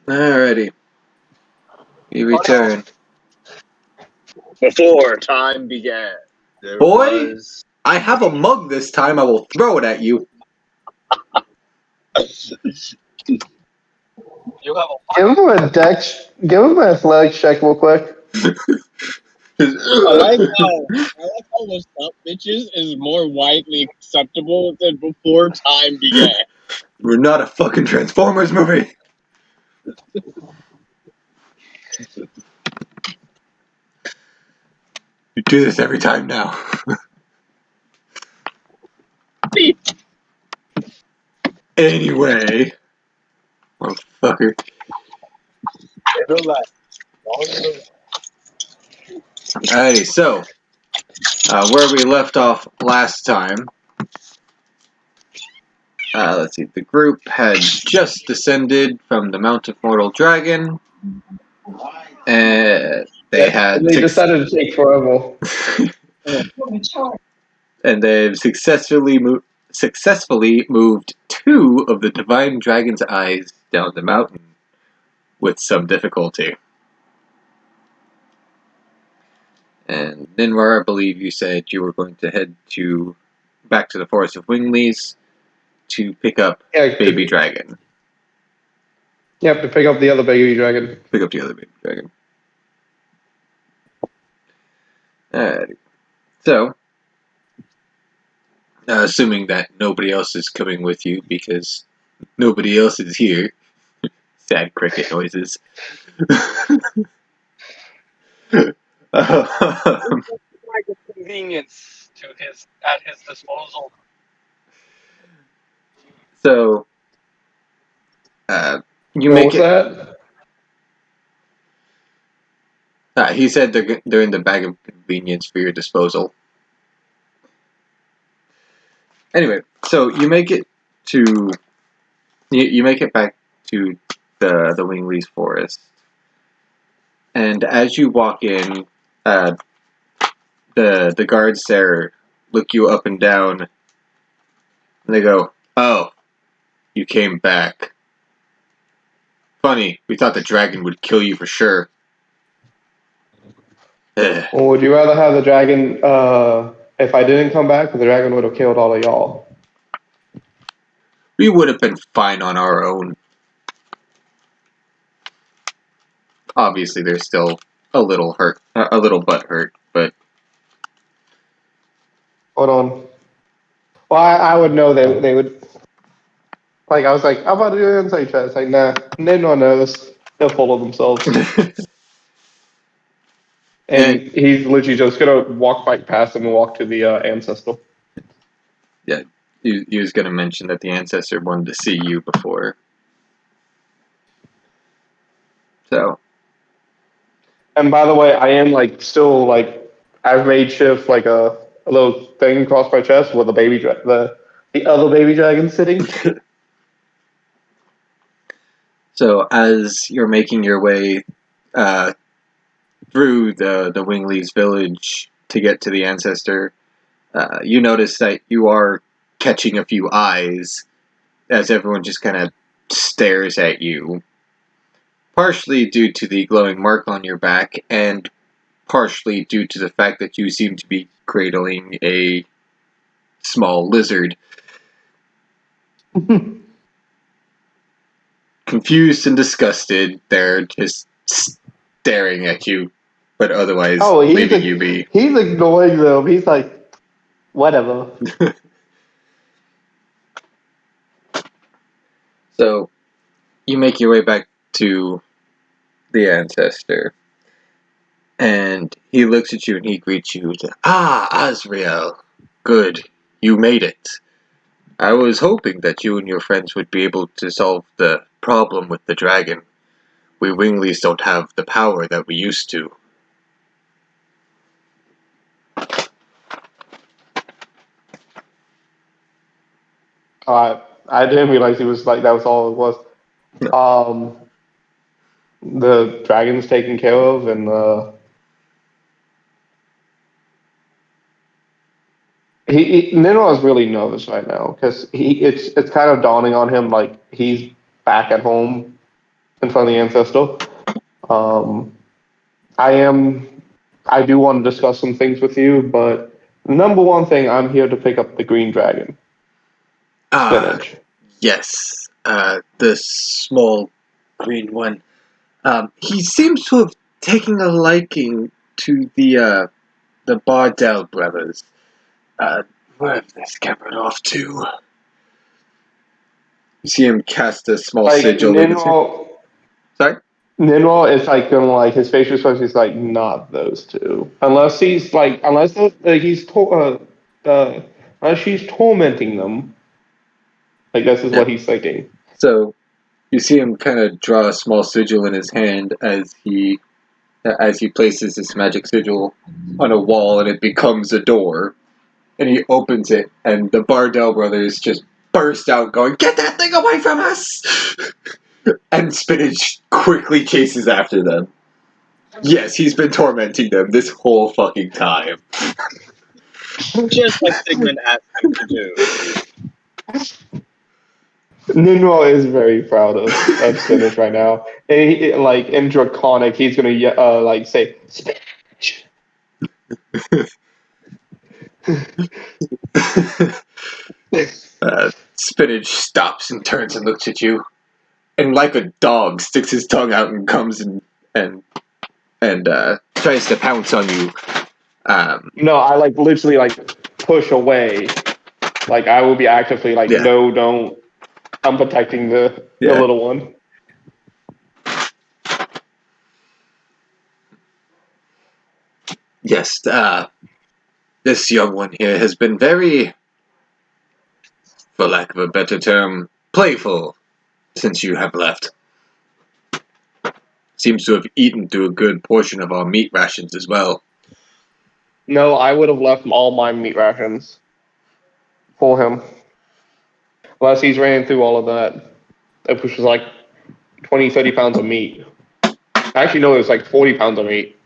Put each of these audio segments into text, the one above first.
Alrighty. You return. Before time began, there Boy! was. I have a mug this time. I will throw it at you. You have Give him a dex. Give him an athletics check real quick. I like how "What's up, bitches" is more widely acceptable than "Before time began." We're not a fucking Transformers movie. You do this every time now. Anyway. Motherfucker. Alrighty, so. Where we left off last time. Let's see. The group had just descended from the Mount of Mortal Dragon. And they had. They decided to take forever. And they've successfully moved 2 of the Divine Dragon's eyes down the mountain with some difficulty. And Ninwar, I believe you said you were going to head back to the Forest of Wingleys to pick up Baby Dragon. Yep, to pick up the other baby dragon. Pick up the other Baby Dragon. Alright. So, assuming that nobody else is coming with you because nobody else is here. Sad cricket noises. Convenience at his disposal. So, you What make was it. that? He said they're in the bag of convenience for your disposal. Anyway, so you make it to you make it back to the Wingleys forest, and as you walk in, the guards there look you up and down, and they go, "Oh, you came back. Funny, we thought the dragon would kill you for sure." Well, would you rather have the dragon? If I didn't come back, the dragon would have killed all of y'all. We would have been fine on our own. Obviously, they're still a little butt hurt, but. Hold on. Well, I would know they would. Like, I was like, I'm about to do an insight check. It's like, nah, no one knows. They'll follow themselves. And he's literally just gonna walk right past him and walk to the ancestor. Yeah, he was gonna mention that the ancestor wanted to see you before. So. And by the way, I am still I've made shift a little thing across my chest with the the other baby dragon sitting. So as you're making your way through the Wingleys village to get to the ancestor, you notice that you are catching a few eyes as everyone just kind of stares at you. Partially due to the glowing mark on your back, and partially due to the fact that you seem to be cradling a small lizard. Confused and disgusted, they're just staring at you, but otherwise leaving you be. He's ignoring them. He's like, whatever. So, you make your way back to the ancestor, and he looks at you and he greets you with, "Ah, Azrael, good, you made it. I was hoping that you and your friends would be able to solve the problem with the dragon. We Wingleys don't have the power that we used to." I didn't realize he was that was all it was. No. The dragon's taken care of, and Ninwa is really nervous right now because it's kind of dawning on him he's back at home in front of the ancestor. Um, I do want to discuss some things with you, but number one thing, I'm here to pick up the green dragon, Ah, Spinach. yes. The small green one. He seems to have taken a liking to the Bardell brothers. Where have they scampered off to? You see him cast a small Like sigil in his hand. Sorry? Ninwall is like gonna like his facial expression is like not those two, unless he's like unless she's tormenting them. Like this is what he's thinking. So you see him kind of draw a small sigil in his hand as he places this magic sigil on a wall, and it becomes a door. And he opens it, and the Bardell brothers just burst out, going, "Get that thing away from us!" And Spinach quickly chases after them. Yes, he's been tormenting them this whole fucking time. Just like Sigmund asked him to do. Ninwall is very proud of Spinach right now. And like in Draconic, he's gonna like say Spinach. Spinach stops and turns and looks at you, and like a dog, sticks his tongue out and comes and tries to pounce on you. No, I like literally like push away. Like I will be actively like, Yeah. no, don't. I'm protecting the Yeah. little one. Yes, this young one here has been very, for lack of a better term, playful since you have left. Seems to have eaten through a good portion of our meat rations as well. No, I would have left all my meat rations for him. Unless he's ran through all of that, which was like 20, 30 pounds of meat. Actually, no, it was like 40 pounds of meat.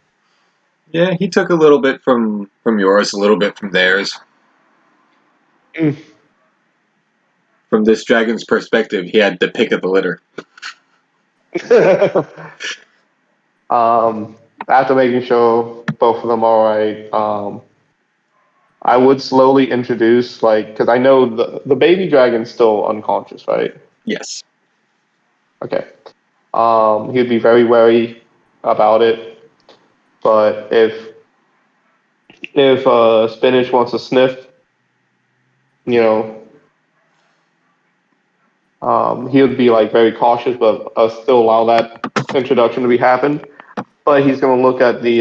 Yeah, he took a little bit from yours, a little bit from theirs. Mm. From this dragon's perspective, he had the pick of the litter. After making sure both of them are right, I would slowly introduce, like, because I know the baby dragon's still unconscious, right? Yes. Okay. He'd be very wary about it, but if Spinach wants to sniff, you know, he would be like very cautious, but still allow that introduction to be happen. But he's gonna look at the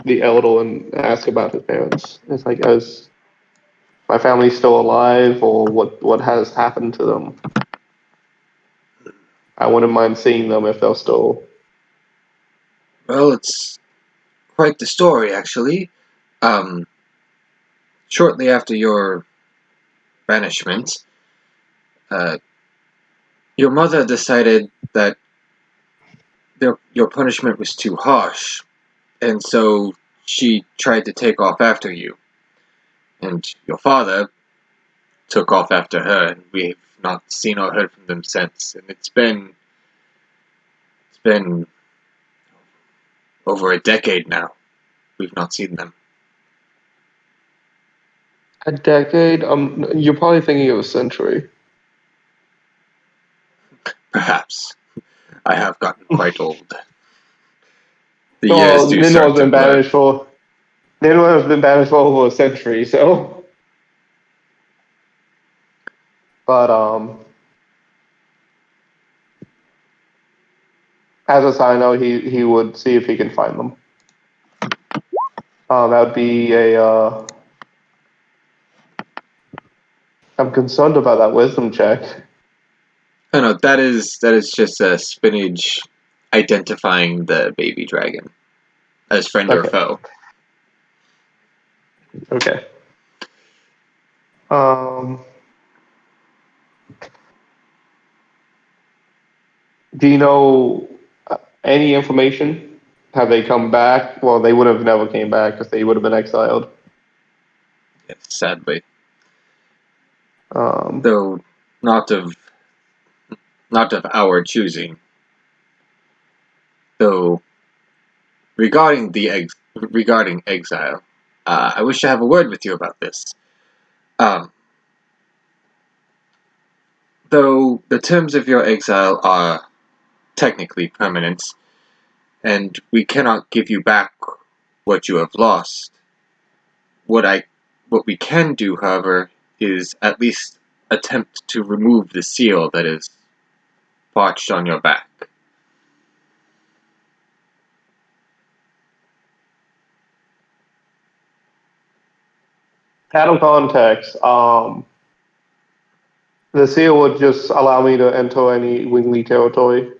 Eldol and ask about his parents. It's like, is my family still alive, or what has happened to them? I wouldn't mind seeing them if they're still. Well, it's quite the story, actually. Shortly after your banishment, your mother decided that your punishment was too harsh, and so she tried to take off after you. And your father took off after her, and we've not seen or heard from them since. And it's been over a decade now. We've not seen them. A decade? You're probably thinking of a century. Perhaps. I have gotten quite old. The years Well, do start to blur. Nineveh has been banished for over a century, so. But as a side note, he would see if he can find them. That would be a. I'm concerned about that wisdom check. Oh no, that is just a spinach identifying the baby dragon as friend or Okay. foe. Okay. Do you know any information? Have they come back? Well, they would have never came back because they would have been exiled. Yes, sadly. Um, Though not of our choosing. Though regarding regarding exile, I wish to have a word with you about this. Um, though the terms of your exile are technically permanent, and we cannot give you back what you have lost. What we can do, however, is at least attempt to remove the seal that is parched on your back. Out of context, the seal would just allow me to enter any Wingley territory.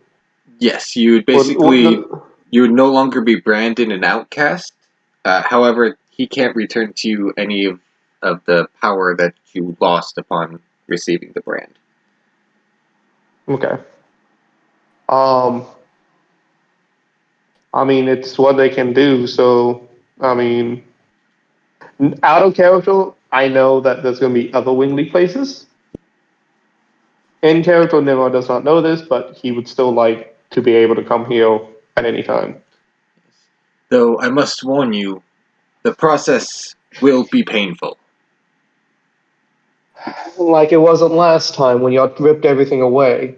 Yes, you would Would basically you would no longer be branded an outcast. However, he can't return to you any of the power that you lost upon receiving the brand. okay. I mean, it's what they can do. So, I mean, out of character, I know that there's going to be other Wingley places. In character, Nemo does not know this, but he would still like to be able to come here at any time. Though I must warn you, the process will be painful. Like it wasn't last time when y'all ripped everything away.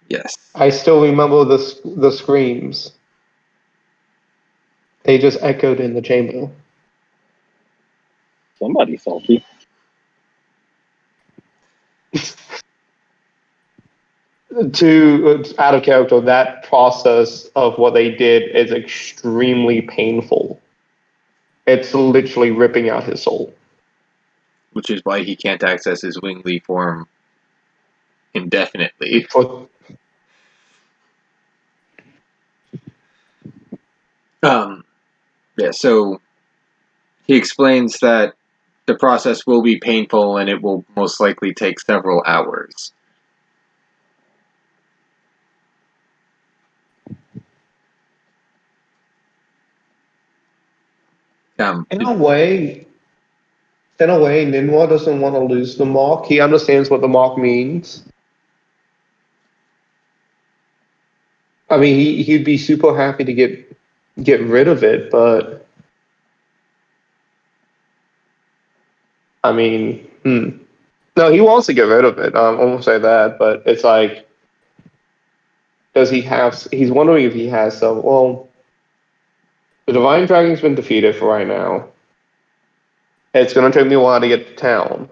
Yes. I still remember the screams. They just echoed in the chamber. Somebody salty. To out of character, that process of what they did is extremely painful. It's literally ripping out his soul. Which is why he can't access his Wingley form indefinitely. For, Yeah, so he explains that the process will be painful and it will most likely take several hours. in a way, Ninwa doesn't want to lose the mark. He understands what the mark means. I mean, he'd be super happy to get rid of it, but I mean, no, he wants to get rid of it. I won't say that, but it's like, does he have? He's wondering if he has some. Well, the Divine Dragon's been defeated for right now. It's going to take me a while to get to town.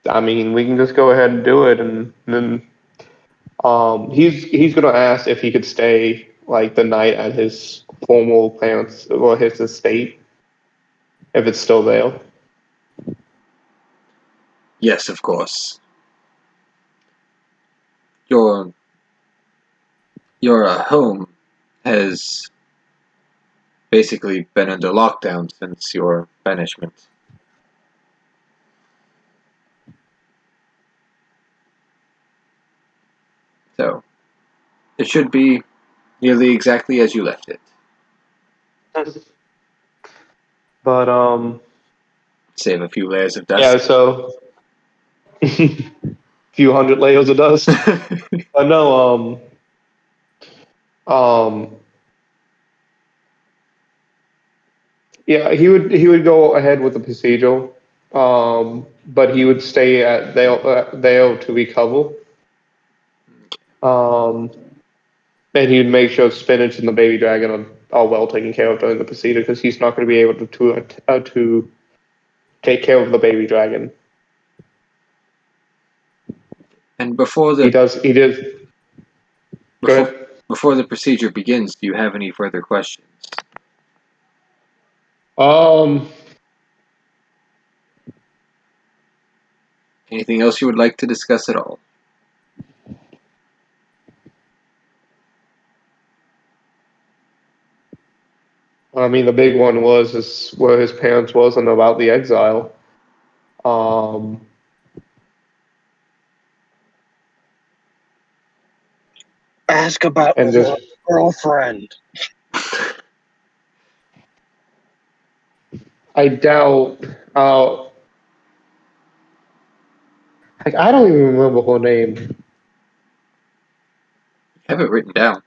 I mean, we can just go ahead and do it, and then he's going to ask if he could stay like the night at his formal parents or his estate, if it's still there. Yes, of course. Your home has basically been under lockdown since your banishment. So, it should be nearly exactly as you left it. But Save a few layers of dust. yeah, so few hundred layers of dust. But no, yeah, he would go ahead with the procedure, but he would stay at there to recover. And he'd make sure spinach and the baby dragon are well taken care of during the procedure because he's not going to be able to take care of the baby dragon. And before He does. Go ahead. before the procedure begins, do you have any further questions? Anything else you would like to discuss at all? I mean, the big one was where his parents was and about the exile. Ask about And your just girlfriend. I doubt. Like I don't even remember her name. have it written down.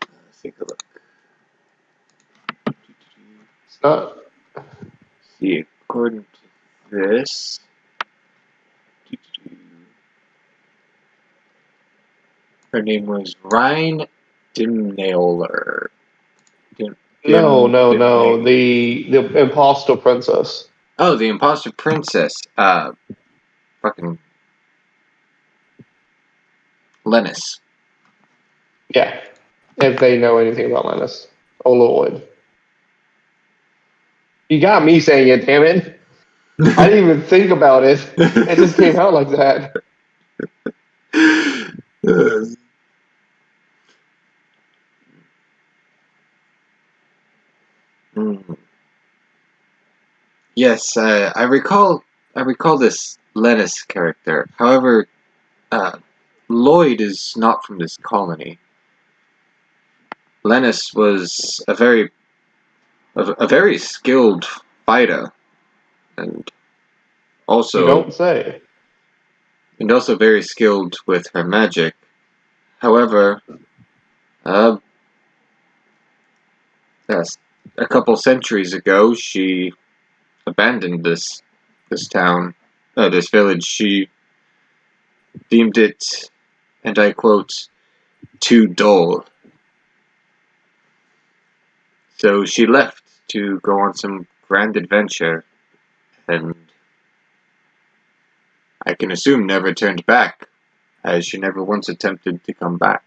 Let's take a look. It's not. See, according to this, her name was Rhine Dimnaler. No. Dimnaler. The imposter princess. Oh, the imposter princess. Fucking Lennis. Yeah. If they know anything about Linus. Oh Lord. You got me saying it, damn it. I didn't even think about it. It just came out like that. Mm. Yes, I recall. I recall this Lennis character. However, Lloyd is not from this colony. Lennis was a very skilled fighter, and You also don't say. very skilled with her magic. However, yes, a couple centuries ago, she abandoned this town, this village. She deemed it, and I quote, too dull. So she left to go on some grand adventure, and I can assume never turned back, as she never once attempted to come back.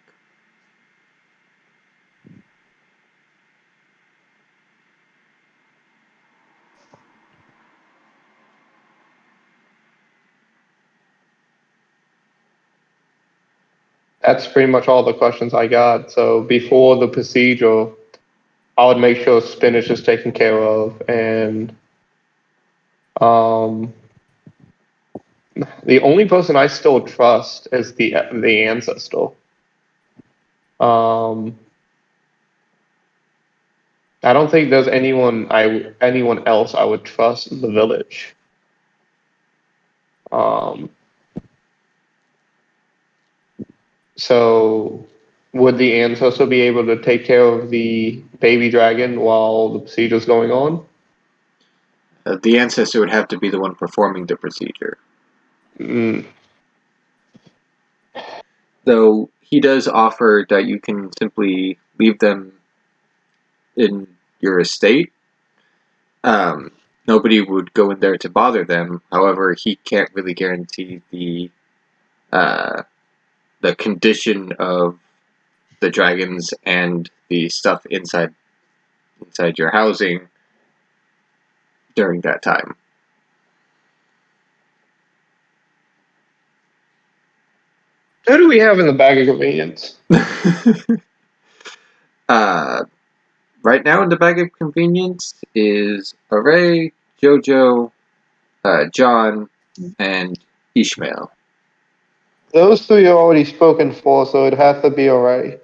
That's pretty much all the questions I got. So before the procedure, I would make sure spinach is taken care of, and um, the only person I still trust is the ancestor. Um, I don't think there's anyone else I would trust in the village. So would the ancestor be able to take care of the baby dragon while the procedure's going on? The ancestor would have to be the one performing the procedure. Mm, Though he does offer that you can simply leave them in your estate. Nobody would go in there to bother them. However, he can't really guarantee the condition of the dragons and the stuff inside your housing during that time. Who do we have in the bag of convenience? Right now in the bag of convenience is Array, Jojo, John, and Ishmael. Those three are already spoken for, so it has to be Array.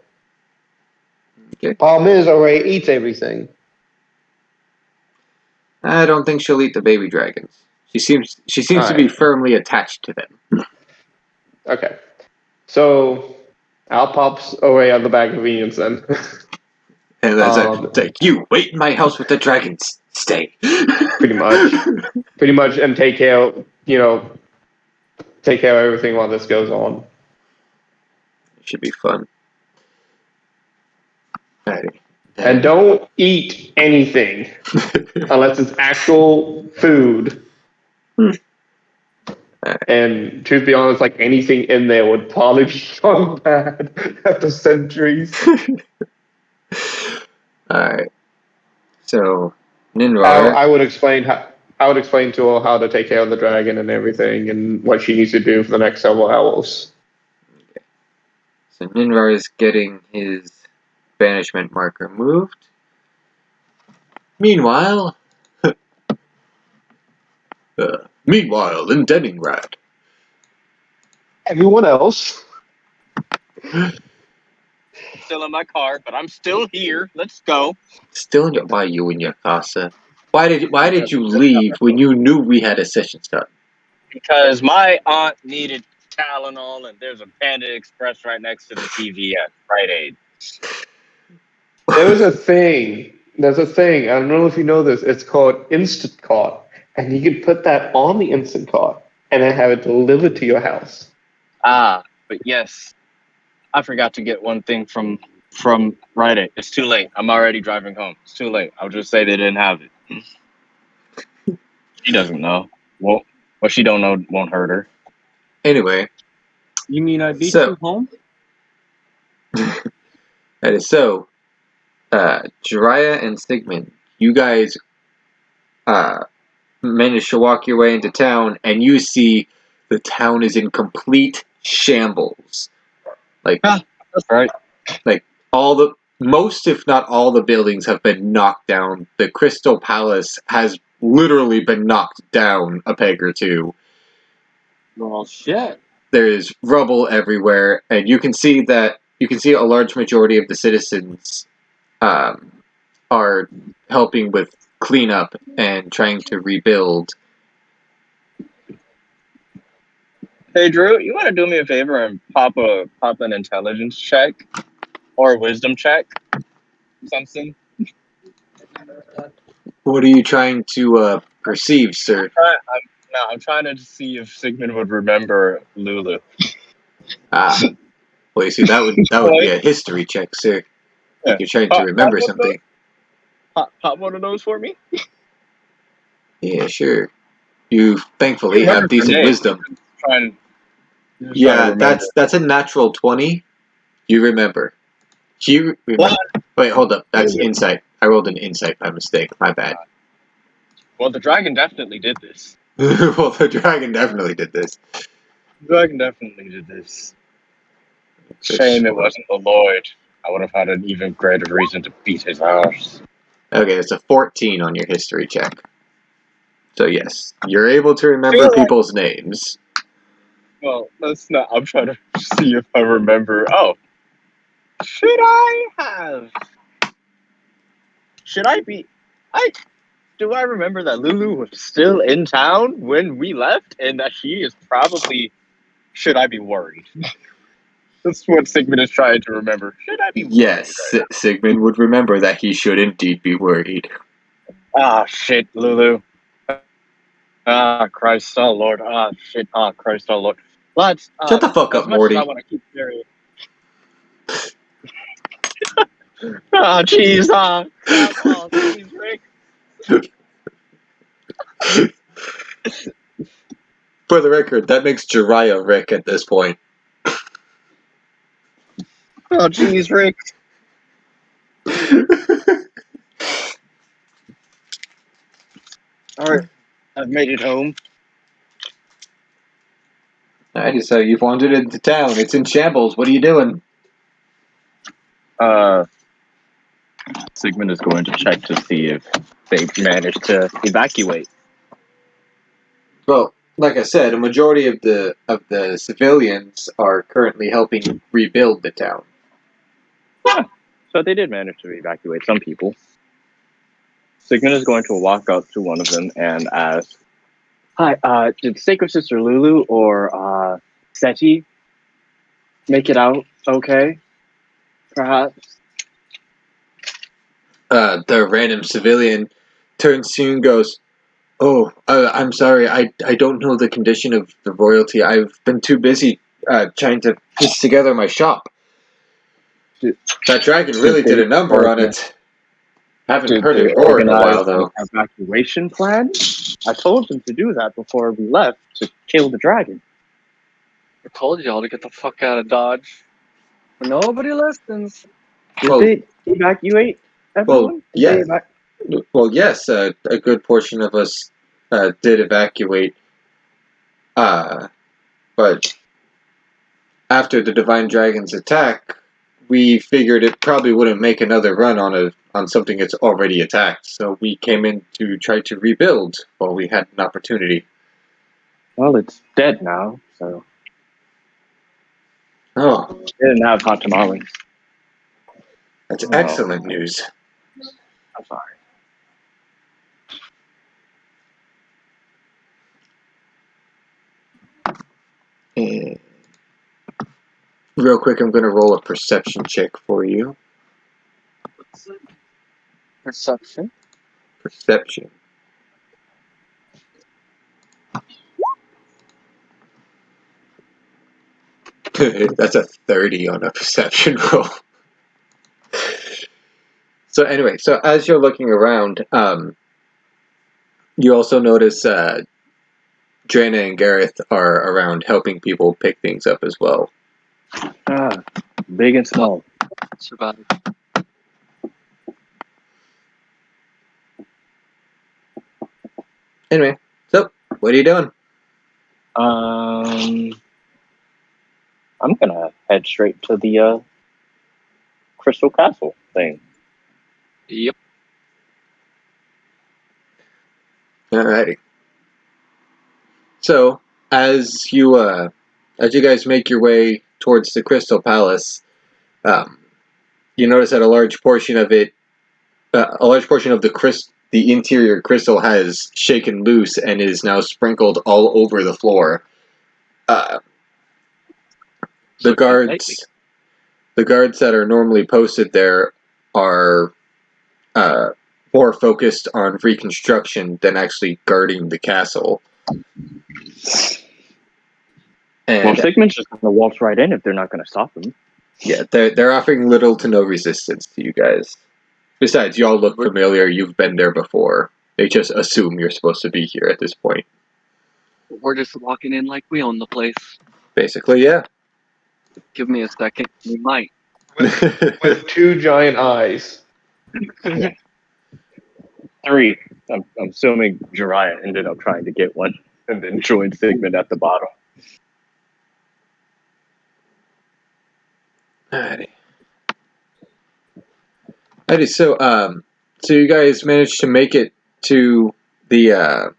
Okay. Problem is, Array eats everything. I don't think she'll eat the baby dragons. She seems to be Alright. firmly attached to them. Okay. So I'll pop Array on the bag of convenience then. And that's like, you wait in my house with the dragons. Stay. Pretty much, and take care of everything while this goes on. Should be fun. Alrighty. And don't eat anything unless it's actual food. And to be honest, like anything in there would probably be gone bad after centuries. Alright. So, Ninrar. I would explain to her how to take care of the dragon and everything, and what she needs to do for the next several hours. Okay. So Ninrar is getting his banishment marker moved. Meanwhile, in Denningrad. Everyone else. Still in my car, but I'm still here. Let's go. Still in your... Why you in your casa? Why did you leave when you knew we had a session start? Because my aunt needed Tylenol, and there's a Panda Express right next to the TV at Rite Aid. There's a thing. There's a thing. I don't know if you know this. It's called Instant Cart, and you can put that on the Instant Cart and then have it delivered to your house. Ah, but yes, I forgot to get one thing from Rite Aid. It's too late. I'm already driving home. It's too late. I'll just say they didn't have it. She doesn't know. Well, what she don't know won't hurt her. Anyway, You mean I beat So- you home? that is so. Jiraiya and Sigmund, you guys manage to walk your way into town, and you see the town is in complete shambles. Like That's right. most, if not all, the buildings have been knocked down. The Crystal Palace has literally been knocked down a peg or two. Well, shit. There is rubble everywhere, and you can see a large majority of the citizens are helping with cleanup and trying to rebuild. Hey Drew, you want to do me a favor and pop an intelligence check or a wisdom check? Something. What are you trying to perceive, sir? I'm trying to see if Sigmund would remember Lulu. Ah, well, you see, that would be a history check, sir. Yeah. You're trying to remember something. Pop one of those for me. Yeah, sure. You thankfully Remember have decent Renee. wisdom. Trying to Yeah, remember. that's a natural 20. You remember. You remember. Wait, hold up. That's insight. I rolled an insight by mistake. My bad. Well, the dragon definitely did this. Well, the dragon definitely did this. The dragon definitely did this. Shame it wasn't the Lord. I would have had an even greater reason to beat his ass. Okay, it's a 14 on your history check. So yes, you're able to remember people's names. Well, that's not. I'm trying to see if I remember. Oh, should I have? Should I be? Do I remember that Lulu was still in town when we left, and that she is probably? Should I be worried? That's what Sigmund is trying to remember. Should I be worried? Yes, Right Sigmund would remember that he should indeed be worried. Ah, shit, Lulu. Ah, Christ, oh Lord. Ah, shit. Ah, Christ, oh Lord. Let's Shut the fuck as up, much Morty. As I want to keep serious. Ah, jeez. Ah, crap. Oh, jeez, Rick. For the record, that makes Jiraiya Rick at this point. Oh, jeez, Rick. All right, I've made it home. Alrighty, so you've wandered into town. It's in shambles. What are you doing? Sigmund is going to check to see if they've managed to evacuate. Well, like I said, a majority of the civilians are currently helping rebuild the town. So they did manage to evacuate some people. Sigmund is going to walk up to one of them and ask, "Hi, did Sacred Sister Lulu or Seti make it out okay? Perhaps?" The random civilian turns to you and goes, "Oh, I'm sorry. I don't know the condition of the royalty. I've been too busy trying to piece together my shop. That dragon really did a number on it. Haven't Did heard they it roar in a organize while, though." an evacuation plan? I told them to do that before we left to kill the dragon. I told y'all to get the fuck out of Dodge. But nobody listens. Did Well- they evacuate everyone? Did yeah. they Well, yes, a good portion of us did evacuate. But after the Divine Dragon's attack, we figured it probably wouldn't make another run on something it's already attacked. So we came in to try to rebuild while we had an opportunity. Well, it's dead now, so Oh, they didn't have hot tamales. that's Oh. excellent news. I'm sorry. And Real quick, I'm going to roll a perception check for you. Perception. Perception. That's a 30 on a perception roll. So anyway, so as you're looking around, you also notice Drana and Gareth are around helping people pick things up as well. Ah, big and small. Survive. Anyway, so what are you doing? I'm gonna head straight to the Crystal Castle thing. Yep. Alrighty. So as you guys make your way towards the Crystal Palace, you notice that a large portion of it, the interior crystal has shaken loose and is now sprinkled all over the floor. The guards that are normally posted there are more focused on reconstruction than actually guarding the castle. Well, And Sigmund's just gonna waltz right in if they're not gonna stop him. yeah, they're offering little to no resistance to you guys. Besides, y'all look familiar. You've been there before. They just assume you're supposed to be here at this point. We're just walking in like we own the place. Basically, yeah. Give me a second. We might. With two giant eyes. 3. I'm assuming Jiraiya ended up trying to get one and then joined Sigmund at the bottom. Alrighty. So you guys managed to make it to the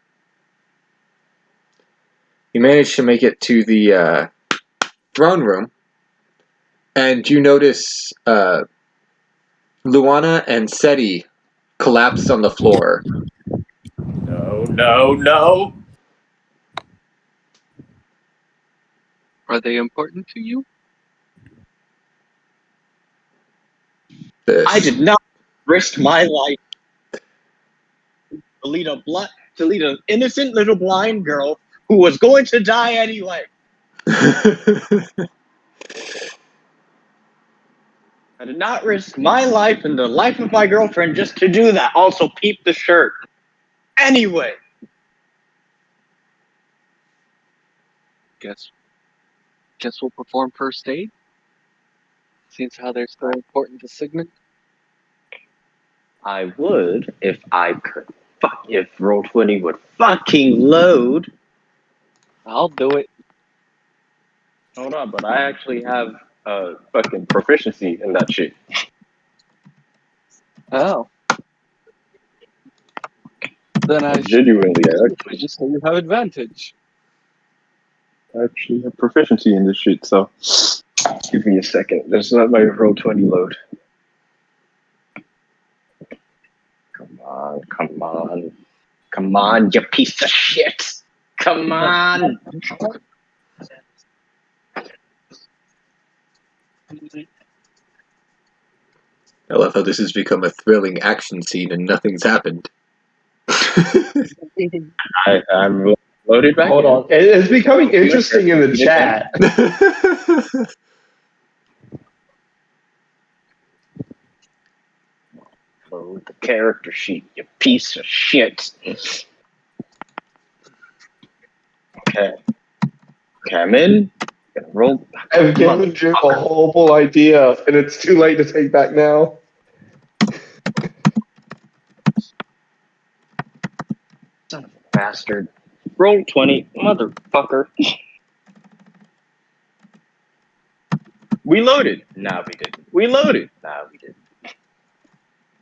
throne room, and you notice Luana and Seti collapsed on the floor. No. Are they important to you? I did not risk my life to lead an innocent little blind girl who was going to die anyway. I did not risk my life and the life of my girlfriend just to do that. Also, peep the shirt. Anyway. Guess we'll perform first aid. Seems how they're so important to Sigmund. I would if I could. If Roll20 would fucking load. I'll do it. Hold on, but I actually have fucking proficiency in that shit. Oh. Then I Genuinely, I just say you have advantage. actually have proficiency in this shit, so give me a second. Let's let my Roll20 load. Come on, you piece of shit. Come on. I love how this has become a thrilling action scene and nothing's happened. I'm loaded back. Hold on. It's becoming interesting in the chat. Load the character sheet, you piece of shit. Okay, I'm in. Gonna roll. I've given Jim a horrible idea, and it's too late to take back now. Son of a bastard. Roll20, motherfucker. We loaded. No, we didn't. We loaded. No, we didn't.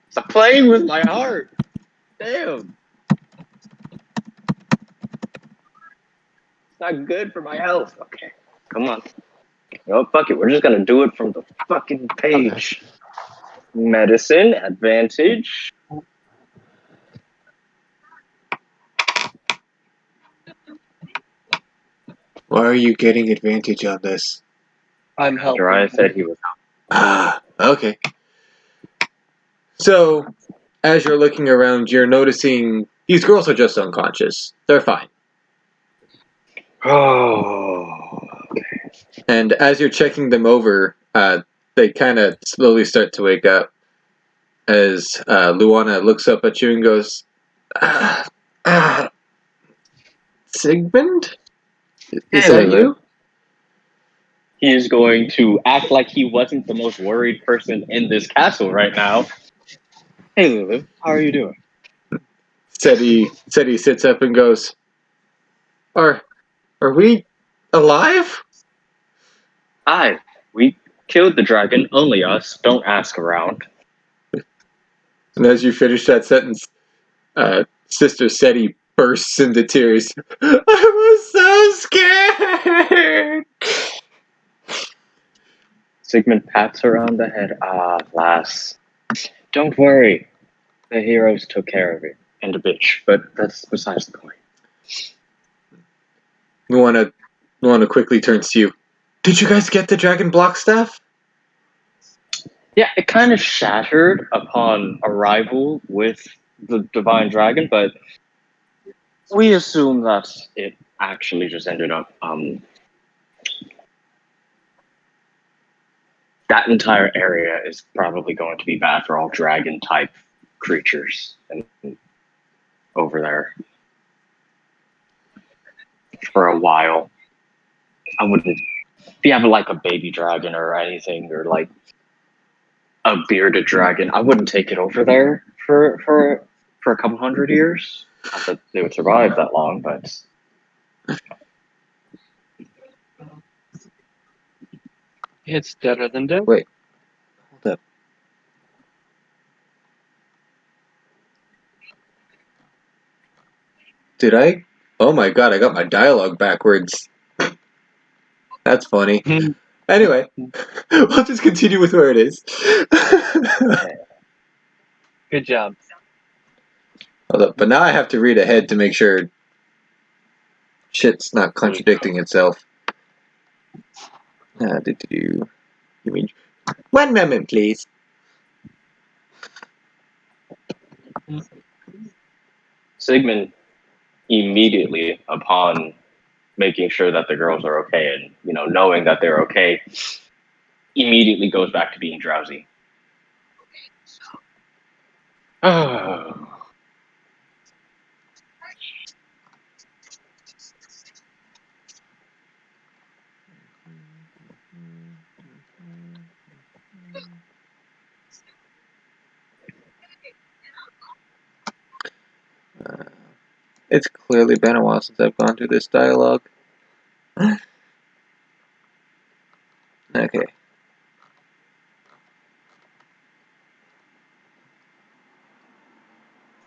Stop playing with my heart. Damn. It's not good for my health. Okay, come on. No, fuck it. We're just gonna do it from the fucking page. Medicine, advantage. Why are you getting advantage on this? I'm helping. Jiraiya said he was. Ah, okay. So, as you're looking around, you're noticing these girls are just unconscious. They're fine. Oh. And as you're checking them over, they kind of slowly start to wake up. As Luana looks up at you and goes, Sigmund? Is Hey, that Lulu. you? He is going to act like he wasn't the most worried person in this castle right now. Hey, Lulu, how are you doing? Said he sits up and goes, Are we alive? Hi, we killed the dragon. Only us. Don't ask around. And as you finish that sentence, Sister Seti bursts into tears. I was so scared. Sigmund pats her on the head. Ah, lass. Don't worry. The heroes took care of it. And a bitch. But that's besides the point. Luana quickly turns to you. Did you guys get the dragon block staff? Yeah, it kind of shattered upon arrival with the divine dragon, but we assume that it actually just ended up that entire area is probably going to be bad for all dragon type creatures and over there for a while. I wouldn't, if you have like a baby dragon or anything, or like a bearded dragon, I wouldn't take it over there for a couple hundred years. Not that they would survive that long, but It's deader than dead. Wait. Hold up. Did I? Oh my god, I got my dialogue backwards. That's funny. Anyway, we'll just continue with where it is. Good job. Hold up, but now I have to read ahead to make sure shit's not contradicting itself. You mean 1 moment, please. Sigmund immediately upon making sure that the girls are okay and knowing that they're okay, immediately goes back to being drowsy. Oh. It's clearly been a while since I've gone through this dialogue. Okay.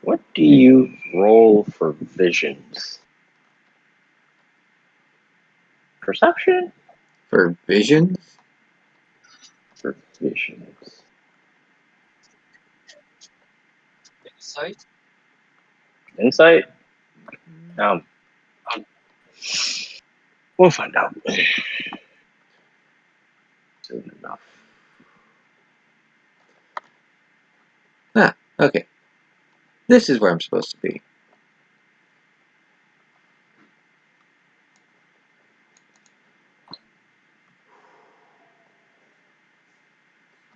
What do you roll for visions? Perception? For visions? For visions. Insight. Insight? We'll find out soon enough. Okay. This is where I'm supposed to be.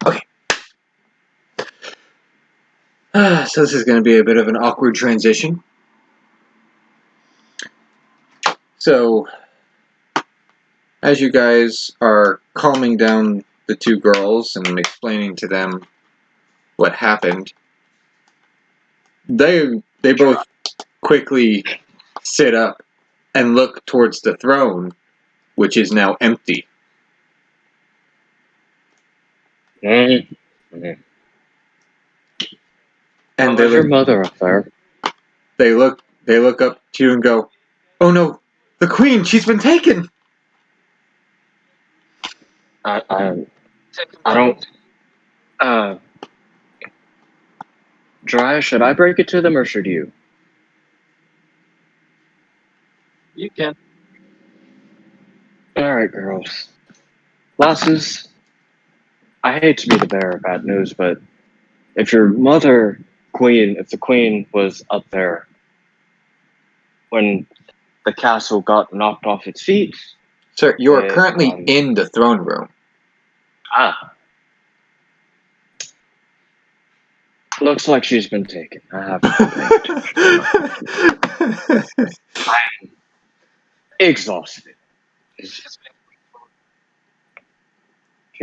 Okay. So this is going to be a bit of an awkward transition. So, as you guys are calming down the two girls and explaining to them what happened, they both quickly sit up and look towards the throne, which is now empty. Mm-hmm. And How's your mother up there? they look up to you and go, "Oh no, the queen! She's been taken!" I don't. Dry, should I break it to them or should you? You can. All right, girls. Lasses, I hate to be the bearer of bad news, but if your mother, if the queen was up there when the castle got knocked off its feet, Sir, you are Eh, currently um, in the throne room. looks like she's been taken. I have to admit. Exhausted. You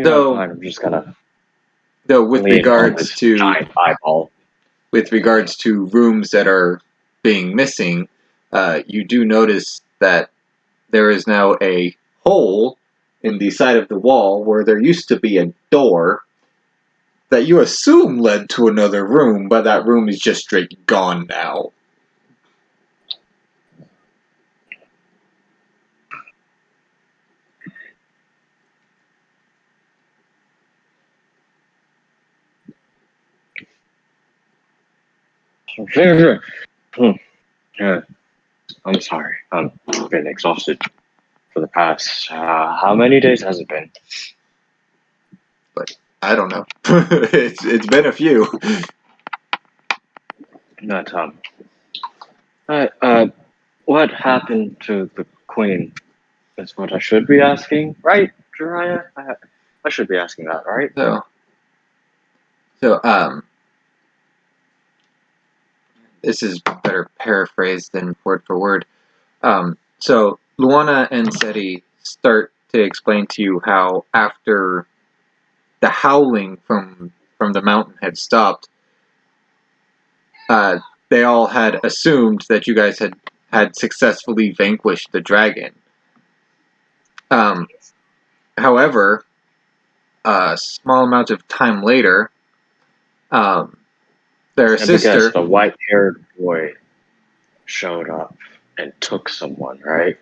Though- don't mind, I'm just gonna Though with lean on regards this to giant eyeball. rooms that are being missing, you do notice that there is now a hole in the side of the wall where there used to be a door that you assume led to another room, but that room is just straight gone now. Yeah, I'm sorry. I've been exhausted for the past. How many days has it been? I don't know. It's been a few. Not what happened to the queen? That's what I should be asking, right, Jiraiya? I should be asking that, right? So, this is better paraphrased than word for word. So Luana and Seti start to explain to you how after the howling from the mountain had stopped, they all had assumed that you guys had successfully vanquished the dragon. However, a small amount of time later, their And sister. because the white-haired boy showed up and took someone, right?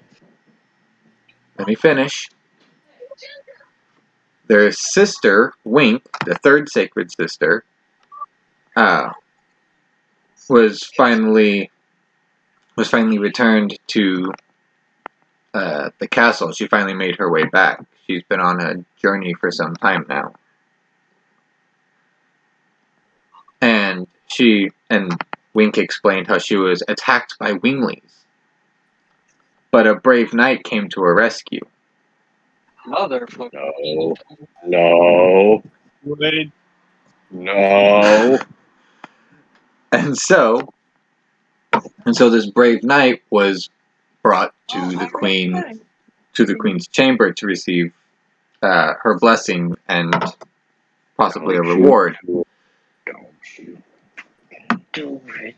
Let me finish. Their sister, Wink, the third sacred sister, was finally returned to the castle. She finally made her way back. She's been on a journey for some time now. And Wink explained how she was attacked by winglings. But a brave knight came to her rescue. Motherfucker. No. Wait. No. And so this brave knight was brought to the queen's chamber to receive her blessing and possibly a reward. Don't you do it.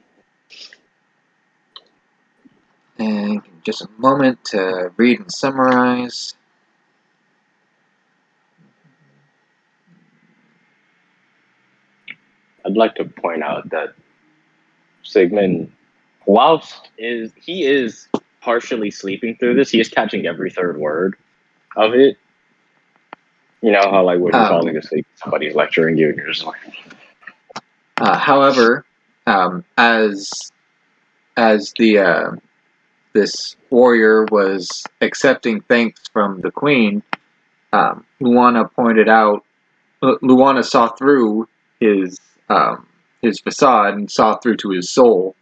And just a moment to read and summarize. I'd like to point out that Sigmund, whilst he is partially sleeping through this, he is catching every third word of it. You know how, like, when you're falling asleep, somebody's lecturing you, and you're just like. However, as the this warrior was accepting thanks from the queen, Luana pointed out. Luana saw through his facade and saw through to his soul,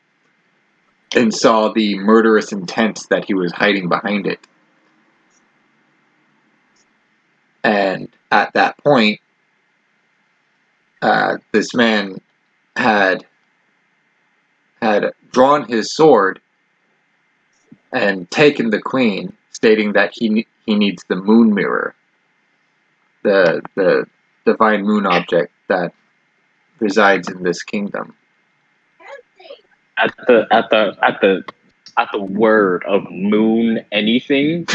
and saw the murderous intent that he was hiding behind it. And at that point, this man had drawn his sword and taken the queen, stating that he needs the moon mirror, the divine moon object that resides in this kingdom. At the word of moon anything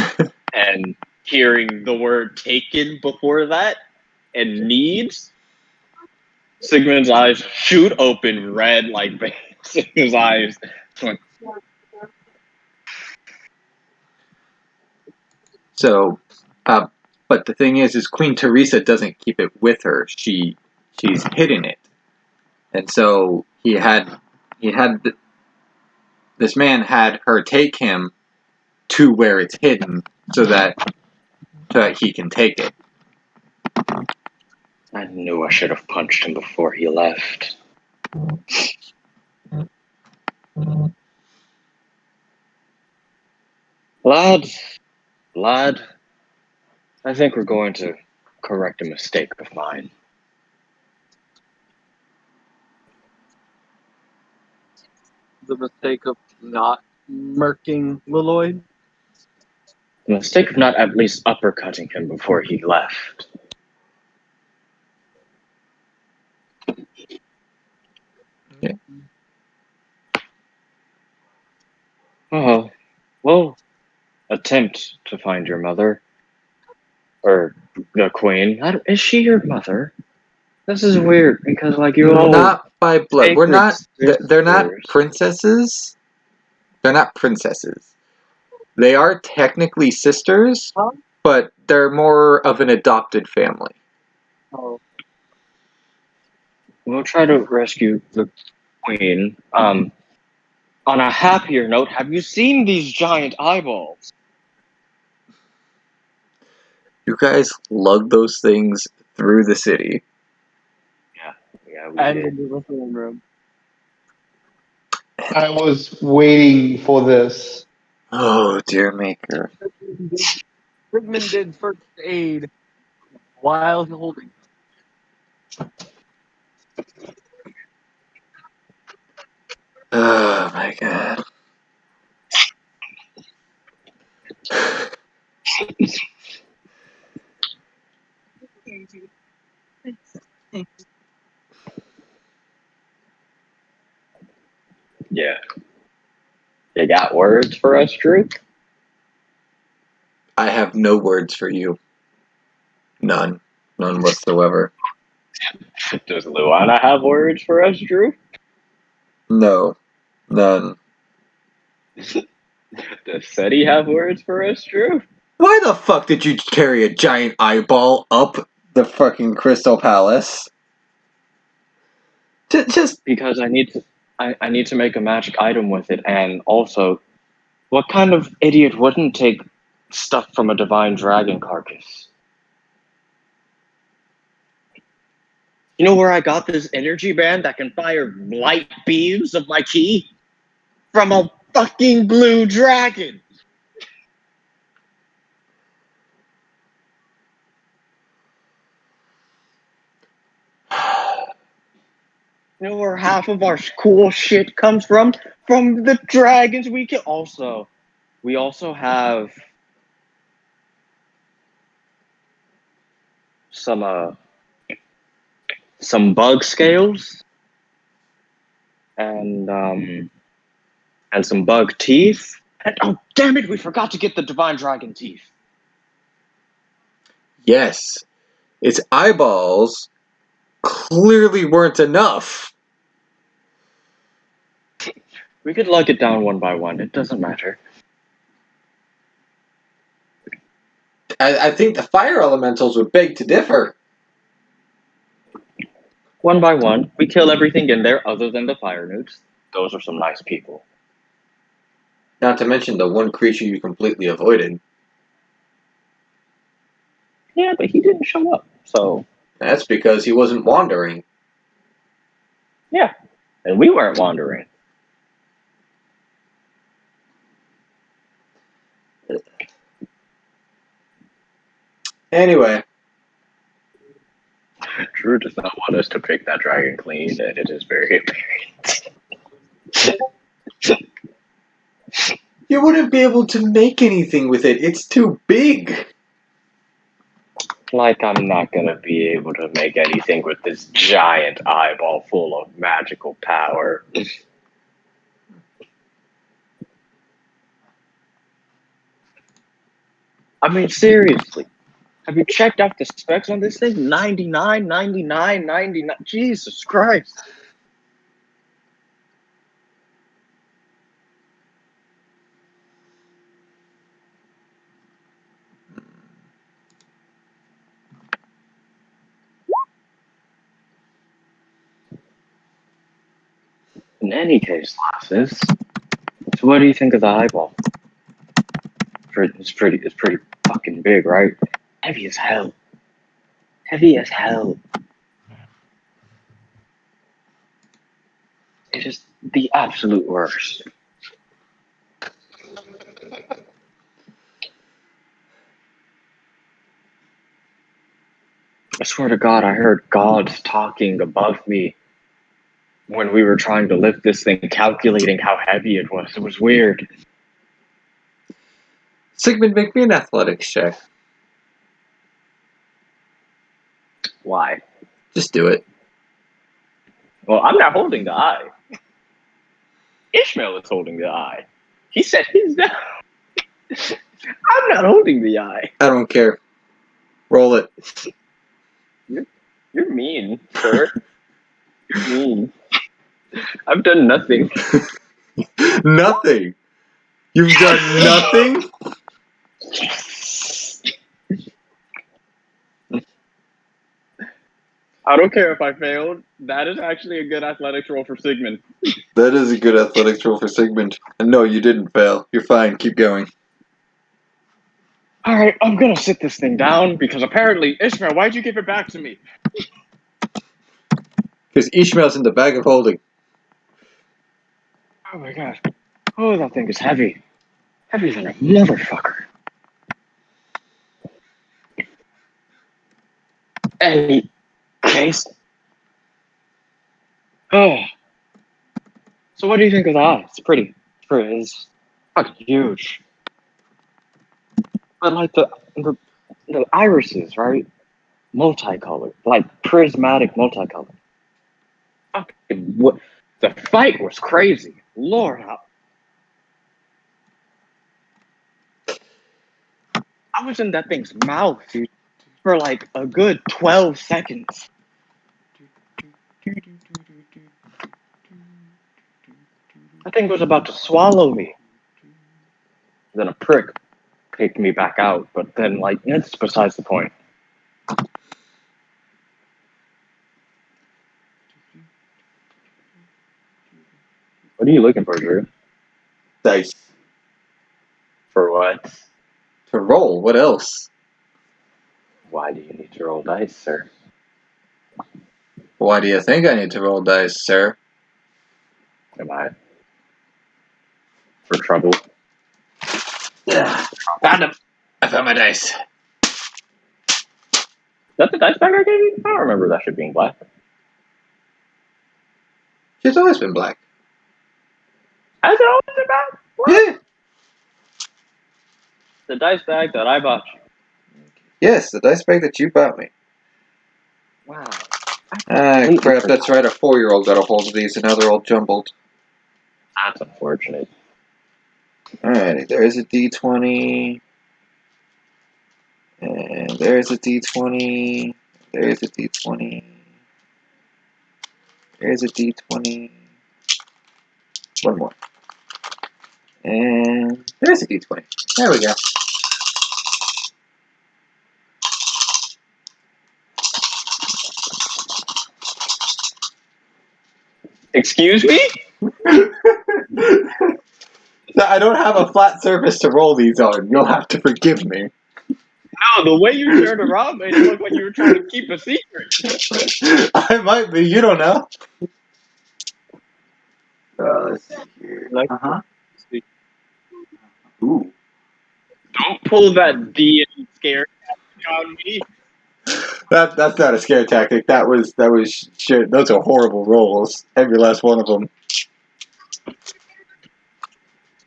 and hearing the word taken before that and needs, Sigmund's eyes shoot open red like Sigmund's eyes. So, but the thing is Queen Teresa doesn't keep it with her. She's hidden it, and so this man had her take him to where it's hidden so that he can take it. I knew I should have punched him before he left. Lad, I think we're going to correct a mistake of mine. The mistake of not murking Liloid. The mistake of not at least uppercutting him before he left. Yeah. Oh, well, attempt to find your mother. Or the queen. Is she your mother? This is weird because, like, you all Not by blood. We're sacred not. They're not sisters. princesses. They're not princesses. They are technically sisters, Huh? but they're more of an adopted family. Oh, We'll try to rescue the queen. On a happier note, have you seen these giant eyeballs? You guys lug those things through the city. Yeah, we and did. into the throne room. I was waiting for this. Oh, dear maker. Sigmund did first aid while holding. Oh, my God. Yeah. You got words for us, Drew? I have no words for you. None. None whatsoever. Does Luana have words for us, Drew? No. None. Does Seti have words for us, Drew? Why the fuck did you carry a giant eyeball up the fucking Crystal Palace? Just Because I need to make a magic item with it, and also, what kind of idiot wouldn't take stuff from a divine dragon carcass? You know where I got this energy band that can fire light beams of my key? From a fucking blue dragon! You know where half of our cool shit comes from? From the dragons we kill. Also, we also have some bug scales and some bug teeth. And oh damn it, we forgot to get the divine dragon teeth. yes. Its eyeballs clearly weren't enough. We could lug it down one by one. It doesn't matter. I think the fire elementals would beg to differ. One by one, we kill everything in there other than the fire nukes. Those are some nice people. Not to mention the one creature you completely avoided. Yeah, but he didn't show up. So, That's because he wasn't wandering. yeah. And we weren't wandering. Anyway, Drew does not want us to pick that dragon clean, and it is very apparent. you wouldn't be able to make anything with it. It's too big. Like I'm not gonna be able to make anything with this giant eyeball full of magical power. I mean, seriously. Have you checked out the specs on this thing? 99, 99, 99. Jesus Christ. In any case, Lasses, so what do you think of the eyeball? It's pretty fucking big, right? Heavy as hell. heavy as hell. It is the absolute worst. I swear to God, I heard God talking above me when we were trying to lift this thing, calculating how heavy it was. It was weird. Sigmund, make me an athletics check. Why? Just do it. Well, I'm not holding the eye. Ishmael is holding the eye. He said his down. I'm not holding the eye. I don't care. Roll it. You're mean, sir. You're mean. I've done nothing. Nothing. You've done nothing? I don't care if I failed. That is actually a good athletics roll for Sigmund. That is a good athletics roll for Sigmund. And no, you didn't fail. You're fine. Keep going. All right, I'm gonna sit this thing down because apparently, Ishmael, why'd you give it back to me? Because Ishmael's in the bag of holding. Oh my god. Oh, that thing is heavy. Heavier than a motherfucker. Any case. Oh. So what do you think of that? It's pretty. It's fucking huge. But like the irises, right? Multicolored. Like prismatic multicolored. Fucking what? The fight was crazy. Lord, I was in that thing's mouth for like a good 12 seconds. That thing was about to swallow me. Then a prick picked me back out, but then, like, it's besides the point. What are you looking for, Drew? Dice. For what? To roll. What else? Why do you need to roll dice, sir? Why do you think I need to roll dice, sir? Am I for trouble? Yeah. Found him. I found my dice. Is that the dice bag I gave you? I don't remember that shit being black. She's always been black. Has it always been black? What? Yeah. The dice bag that I bought you. Yes, the dice bag that you bought me. Wow. Ah, crap, that's right. A 4-year-old got a hold of these and now they're all jumbled. That's unfortunate. Alrighty, there's a D20. And there's a D20. There's a D20. There's a D20. One more. And there's a D20. There we go. Excuse me? I don't have a flat surface to roll these on. You'll have to forgive me. No, the way you turned around made it look like you were trying to keep a secret. I might be. You don't know. Let's see here. Like, Uh-huh. Ooh. Don't pull that D and scare on me. That's not a scare tactic. That was shit. Those are horrible rolls. Every last one of them.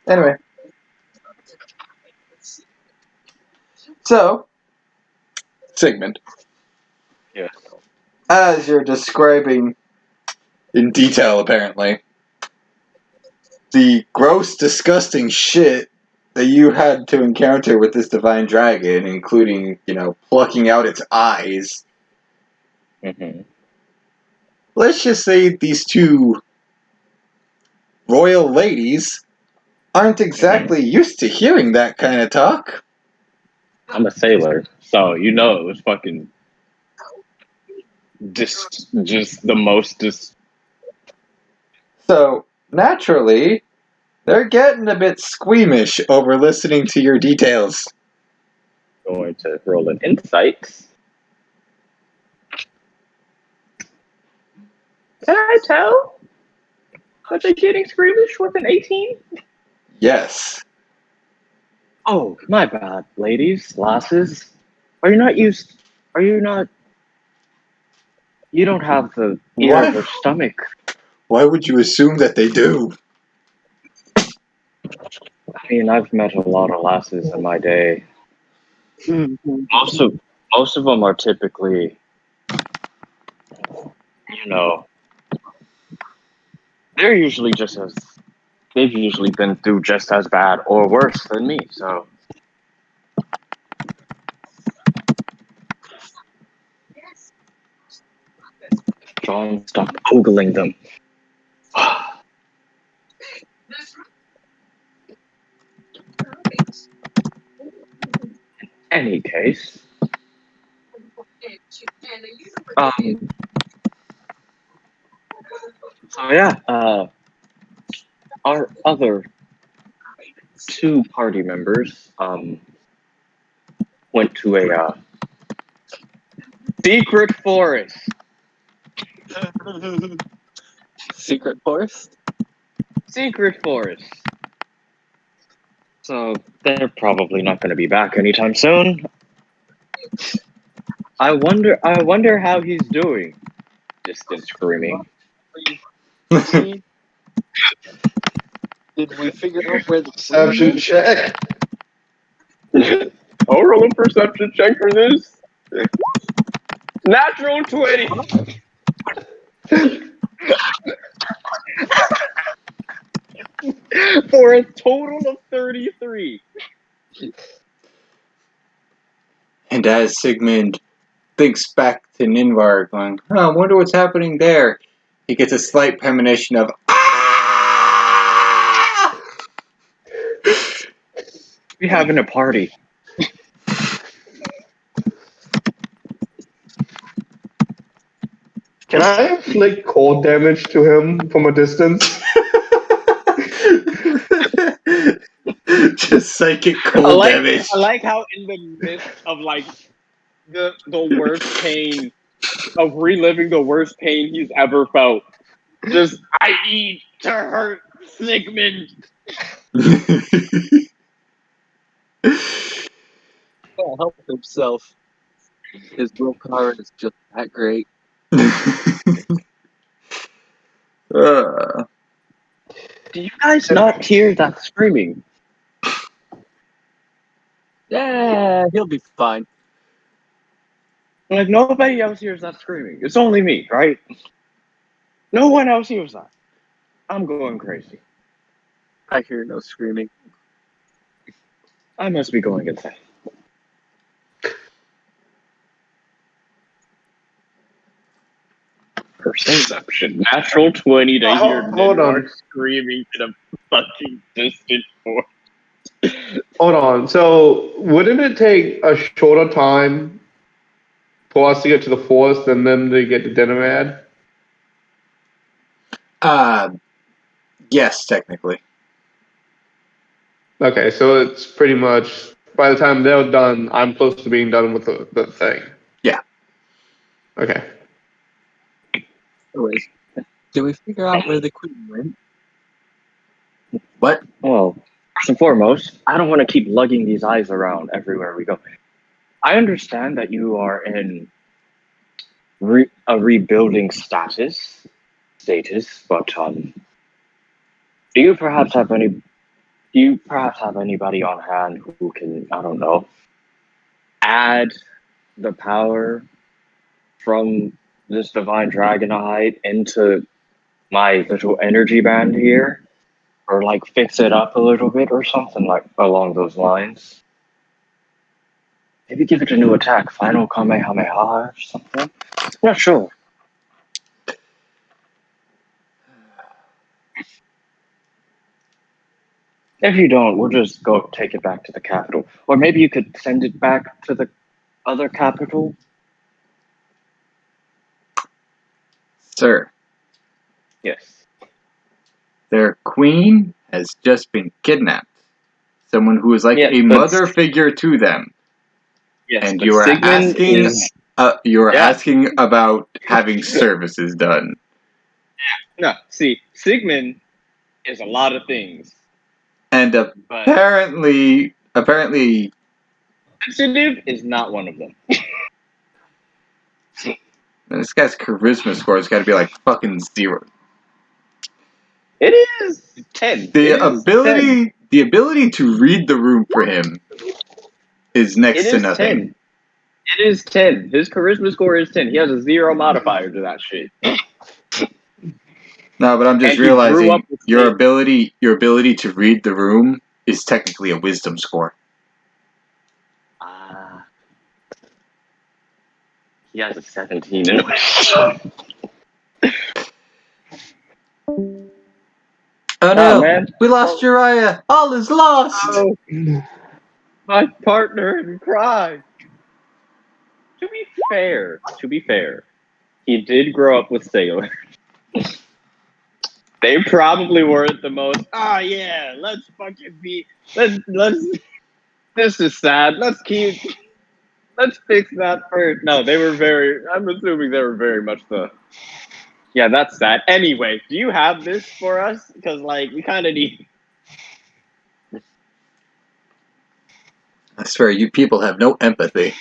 Anyway. So, Sigmund. Yes. As you're describing in detail, apparently, the gross, disgusting shit that you had to encounter with this divine dragon, including, plucking out its eyes. Mm-hmm. Let's just say these two royal ladies aren't exactly used to hearing that kind of talk. I'm a sailor, so you know it was fucking just the most So, naturally, they're getting a bit squeamish over listening to your details. going to roll an insight. Can I tell that they're getting squeamish with an 18? Yes. Oh, my bad, ladies, lasses. Are you not used? Are you not? You don't have the ear What? of a stomach. Why would you assume that they do? I mean, I've met a lot of lasses in my day. Most of them are typically, you know, they're usually just as they've usually been through just as bad or worse than me. So, John, stop ogling them. Any case, so yeah, our other two party members went to a secret forest. Secret forest? Secret forest. So they're probably not going to be back anytime soon. I wonder how he's doing. Distant screaming. See? Did we figure out where the Perception queen is? check. I'll roll a perception check for this. Natural 20. For a total of 33. And as Sigmund thinks back to Ninvar, going, I wonder what's happening there, he gets a slight premonition of, ah! We having a party. Can I inflict cold damage to him from a distance? Just psychic cold damage. I like how in the midst of like the worst pain of reliving the worst pain he's ever felt. Just I need to hurt Sigmund. Can't help himself. His willpower is just that great. Do you guys not hear that screaming? Yeah, he'll be fine. Like nobody else hears that screaming. It's only me, right? No one else hears that. I'm going crazy. I hear no screaming. I must be going insane. Perception. Natural 20 to hear Hold on. Ninvar screaming in a fucking distant forest. Hold on. So, wouldn't it take a shorter time for us to get to the forest than them to get to Denimad? Yes, technically. Okay, so it's pretty much by the time they're done, I'm close to being done with the thing. Yeah. Okay. Anyways, did we figure out where the queen went? What? Well, first and foremost, I don't want to keep lugging these eyes around everywhere we go. I understand that you are in a rebuilding status, but do you perhaps have anybody on hand who can, I don't know, add the power from this divine dragonite into my little energy band here? Or like fix it up a little bit or something like along those lines. Maybe give it a new attack, final Kamehameha or something. Not sure. If you don't, we'll just go take it back to the capital. Or maybe you could send it back to the other capital. Sir, Yes. their queen has just been kidnapped. Someone who is like Yeah, a but- mother figure to them. Yes. And but you are Sigmund asking- is- You are Yeah. asking about having services done. No, see, Sigmund is a lot of things, And but apparently, sensitive is not one of them. this guy's charisma score has got to be like fucking 0. It is 10. The It is 10. ability to read the room for him is next It to is nothing. 10. It is 10. His charisma score is 10. He has a 0 modifier to that shit. No, but I'm just And he grew realizing up with your it. ability to read the room is technically a wisdom score. He has a 17 in wisdom. Oh no, man. we lost Uriah. All is lost. Oh, my partner in crime. To be fair, he did grow up with sailors. They probably weren't the most. Oh yeah, let's fucking be. Let's. This is sad. Let's fix that first. No, they were very. I'm assuming they were very much the. Yeah, that's sad. Anyway, do you have this for us? Because like we kind of need. I swear, you people have no empathy.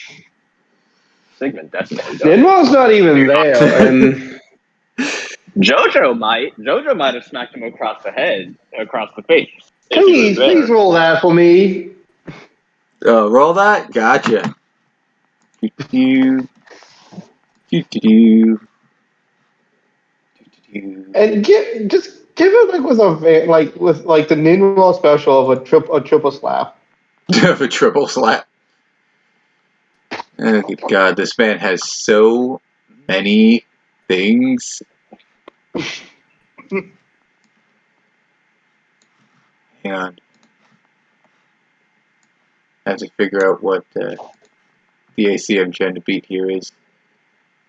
Sigmund definitely does. Ninwal's not even there, and Jojo might. Jojo might have smacked him across the head, across the face. if he please, was there. please roll that for me. Roll that. Gotcha. Do-do-do. Do-do-do. Do-do-do. And just give it like with the Ninwall special of a triple slap. Of a triple slap. Oh good God, this man has so many things. Hang on. I have to figure out what the AC I'm trying to beat here is.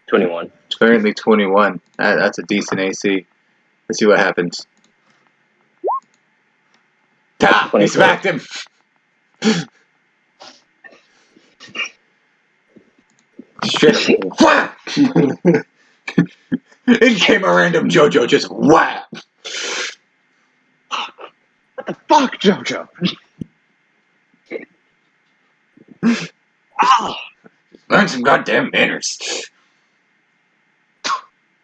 21. It's currently 21. That's a decent AC. Let's see what happens. Ah, he 24. smacked him! Straight up, whap! In came a random JoJo, just whap! What the fuck, Jojo? Learn some goddamn manners.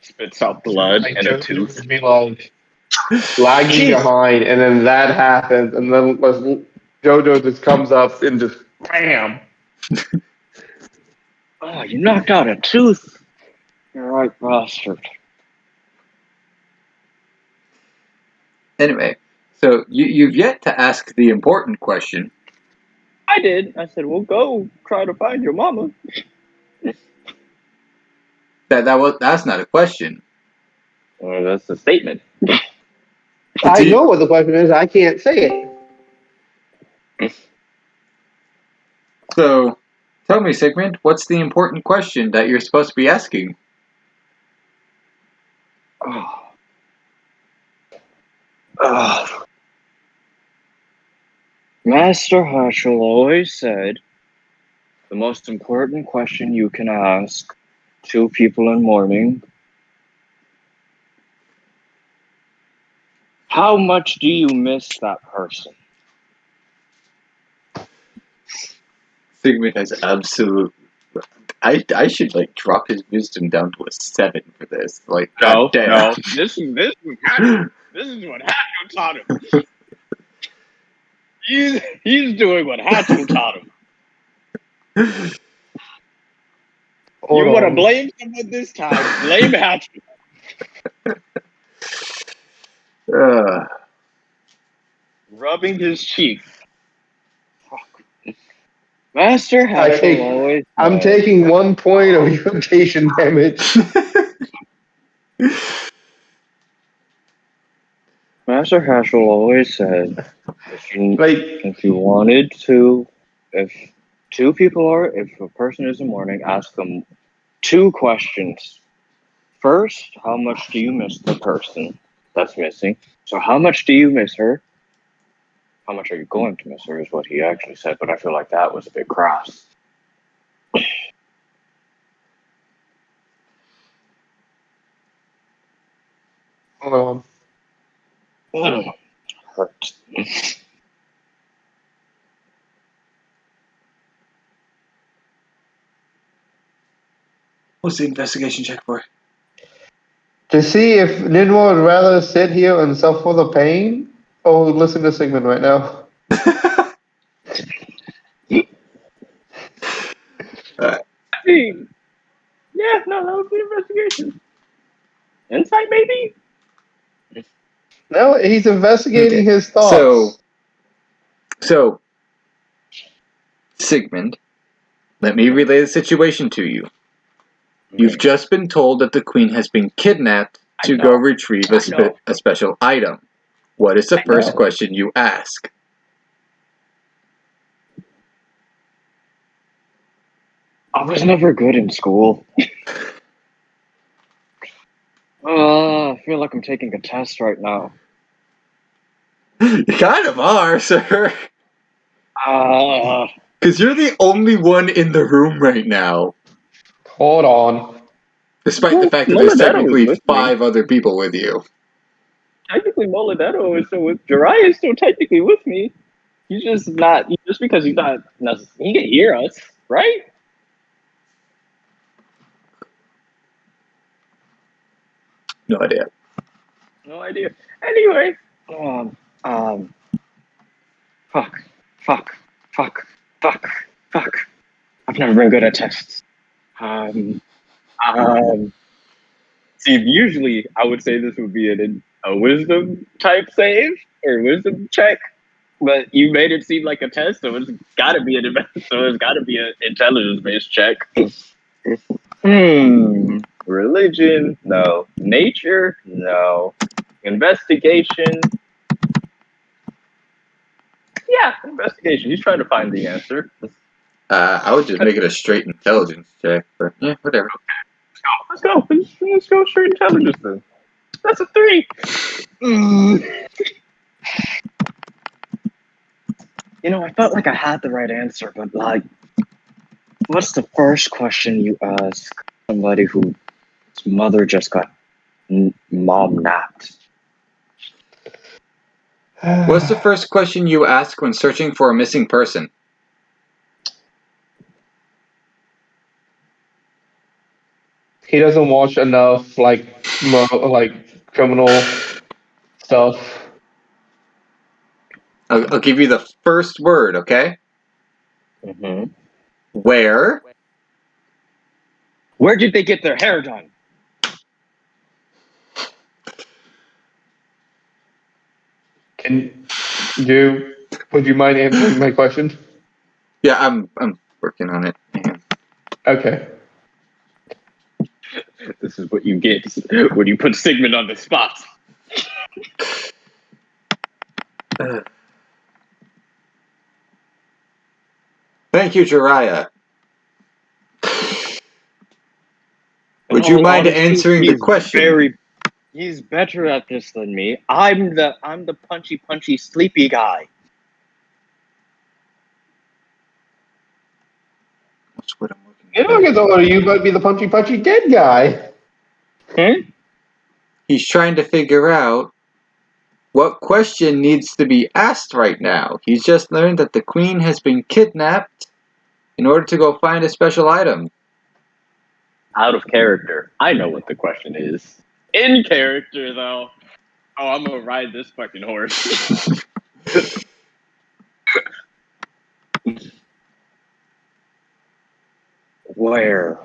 Spits out blood Like and a Jojo tooth. would be like lagging behind, and then that happens, and then Jojo just comes up and just bam. Oh, you knocked out a tooth. You're right, bastard. Anyway, so you've yet to ask the important question. I did. I said, well, go try to find your mama. That's not a question. Well, that's a statement. I know what the question is. I can't say it. So, tell me, Sigmund, what's the important question that you're supposed to be asking? Master Herschel always said the most important question you can ask two people in mourning: how much do you miss that person? Sigmund has absolute. I should like drop his wisdom down to a 7 for this. Like, No, goddamn. no. This is what Hatchel taught him. He's doing what Hatchel taught him. Hold you want to on. blame someone this time? Blame Hatchel. Rubbing his cheek. Master Herschel always I'm said, taking 1 point of evocation damage. Master Herschel always said, Like, if if a person is in mourning, ask them 2 questions. First, how much do you miss the person that's missing? So how much do you miss her? How much are you going to miss her is what he actually said, but I feel like that was a bit crass. on? Hurt. What's the investigation check for? To see if Ninwa would rather sit here and suffer the pain or listen to Sigmund right now. Yeah, no, that was the investigation. Insight, maybe? No, he's investigating Okay. his thoughts. So, Sigmund, let me relay the situation to you. You've just been told that the queen has been kidnapped to go retrieve a special item. What is the first question you ask? I was never good in school. I feel like I'm taking a test right now. You kind of are, sir. Uh, Because you're the only one in the room right now. Hold on. Despite the fact that there's technically 5 other people with you. Technically, Moladetto is still with Jiraiya is still technically with me. He's just not just because he's not. He can hear us, right? No idea. No idea. Anyway, fuck. I've never been good at tests. see, usually I would say this would be a wisdom type save or wisdom check, but you made it seem like a test, so it's got to be an intelligence based check. Religion, no. Nature, no. Investigation. Yeah, investigation. He's trying to find the answer. I would just make it a straight intelligence check, but yeah, whatever. Let's go. Let's go straight intelligence then. That's a 3. You know, I felt like I had the right answer, but like, what's the first question you ask somebody whose mother just got mom napped? What's the first question you ask when searching for a missing person? He doesn't watch enough like criminal stuff. I'll give you the first word, okay? Mm-hmm. Where? Where did they get their hair done? Would you mind answering my question? Yeah, I'm working on it. Okay. This is what you get when you put Sigmund on the spot. Thank you, Jiraiya. Would you mind answering the question? He's better at this than me. I'm the punchy sleepy guy. That's what I'm looking You know, gets older, you might be the punchy dead guy. He's trying to figure out what question needs to be asked right now. He's just learned that the queen has been kidnapped in order to go find a special item. Out of character. I know what the question is. In character, though. Oh, I'm gonna ride this fucking horse. Where?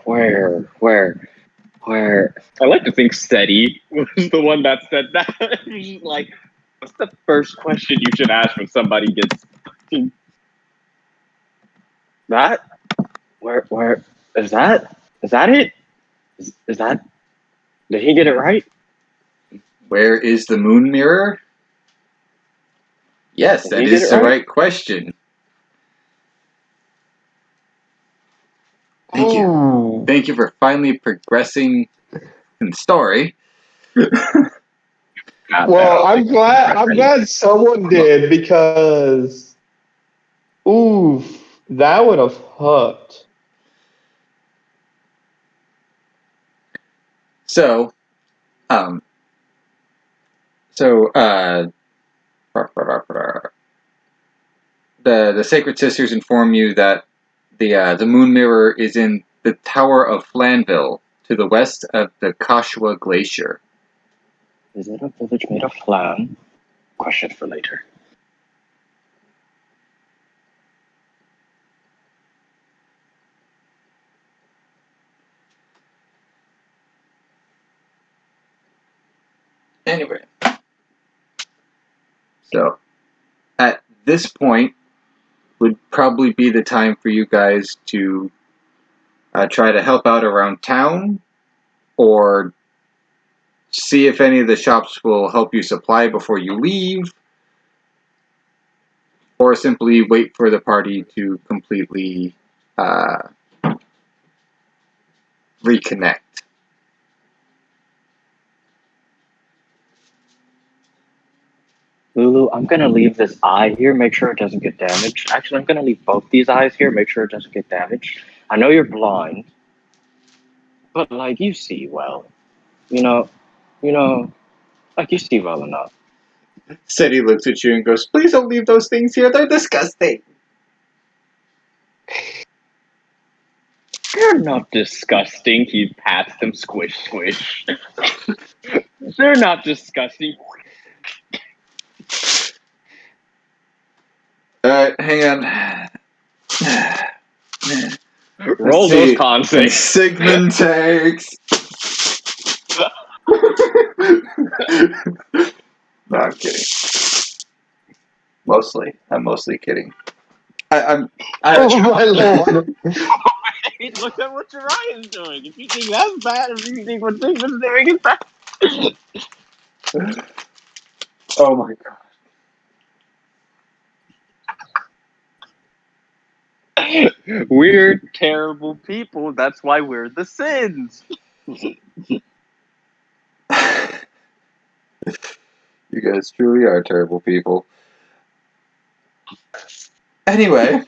I like to think Steady was the one that said that. It was just like, what's the first question you should ask when somebody gets that? Where is that? Is that it? Is that? Did he get it right? Where is the moon mirror? Yes, that is the right question. Thank you. Ooh. Thank you for finally progressing in the story. Well, I'm glad someone did because oof, that would have hurt. So, So, the Sacred Sisters inform you that the Moon Mirror is in the Tower of Flanville, to the west of the Kashua Glacier. Is it a village made of flan? Question for later. Anyway, so at this point would probably be the time for you guys to try to help out around town, or see if any of the shops will help you supply before you leave, or simply wait for the party to completely reconnect. Lulu, I'm gonna leave this eye here, make sure it doesn't get damaged. Actually, I'm gonna leave both these eyes here, make sure it doesn't get damaged. I know you're blind, but like you see well. You know, like you see well enough. Seti looks at you and goes, "Please don't leave those things here. They're disgusting." They're not disgusting. He pats them, squish, squish. They're not disgusting. Hang on. Roll Let's see. those con saves. Sigmund takes. No, I'm kidding. I'm mostly kidding. Oh my lord! Look at what Ryan's doing. If you think that's bad, if you think what Sigmund's doing is bad. Oh my god. We're terrible people. That's why we're the sins. You guys truly are terrible people. Anyway.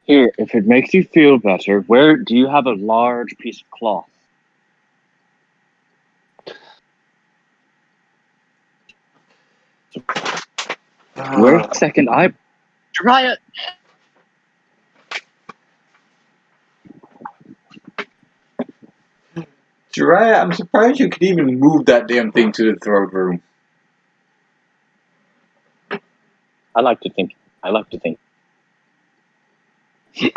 Here, if it makes you feel better, where do you have a large piece of cloth? Where's the second eye? Try it. Jiraiya, I'm surprised you could even move that damn thing to the throne room. I like to think. You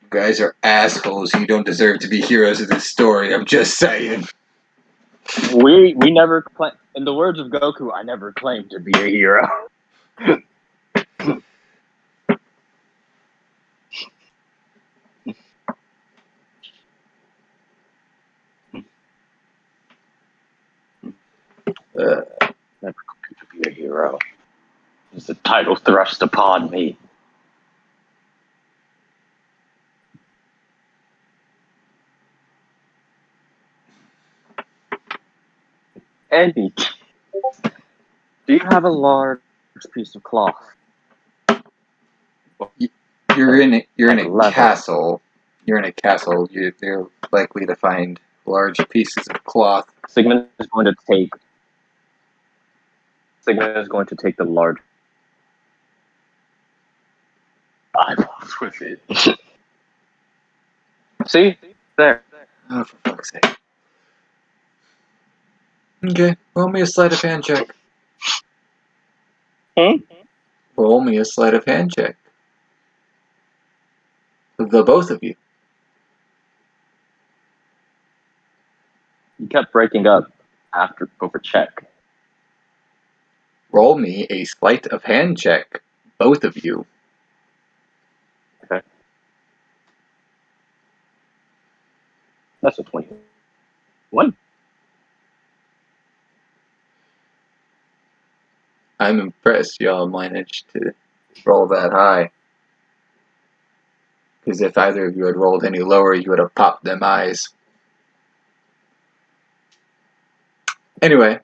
guys are assholes. You don't deserve to be heroes of this story. I'm just saying. We never claim. In the words of Goku, I never claimed to be a hero. Never claimed to be a hero. Is the title thrust upon me? Andy, do you have a large piece of cloth? You're in a Leather. castle. You're in a castle. You're likely to find large pieces of cloth. Sigmund is going to take the large eyeballs with it. See? There. Oh, for fuck's sake. Okay, roll me a sleight of hand check. Roll me a sleight of hand check. The both of you. You kept breaking up after over check. Roll me a sleight of hand check. Both of you. Okay. That's a 21. I'm impressed y'all managed to roll that high. Because if either of you had rolled any lower, you would have popped them eyes. Anyway.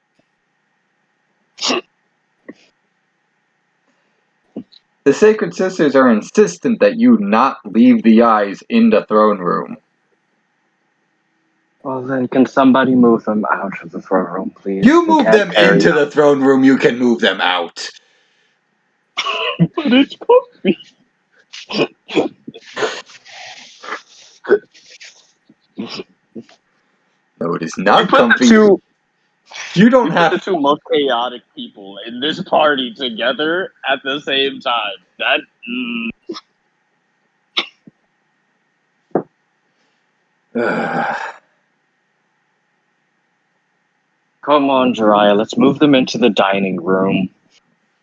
The Sacred Sisters are insistent that you not leave the eyes in the throne room. Well, then, can somebody move them out of the throne room, please? You We move can't them carry into the throne room, you can move them out. But it's comfy. No, it is You not put comfy. the You don't the have. two most chaotic people in this party together at the same time. That. Come on, Jiraiya, let's move them into the dining room.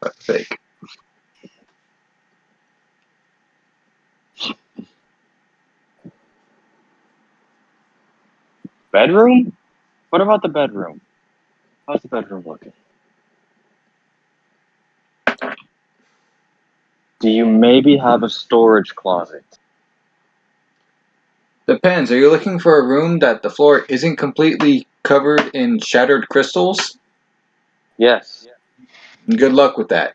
Fuck's sake. Bedroom? What about the bedroom? How's the bedroom looking? Do you maybe have a storage closet? Depends. Are you looking for a room that the floor isn't completely covered in shattered crystals? Yes. Good luck with that.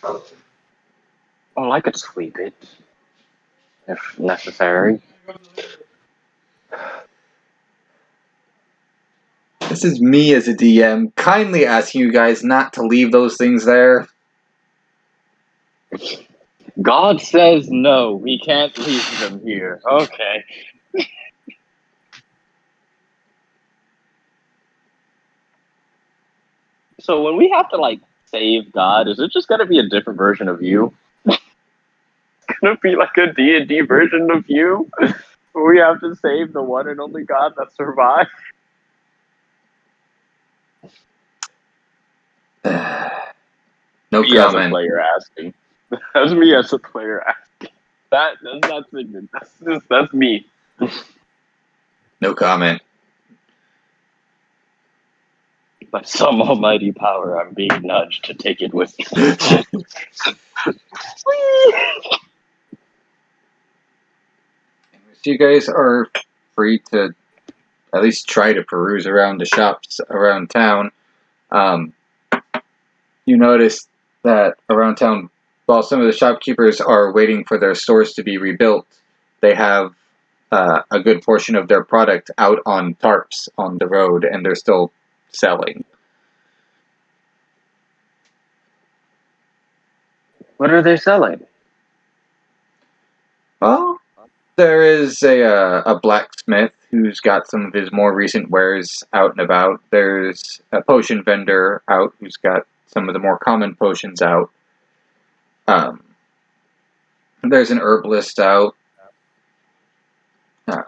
Well, I could sweep it. If necessary. This is me as a DM kindly asking you guys not to leave those things there. God says no, we can't leave them here. Okay. So when we have to, like, save God, is it just gonna be a different version of you? It's gonna be like a D&D version of you? Where we have to save the one and only God that survived? No Me as a comment. player asking. That's me as a player asking. That's not Sigmund. That's me. No comment. By some almighty power, I'm being nudged to take it with me. So you guys are free to at least try to peruse around the shops around town. You notice that around town, while some of the shopkeepers are waiting for their stores to be rebuilt, they have a good portion of their product out on tarps on the road, and they're still selling. What are they selling? Well, there is a blacksmith who's got some of his more recent wares out and about. There's a potion vendor out who's got some of the more common potions out. There's an herbalist out. I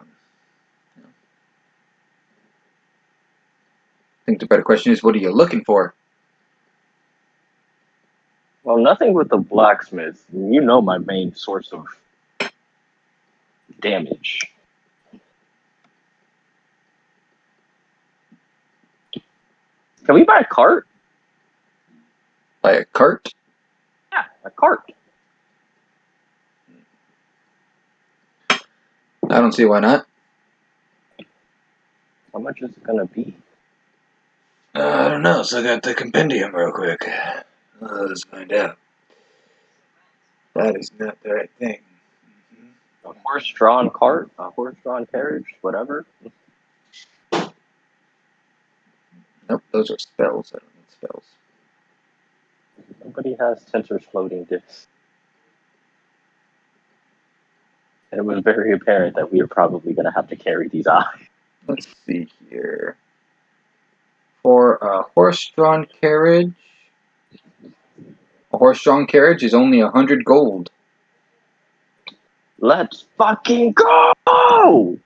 think the better question is, what are you looking for? Well, nothing with the blacksmith. You know my main source of damage. Can we buy a cart? Buy a cart? Yeah, a cart. I don't see why not. How much is it gonna be? I don't know, so I got the compendium real quick. Let's find out. That is not the right thing. A horse-drawn cart? A horse-drawn carriage? Whatever? Nope, those are spells. I don't need spells. Nobody has sensors floating discs. And it was very apparent that we were probably going to have to carry these eyes. Let's see here. For a horse-drawn carriage, a horse-drawn carriage is only 100 gold. Let's fucking go!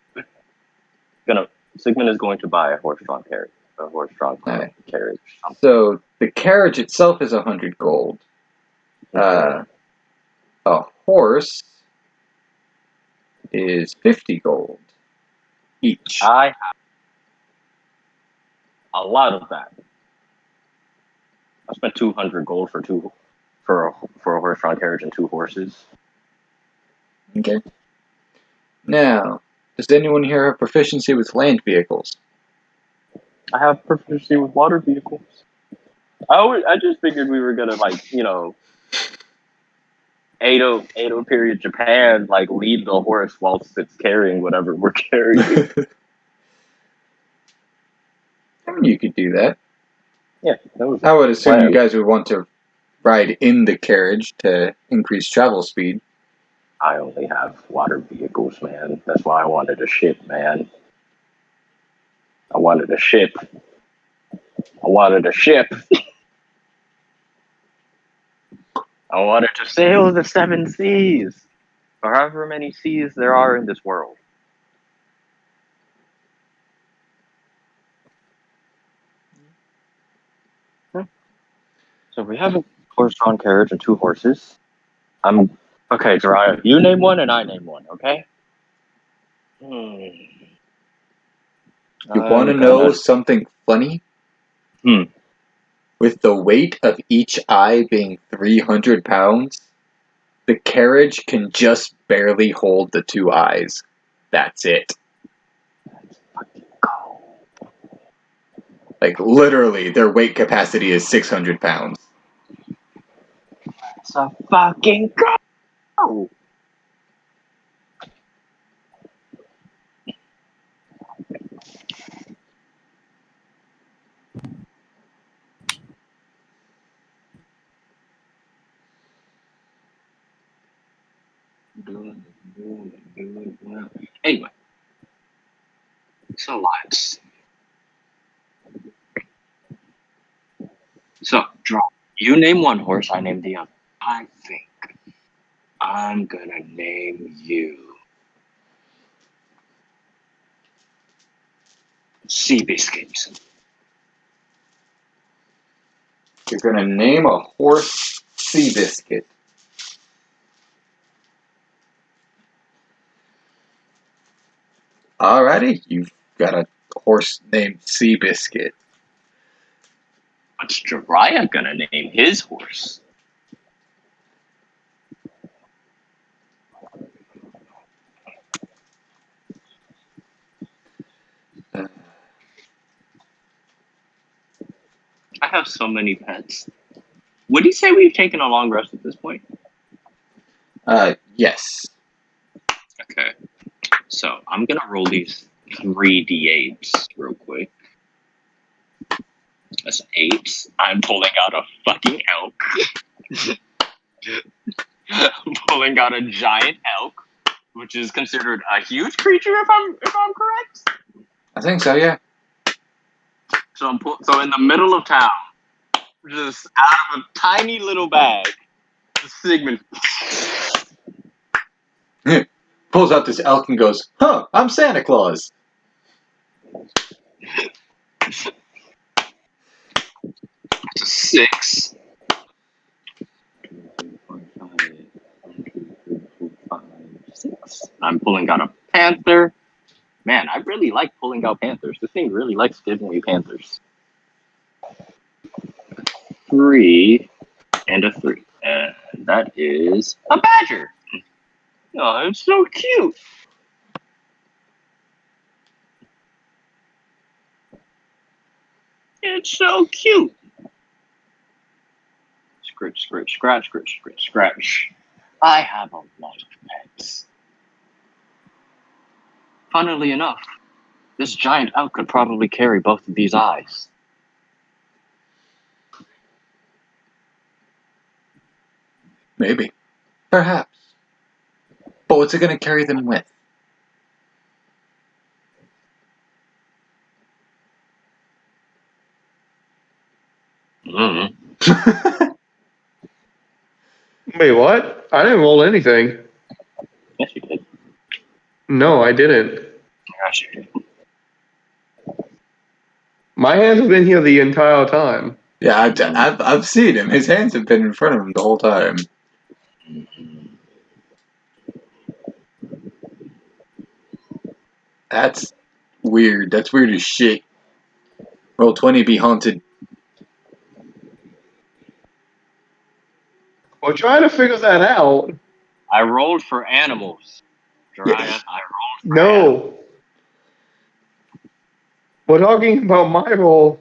Sigmund is going to buy a horse-drawn carriage. A horse-drawn Alright. carriage. So the carriage itself is 100 gold. A horse is 50 gold each. I have a lot of that. I spent 200 gold for a horse-drawn carriage and 2 horses. Okay. Now, does anyone here have proficiency with land vehicles? I have proficiency with water vehicles. I just figured we were gonna, like, Edo period Japan, like lead the horse whilst it's carrying whatever we're carrying. You could do that. Yeah, that was. I would assume Plan. you guys would want to ride in the carriage to increase travel speed. I only have water vehicles, man. That's why I wanted a ship, man. I wanted a ship. I wanted to sail the 7 seas, or however many seas there are in this world. So we have a horse-drawn carriage and 2 horses. Okay, Jiraiya. You name one and I name one. Okay. You want to know something funny? With the weight of each eye being 300 pounds, the carriage can just barely hold the 2 eyes. That's it. Like, literally, their weight capacity is 600 pounds. It's a fucking go! Anyway. So, Lions. So, draw. You name one horse, I name the other. I think I'm gonna name you Seabiscuit. You're gonna name a horse Seabiscuit. Alrighty, you've got a horse named Seabiscuit. What's Jiraiya gonna name his horse? I have so many pets. Would you say we've taken a long rest at this point? Yes. Okay. So I'm gonna roll these 3 d8s real quick. That's 8. I'm pulling out a fucking elk. I'm pulling out a giant elk, which is considered a huge creature if I'm correct. I think so, yeah. So so in the middle of town, just out of a tiny little bag, Sigmund Pulls out this elk and goes, "Huh, I'm Santa Claus." It's a 6. 6. I'm pulling out a panther. Man, I really like pulling out panthers. This thing really likes giving me panthers. 3 and a 3. And that is a badger. Oh, it's so cute. It's so cute. Scratch, scratch, scratch, scratch, scratch, scratch. I have a lot of pets. Funnily enough, this giant elk could probably carry both of these eyes. Maybe. Perhaps. But what's it gonna carry them with? Wait, what? I didn't roll anything. Yes, you did. No, I didn't. Yes, you did. My hands have been here the entire time. Yeah, I've seen him. His hands have been in front of him the whole time. That's weird. That's weird as shit. Roll 20, be haunted. We're trying to figure that out. I rolled for animals. Jiraiya, I rolled for animals. No. We're talking about my roll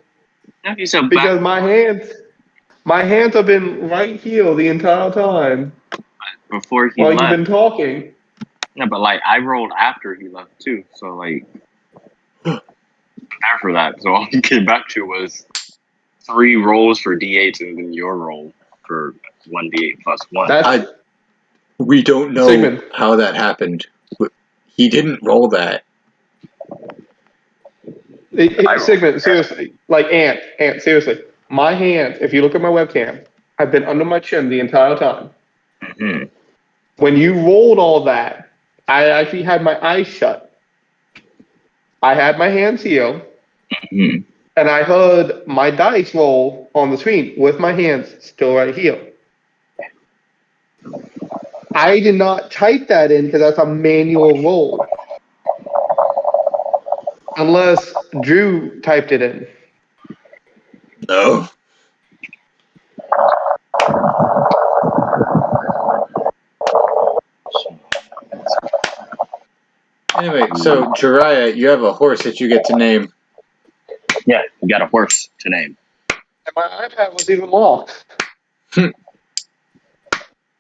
No, you said because my hands have been right here the entire time. before he Well, left. you've been talking. Yeah, but like I rolled after he left too, so like prepare for that. So all he came back to was 3 rolls for D8s and then your roll for 1D8 plus 1. That's We don't know Sigmund. how that happened. He didn't roll that. Sigmund, seriously. Like, Ant, seriously. My hands, if you look at my webcam, have been under my chin the entire time. Mhm. When you rolled all that, I actually had my eyes shut. I had my hands here, Mhm. and I heard my dice roll on the screen with my hands still right here. I did not type that in because that's a manual roll. Unless Drew typed it in. No. Anyway, so Jiraiya, you have a horse that you get to name. Yeah, you got a horse to name. And my iPad was even locked.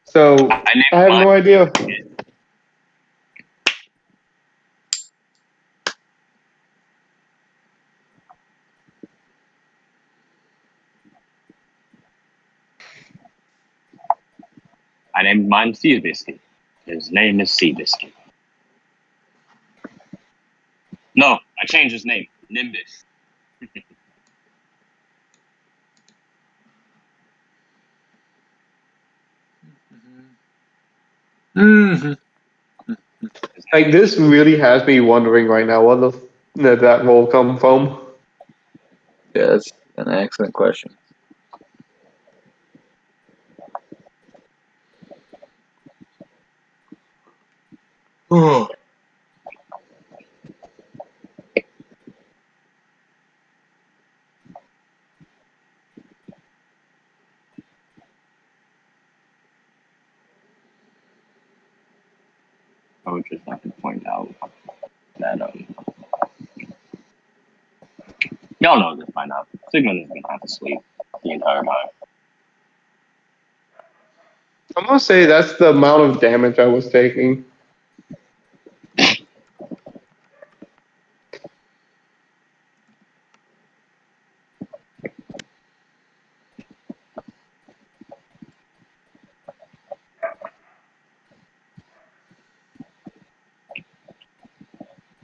So named I have no mine. idea. I named mine Seabiscuit. His name is Seabiscuit. No, I changed his name. Nimbus. Mm-hmm. Like, this really has me wondering right now where that roll come from. Yeah, that's an excellent question. Oh. I would just like to point out that y'all know this by now. Sigmund has been half asleep the entire time. I'm gonna say that's the amount of damage I was taking.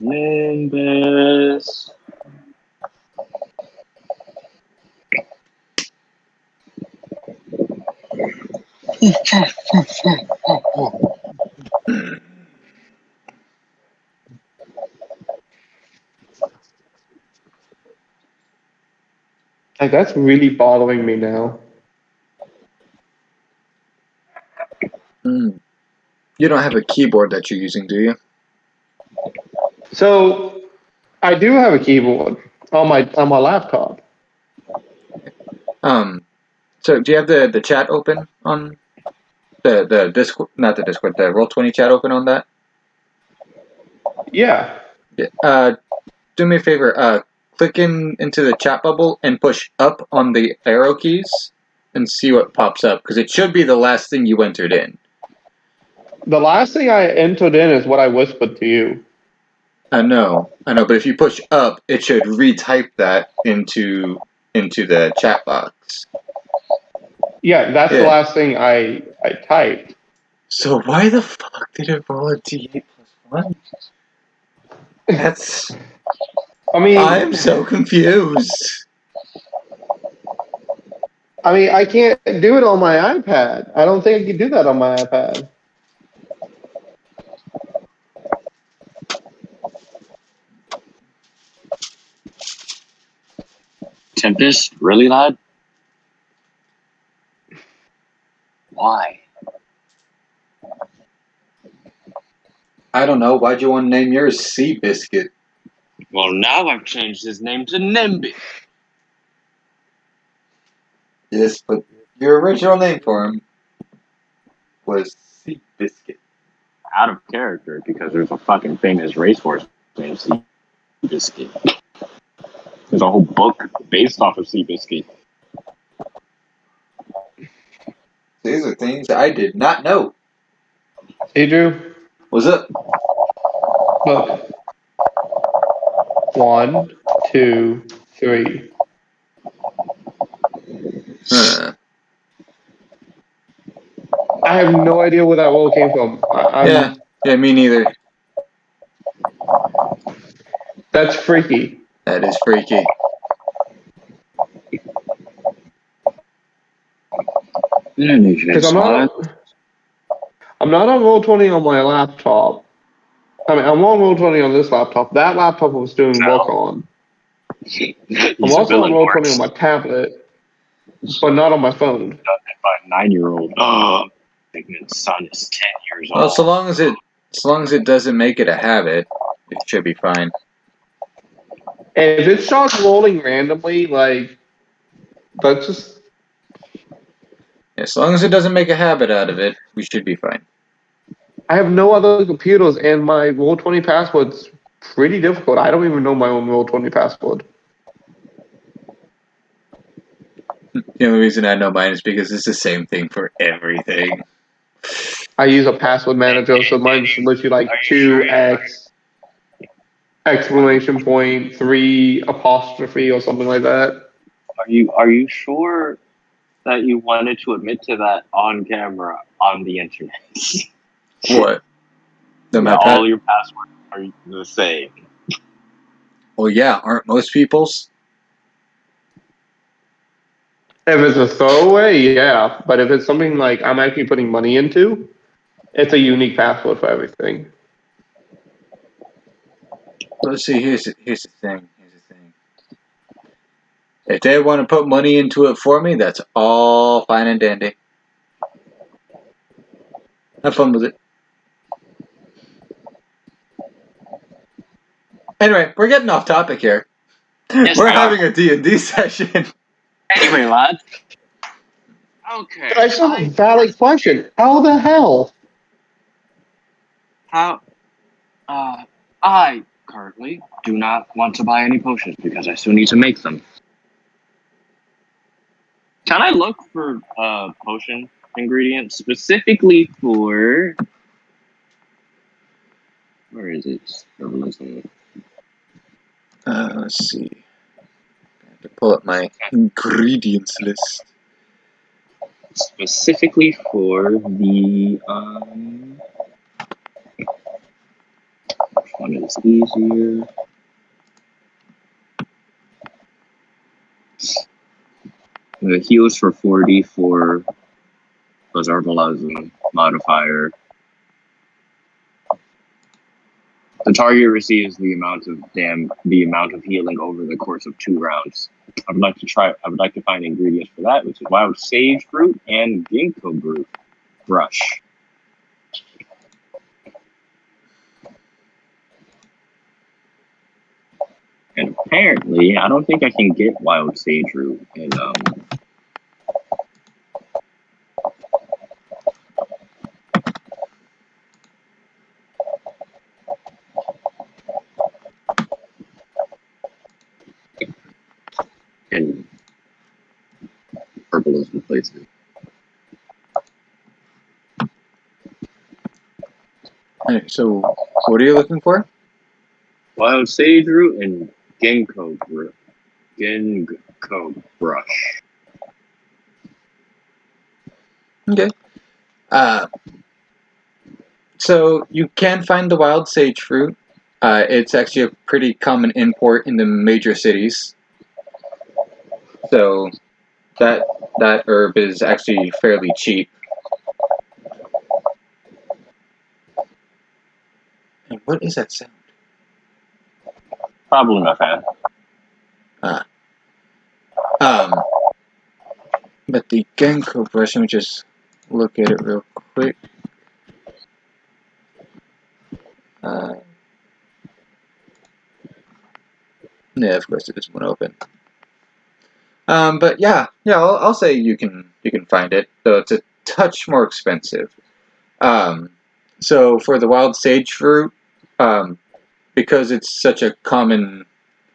Nimbus. Like, that's really bothering me now. Mm. You don't have a keyboard that you're using, do you? So I do have a keyboard on my laptop. So do you have the chat open on the Discord? Not the Discord. The Roll20 chat open on that? Yeah. Yeah. Do me a favor. Click into the chat bubble and push up on the arrow keys and see what pops up, because it should be the last thing you entered in. The last thing I entered in is what I whispered to you. I know, but if you push up, it should retype that into the chat box. Yeah, that's the last thing I typed. So why the fuck did it roll a d8 plus 1? That's... I mean, I'm so confused. I can't do it on my iPad. I don't think I can do that on my iPad. Tempest? Really, lad? Why? I don't know. Why'd you want to name yours Seabiscuit? Well, now I've changed his name to Nimbus. Yes, but your original name for him was Seabiscuit. Out of character because there's a fucking famous racehorse named Seabiscuit. There's a whole book based off of Seabiscuit. These are things I did not know. Hey, Drew. What's up? Look. 1, 2, 3. Huh. I have no idea where that roll came from. Yeah, me neither. That's freaky. That is freaky. Because I'm not on Roll20 on my laptop. I mean, I'm on Roll20 on this laptop. That laptop I was doing work on. I'm also on Roll20 on my tablet, but not on my phone. My 9-year-old. Oh, Figment's son is 10 years Well, old. so long as it doesn't make it a habit, it should be fine. And if it starts rolling randomly, like, that's just. As long as it doesn't make a habit out of it, we should be fine. I have no other computers, and my Roll20 password's pretty difficult. I don't even know my own Roll20 password. The only reason I know mine is because it's the same thing for everything. I use a password manager, so mine's literally like 2x exclamation point 3 apostrophe or something like that. Are you sure that you wanted to admit to that on camera on the internet? What? All your passwords are the same. Well, yeah, aren't most people's? If it's a throwaway, yeah. But if it's something like I'm actually putting money into, it's a unique password for everything. Let's see. Here's the thing. If they want to put money into it for me, that's all fine and dandy. Have fun with it. Anyway, we're getting off topic here. Yes, we're we are. having a D&D session. Anyway, lads. Okay. I still have a valid question. How the hell? I currently do not want to buy any potions because I still need to make them. Can I look for potion ingredients specifically for? Where is it? Let's see. I have to pull up my ingredients list. Specifically for the which one is easier? The heals for 40 for those herbalism modifier. The target receives the amount of healing over the course of 2 rounds. I would like to find ingredients for that, which is wild sage fruit and ginkgo brush. And apparently, I don't think I can get wild sage root in herbalism places. Alright, so what are you looking for? Wild sage root and ginkgo brush. Okay. So you can find the wild sage fruit. It's actually a pretty common import in the major cities. So that herb is actually fairly cheap. And what is that sound? Probably my fan. But the ginkgo brush, let me just look at it real quick. Yeah, of course it doesn't want to open. But yeah, I'll say you can find it, though it's a touch more expensive. So for the wild sage fruit, because it's such a common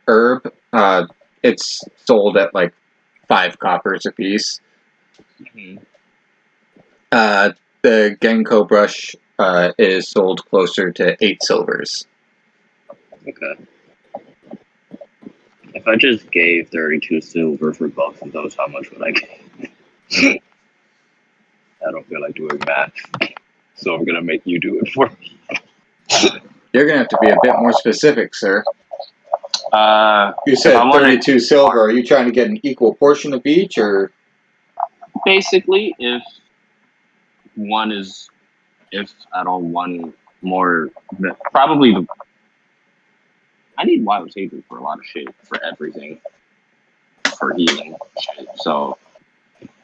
herb, it's sold at like 5 coppers a piece. Mm-hmm. The ginkgo brush is sold closer to 8 silvers. Okay. If I just gave 32 silver for both of those, how much would I get? I don't feel like doing math, so I'm gonna make you do it for me. You're going to have to be a bit more specific, sir. You said if I wanted- 32 silver. Are you trying to get an equal portion of each, or? Basically, if at all one more, probably I need wild saber for a lot of shit, for everything, for healing shit. So,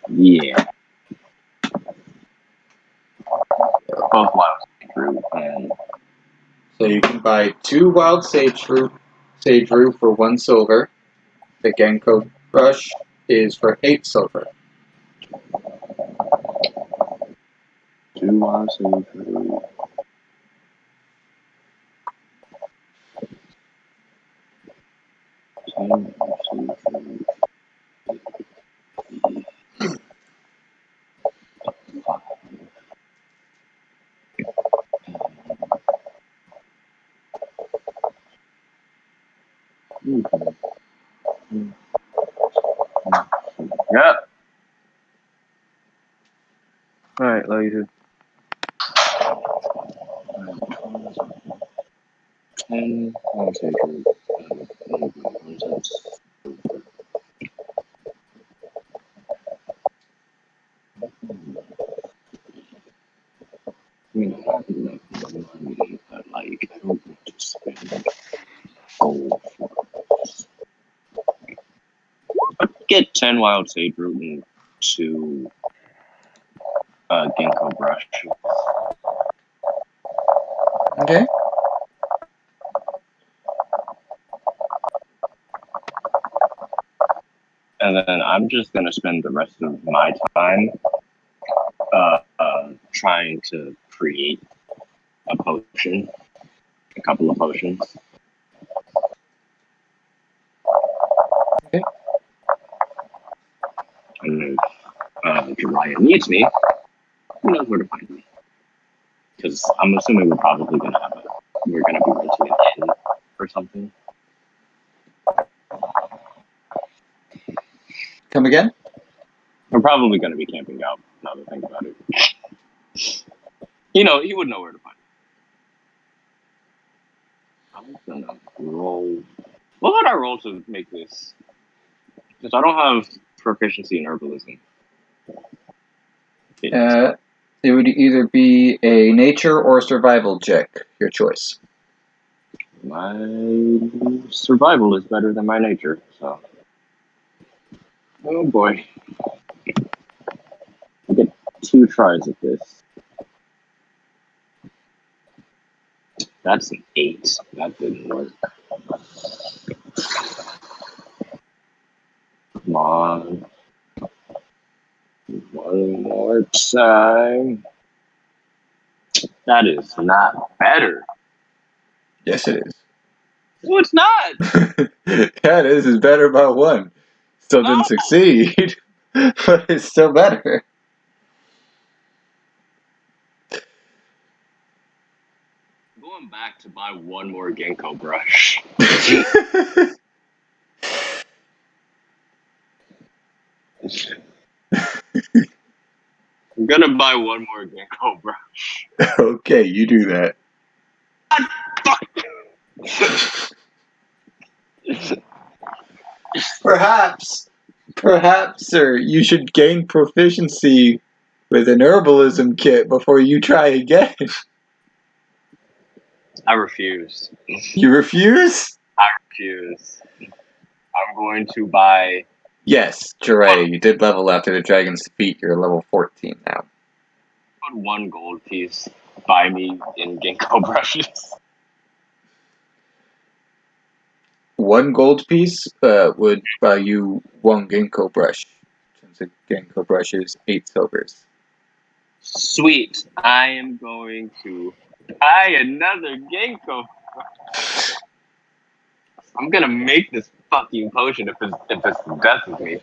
yeah, both wild saber and So you can buy 2 wild sage root for 1 silver. The Genko brush is for 8 silver. 2 wild saber. 10 wild saber. Yep. Alright, later. 10 wild saber. I mean, I have enough money, but like, I don't want to spend gold for it. But get 10 wild sage root and 2 ginkgo brush. Okay. And then I'm just gonna spend the rest of my time trying to create a potion, a couple of potions. Okay. And if Jiraiya needs me, he knows where to find me. Because I'm assuming we're probably gonna be renting an inn or something. Come again? We're probably gonna be camping out. Now that I think about it, he would know where to find me. I'm gonna roll. What would I roll to make this? Because I don't have proficiency in herbalism. It would either be a nature or a survival check. Your choice. My survival is better than my nature, so. Oh boy. I get 2 tries at this. That's an 8. That didn't work. Come on. One more time. That is not better. Yes, it is. No, it's not. Yeah, it is. It's better by 1. Still didn't No. succeed, but it's still better. Going back to buy 1 more ginkgo brush. I'm gonna buy 1 more ginkgo brush. Okay, you do that. Perhaps, sir, you should gain proficiency with an herbalism kit before you try again. I refuse. You refuse? I refuse. I'm going to buy. Yes, Jiraiya, you did level after the dragon's feet. You're level 14 now. Put 1 gold piece by me in ginkgo brushes. 1 gold piece would buy you 1 ginkgo brush, since a ginkgo brush is 8 silvers. Sweet. I am going to buy another ginkgo brush. I'm gonna make this fucking potion if it's the death of me.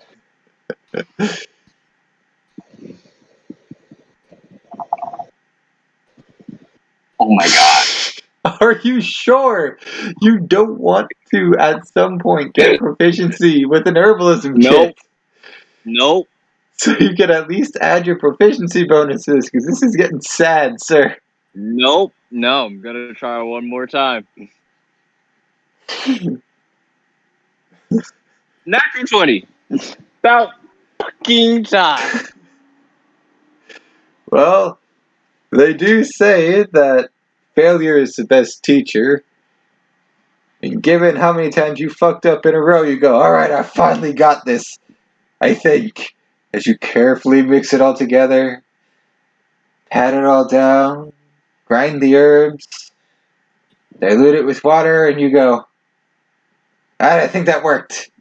Oh my god. Are you sure you don't want to at some point get proficiency with an herbalism Nope. kit? Nope. So you can at least add your proficiency bonuses, because this is getting sad, sir. Nope. No, I'm gonna try one more time. Natural 20. About fucking time. Well, they do say that failure is the best teacher. And given how many times you fucked up in a row, you go, alright, I finally got this, I think. As you carefully mix it all together, pat it all down, grind the herbs, dilute it with water, and you go, alright, I think that worked.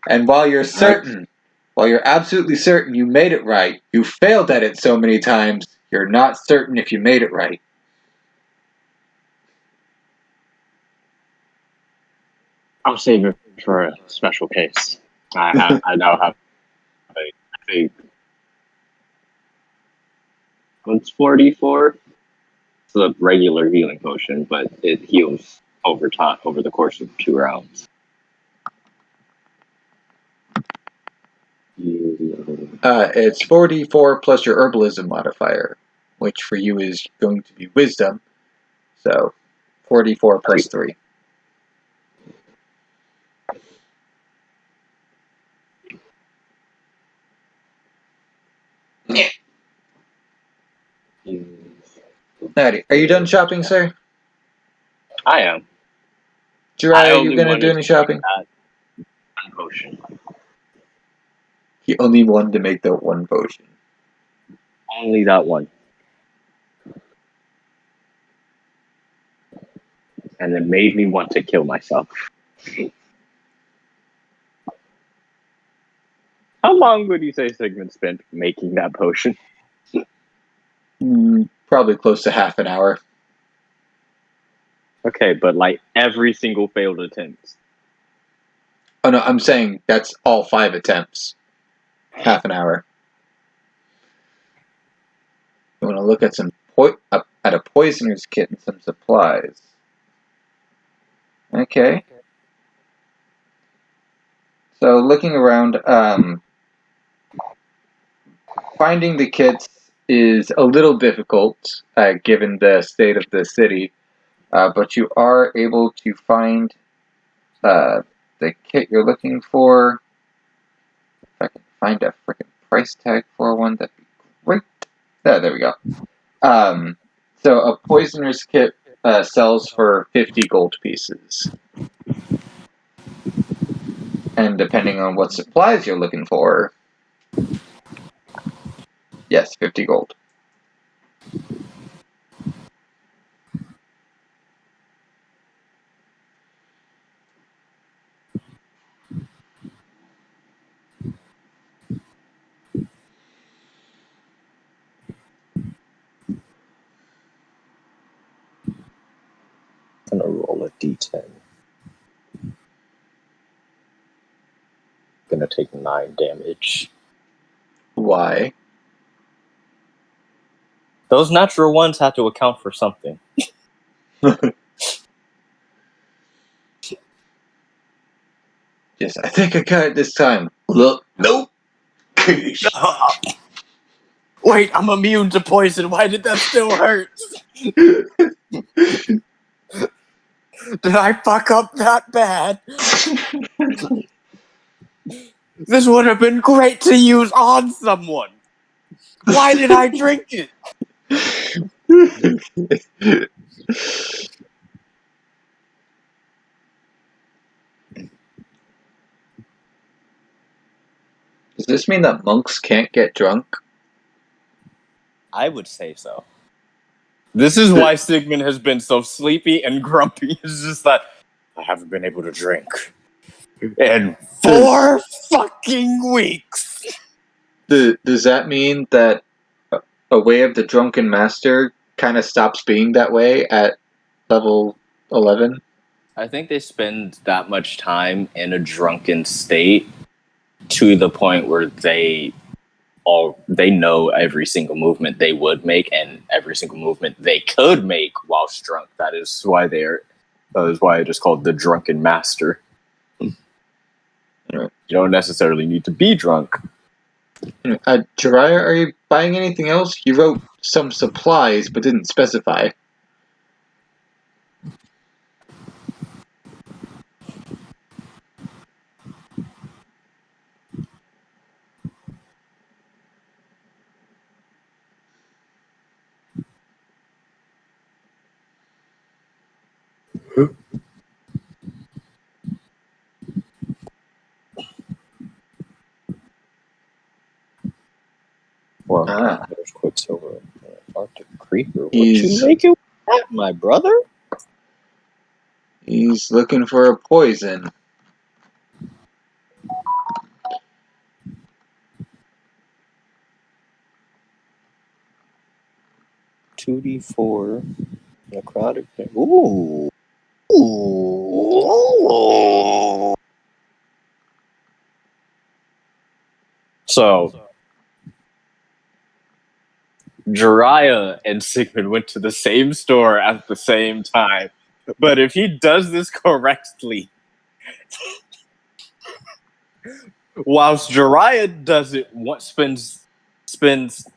And while you're certain, while you're absolutely certain you made it right, you failed at it so many times, you're not certain if you made it right. I'll save it for a special case. I now have I think it's 44. It's a regular healing potion, but it heals over time over the course of 2 rounds. It's 44 plus your herbalism modifier, which for you is going to be wisdom. So, 44 plus 3. Alrighty, are you done shopping, sir? I am. Jiraiya, are you gonna do any shopping? One potion. He only wanted to make that one potion. Only that one. And it made me want to kill myself. How long would you say Sigmund spent making that potion? Probably close to half an hour. Okay, but like every single failed attempt. Oh no, I'm saying that's all 5 attempts. Half an hour. You want to look at some at a poisoner's kit and some supplies. Okay. So looking around, finding the kits is a little difficult given the state of the city, but you are able to find the kit you're looking for. If I can find a freaking price tag for one, that'd be great. There we go. So a poisoner's kit sells for 50 gold pieces. And depending on what supplies you're looking for, yes, 50 gold. I'm gonna roll a d10. Gonna take 9 damage. Why? Those natural ones have to account for something. Yes, I think I got it this time. Look, nope. Wait, I'm immune to poison. Why did that still hurt? Did I fuck up that bad? This would have been great to use on someone. Why did I drink it? Does this mean that monks can't get drunk? I would say so. This is why Sigmund has been so sleepy and grumpy. It's just that I haven't been able to drink in 4 fucking weeks. Does that mean that a way of the drunken master kind of stops being that way at level 11? I think they spend that much time in a drunken state to the point where they they know every single movement they would make and every single movement they could make whilst drunk. That is why it is called the Drunken Master. You don't necessarily need to be drunk. Jiraiya, are you buying anything else? You wrote some supplies, but didn't specify. Well, Ah. there's Quicksilver. Arctic Creeper. What He's- you making with that, my brother? He's looking for a poison. $2d4 necrotic. Ooh. Ooh. So, Jiraiya and Sigmund went to the same store at the same time. But if he does this correctly, whilst Jiraiya does it, spends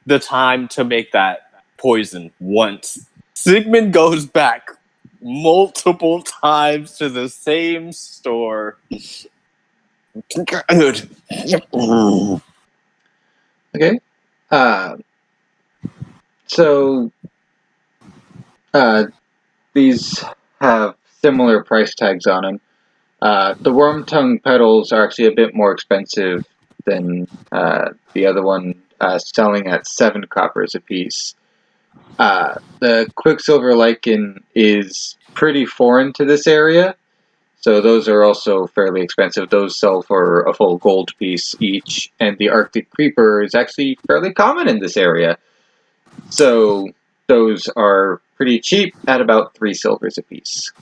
the time to make that poison once, Sigmund goes back multiple times to the same store. Good. Okay. So these have similar price tags on them. The worm tongue petals are actually a bit more expensive than the other one, selling at 7 coppers a piece. The quicksilver lichen is pretty foreign to this area, so those are also fairly expensive. Those sell for a full gold piece each, and the Arctic creeper is actually fairly common in this area. So those are pretty cheap at about 3 silvers a piece.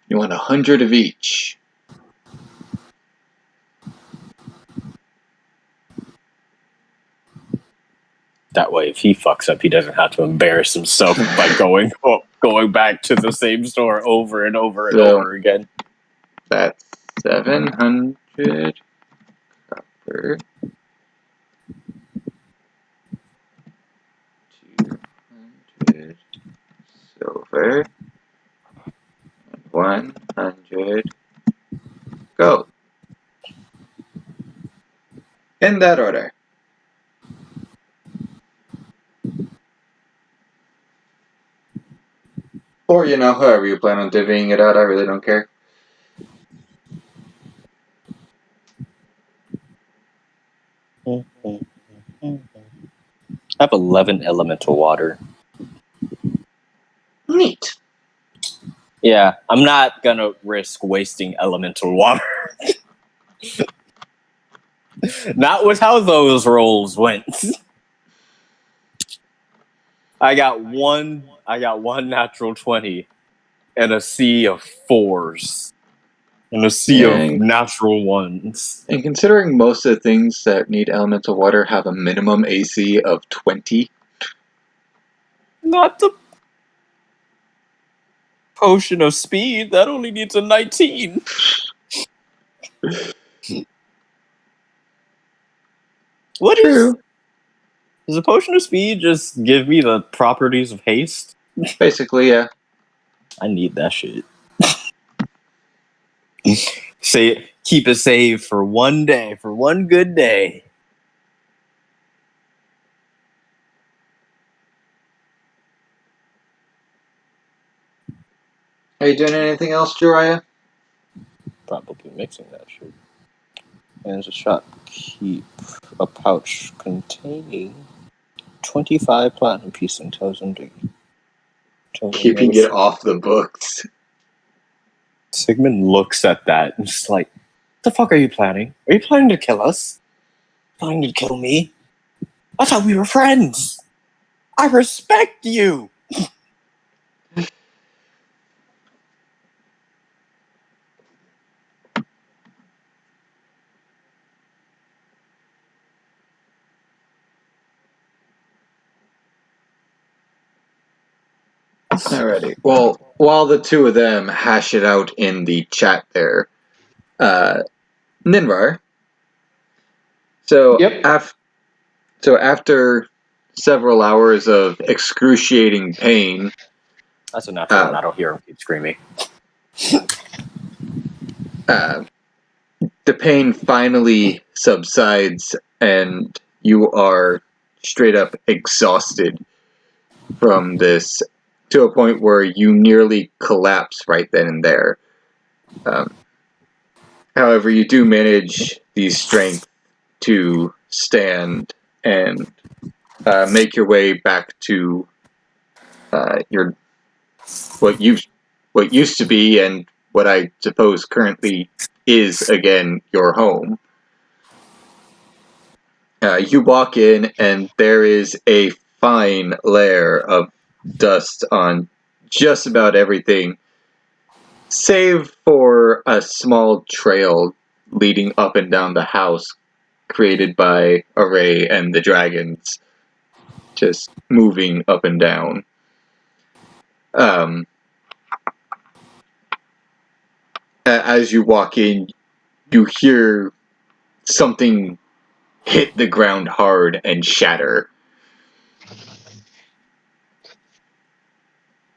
You want 100 of each. That way, if he fucks up, he doesn't have to embarrass himself by going back to the same store over and over and So- over again. That's 700 copper. 200 silver. And 100 gold. In that order. Or, however you plan on divvying it out, I really don't care. I have 11 elemental water. Neat. Yeah, I'm not gonna risk wasting elemental water. Not with how those rolls went. I got one natural 20 and a sea of 4s. And a sea Dang. of natural 1s. And considering most of the things that need elemental water have a minimum AC of 20, Not the potion of speed. That only needs a 19. What is? true. Does the potion of speed just give me the properties of haste? Basically, yeah. I need that shit. Keep it saved for one day, for one good day. Are you doing anything else, Jiraiya? Probably mixing that shit. And a shot. Keep a pouch containing 25 platinum pieces and tells him to. Keeping it off the books. Sigmund looks at that and just like, the fuck are you planning? Are you planning to kill us? Planning to kill me? I thought we were friends. I respect you. Alrighty. Well, while the two of them hash it out in the chat there, Ninvar. So Yep. so after several hours of excruciating pain, That's a natural one. I don't hear him keep screaming. the pain finally subsides, and you are straight up exhausted from this to a point where you nearly collapse right then and there. However, you do manage the strength to stand and make your way back to your what used to be and what I suppose currently is again your home. You walk in and there is a fine layer of dust on just about everything, save for a small trail leading up and down the house created by Array and the dragons, just moving up and down. As you walk in, you hear something hit the ground hard and shatter.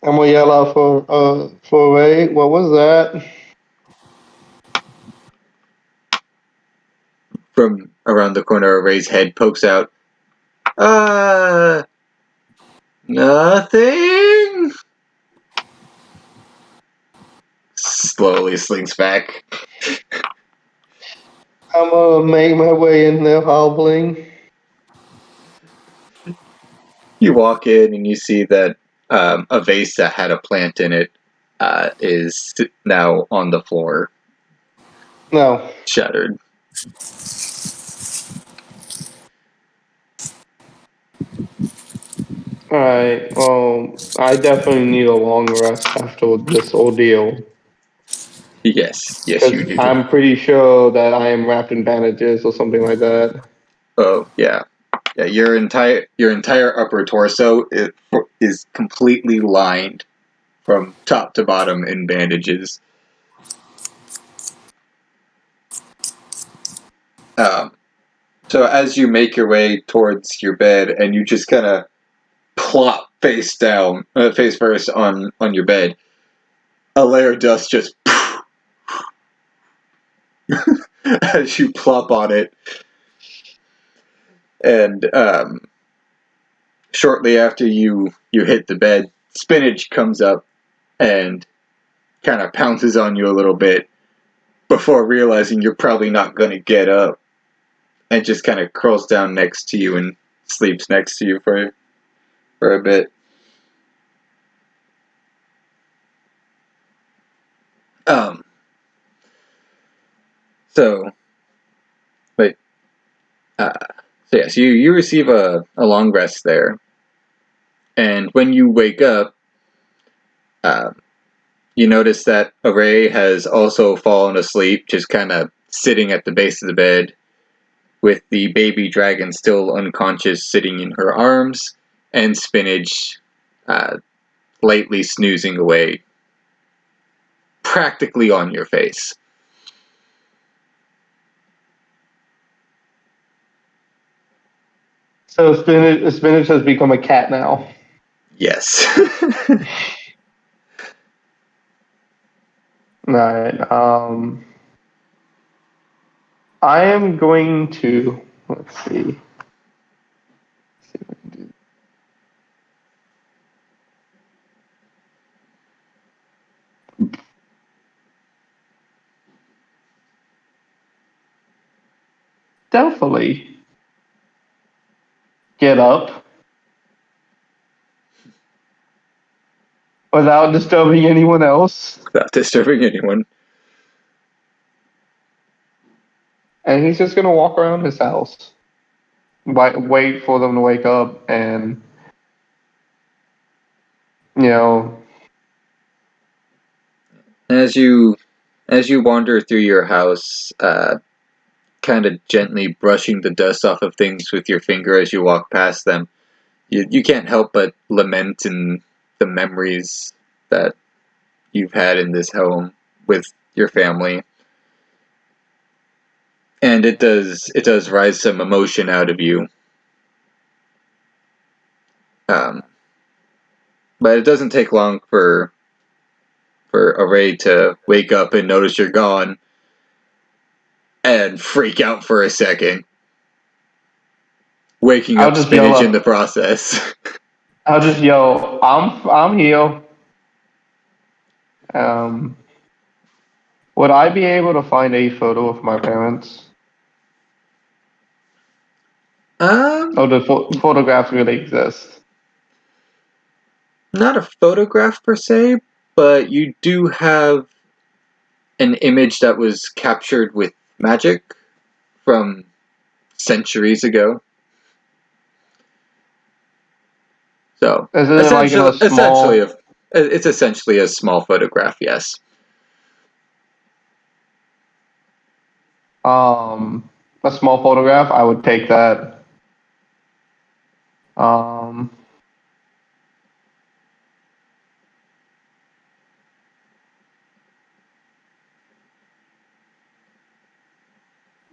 I'm gonna yell out for Ray. What was that? From around the corner, Array's head pokes out. Nothing? Slowly slinks back. I'm gonna make my way in there hobbling. You walk in and you see that a vase that had a plant in it is now on the floor, No. shattered. Alright, I definitely need a long rest after this ordeal. Yes, you Because do. I'm pretty sure that I am wrapped in bandages or something like that. Oh yeah, your entire upper torso is completely lined from top to bottom in bandages. So as you make your way towards your bed and you just kind of plop face first on your bed, a layer of dust just as you plop on it, and shortly after you hit the bed, Spinach comes up and kind of pounces on you a little bit before realizing you're probably not going to get up, and just kind of curls down next to you and sleeps next to you for a bit. So, wait. So yes, you receive a long rest there, and when you wake up, you notice that Array has also fallen asleep, just kind of sitting at the base of the bed, with the baby dragon still unconscious sitting in her arms, and Spinach lightly snoozing away, practically on your face. So Spinach has become a cat now. Yes. Alright, I am going to, let's see. Stealthily get up without disturbing anyone else. Without disturbing anyone. And he's just gonna walk around his house. Wait for them to wake up and, you know. As you wander through your house, kind of gently brushing the dust off of things with your finger as you walk past them, you can't help but lament and the memories that you've had in this home with your family. And it does rise some emotion out of you. But it doesn't take long for Array to wake up and notice you're gone and freak out for a second, waking I'll up just Spinach yell in the up. process. I'll just yell, I'm here. Would I be able to find a photo of my parents? Or do photographs really exist? Not a photograph per se, but you do have an image that was captured with magic from centuries ago. So Is it like in a small? It's essentially a small photograph, yes. A small photograph, I would take that.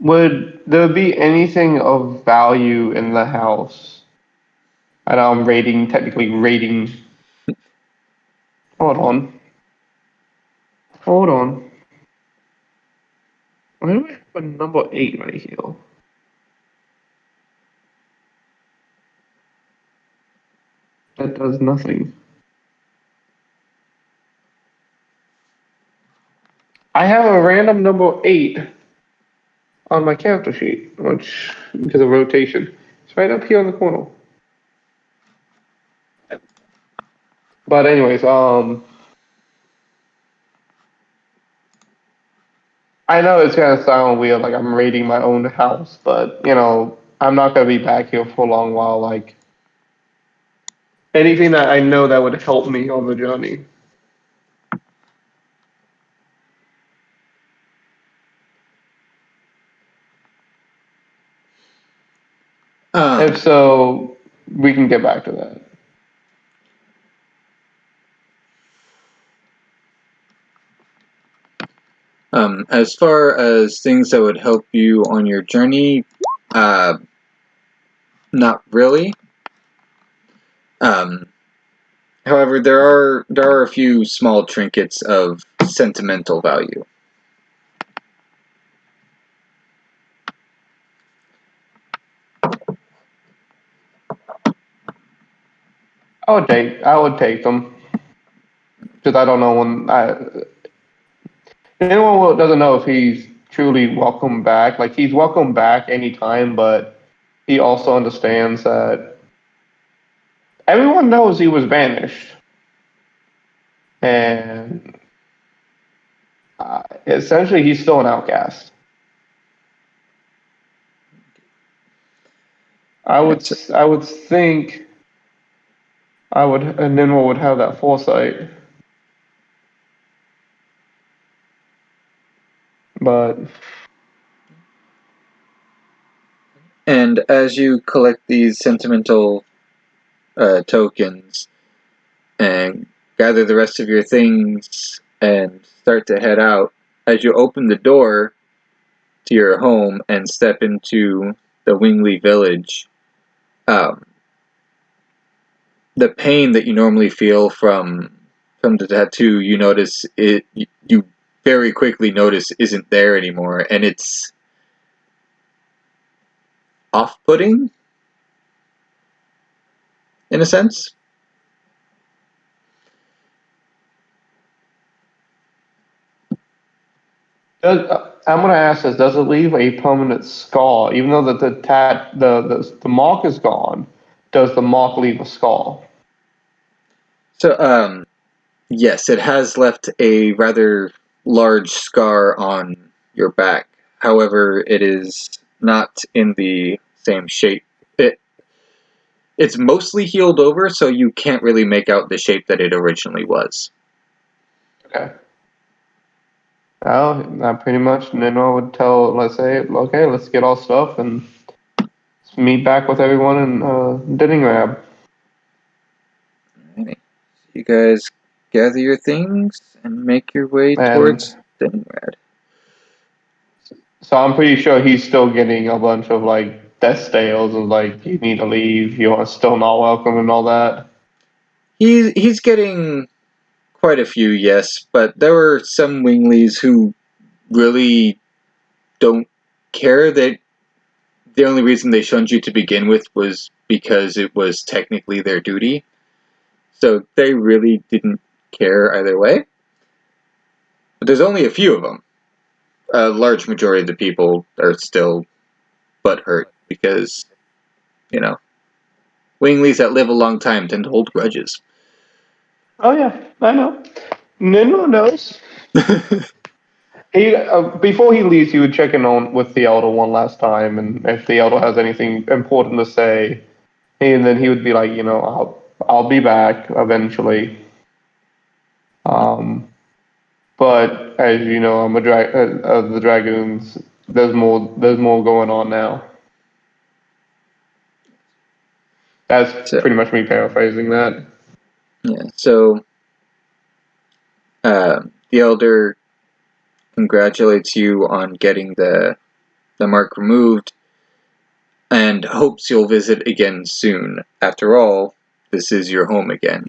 Would there be anything of value in the house? I know I'm technically rating. Hold on. Why do I have a number 8 right here? That does nothing. I have a random number 8 on my character sheet, which, because of rotation, it's right up here in the corner. But anyways, I know it's gonna sound weird, like I'm rating my own house, but I'm not gonna be back here for a long while. Like anything that I know that would help me on the journey. If so, we can get back to that. As far as things that would help you on your journey, not really. However, there are a few small trinkets of sentimental value. I would take them because I don't know anyone who doesn't know if he's truly welcome back. Like he's welcome back anytime, but he also understands that everyone knows he was banished, and essentially he's still an outcast. I would think and Ninwa would have that foresight. But And as you collect these sentimental tokens and gather the rest of your things and start to head out, as you open the door to your home and step into the Wingley village, the pain that you normally feel from the tattoo, you very quickly notice isn't there anymore, and it's off-putting in a sense. I'm gonna ask this: does it leave a permanent scar, even though the mark is gone? Does the mark leave a scar? So, yes, it has left a rather large scar on your back. However, it is not in the same shape. It's mostly healed over, so you can't really make out the shape that it originally was. Okay. Well, pretty much Nino would tell, let's say, okay, let's get all stuff and meet back with everyone in Dinningrab. Alrighty. you guys gather your things and make your way And- towards Stalingrad. So I'm pretty sure he's still getting a bunch of like death stails and like you need to leave, you are still not welcome and all that. He's getting quite a few, yes, but there were some Winglies who really don't care that the only reason they shunned you to begin with was because it was technically their duty. So they really didn't care either way. But there's only a few of them. A large majority of the people are still butthurt because, Winglies that live a long time tend to hold grudges. Oh yeah, I know. Ninro knows. He before he leaves, he would check in on with the elder one last time, and if the elder has anything important to say, and then he would be like, I'll be back eventually. But as you know, I'm of the dragoons. There's more going on now. That's So- pretty much me paraphrasing that. Yeah, so the elder congratulates you on getting the mark removed and hopes you'll visit again soon. After all, this is your home again.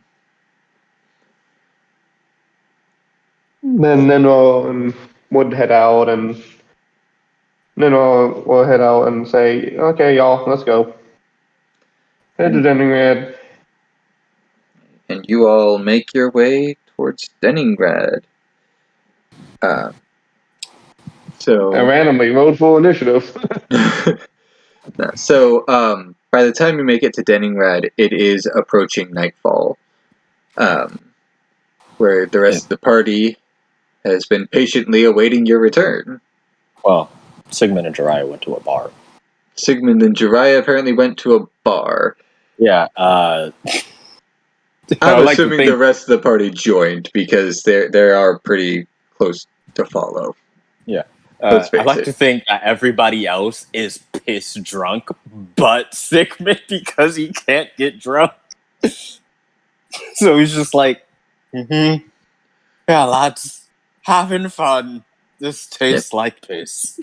Then Ninro would head out, and Ninro will head out and say, "Okay, y'all, let's go." Head to Leningrad. And you all make your way towards Leningrad. So And randomly, road full initiative. So, by the time you make it to Leningrad, it is approaching nightfall, where the rest of the party has been patiently awaiting your return. Well, Sigmund and Jiraiya went to a bar. Sigmund and Jiraiya apparently went to a bar. Yeah, I'm like to assuming think- the rest of the party joined because they are pretty close to follow. Let's face I like it. to think that everybody else is piss drunk, but Sigmund because he can't get drunk. So he's just like, yeah, lads, having fun. This tastes like piss.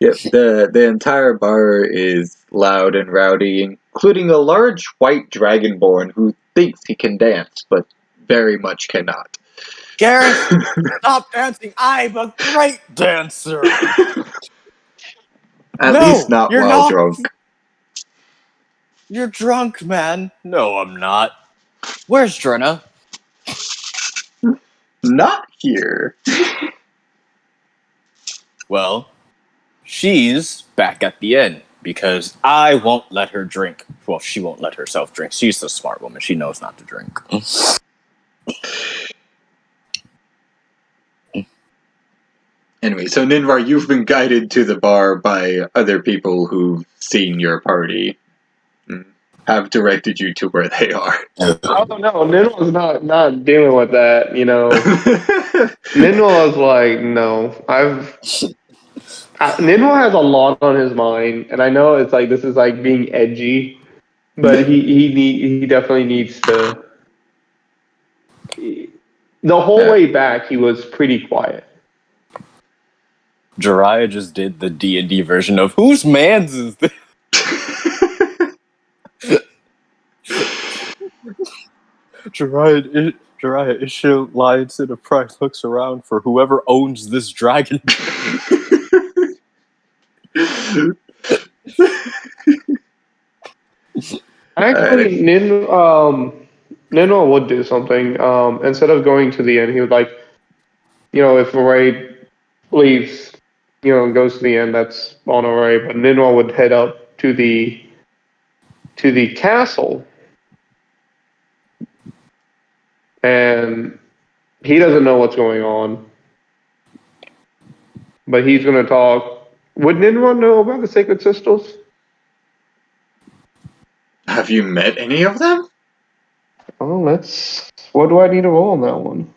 Yep, the entire bar is loud and rowdy, including a large white dragonborn who thinks he can dance, but very much cannot. Gareth, stop dancing. I'm a great dancer. At No, least not you're while not. drunk. You're drunk, man. No, I'm not. Where's Drenna? Not here. Well, she's back at the inn because I won't let her drink. Well, she won't let herself drink. She's a smart woman. She knows not to drink. Anyway, so Ninvar, you've been guided to the bar by other people who've seen your party. And have directed you to where they are. Oh no, Ninro's not dealing with that. Ninro is like, no, Ninro has a lot on his mind, and I know it's like this is like being edgy, but he definitely needs to. The whole way back, he was pretty quiet. Jiraiya just did the D&D version of whose man's is this? Jiraiya issue lions in a price looks around for whoever owns this dragon. Actually, Ninro would do something. Instead of going to the end, he would like, if Ray leaves, goes to the end, that's on Ray. But Ninro would head up to the castle, and he doesn't know what's going on, but he's going to talk. Would Ninro know about the Sacred Sisters? Have you met any of them? Oh, what do I need to roll on that one?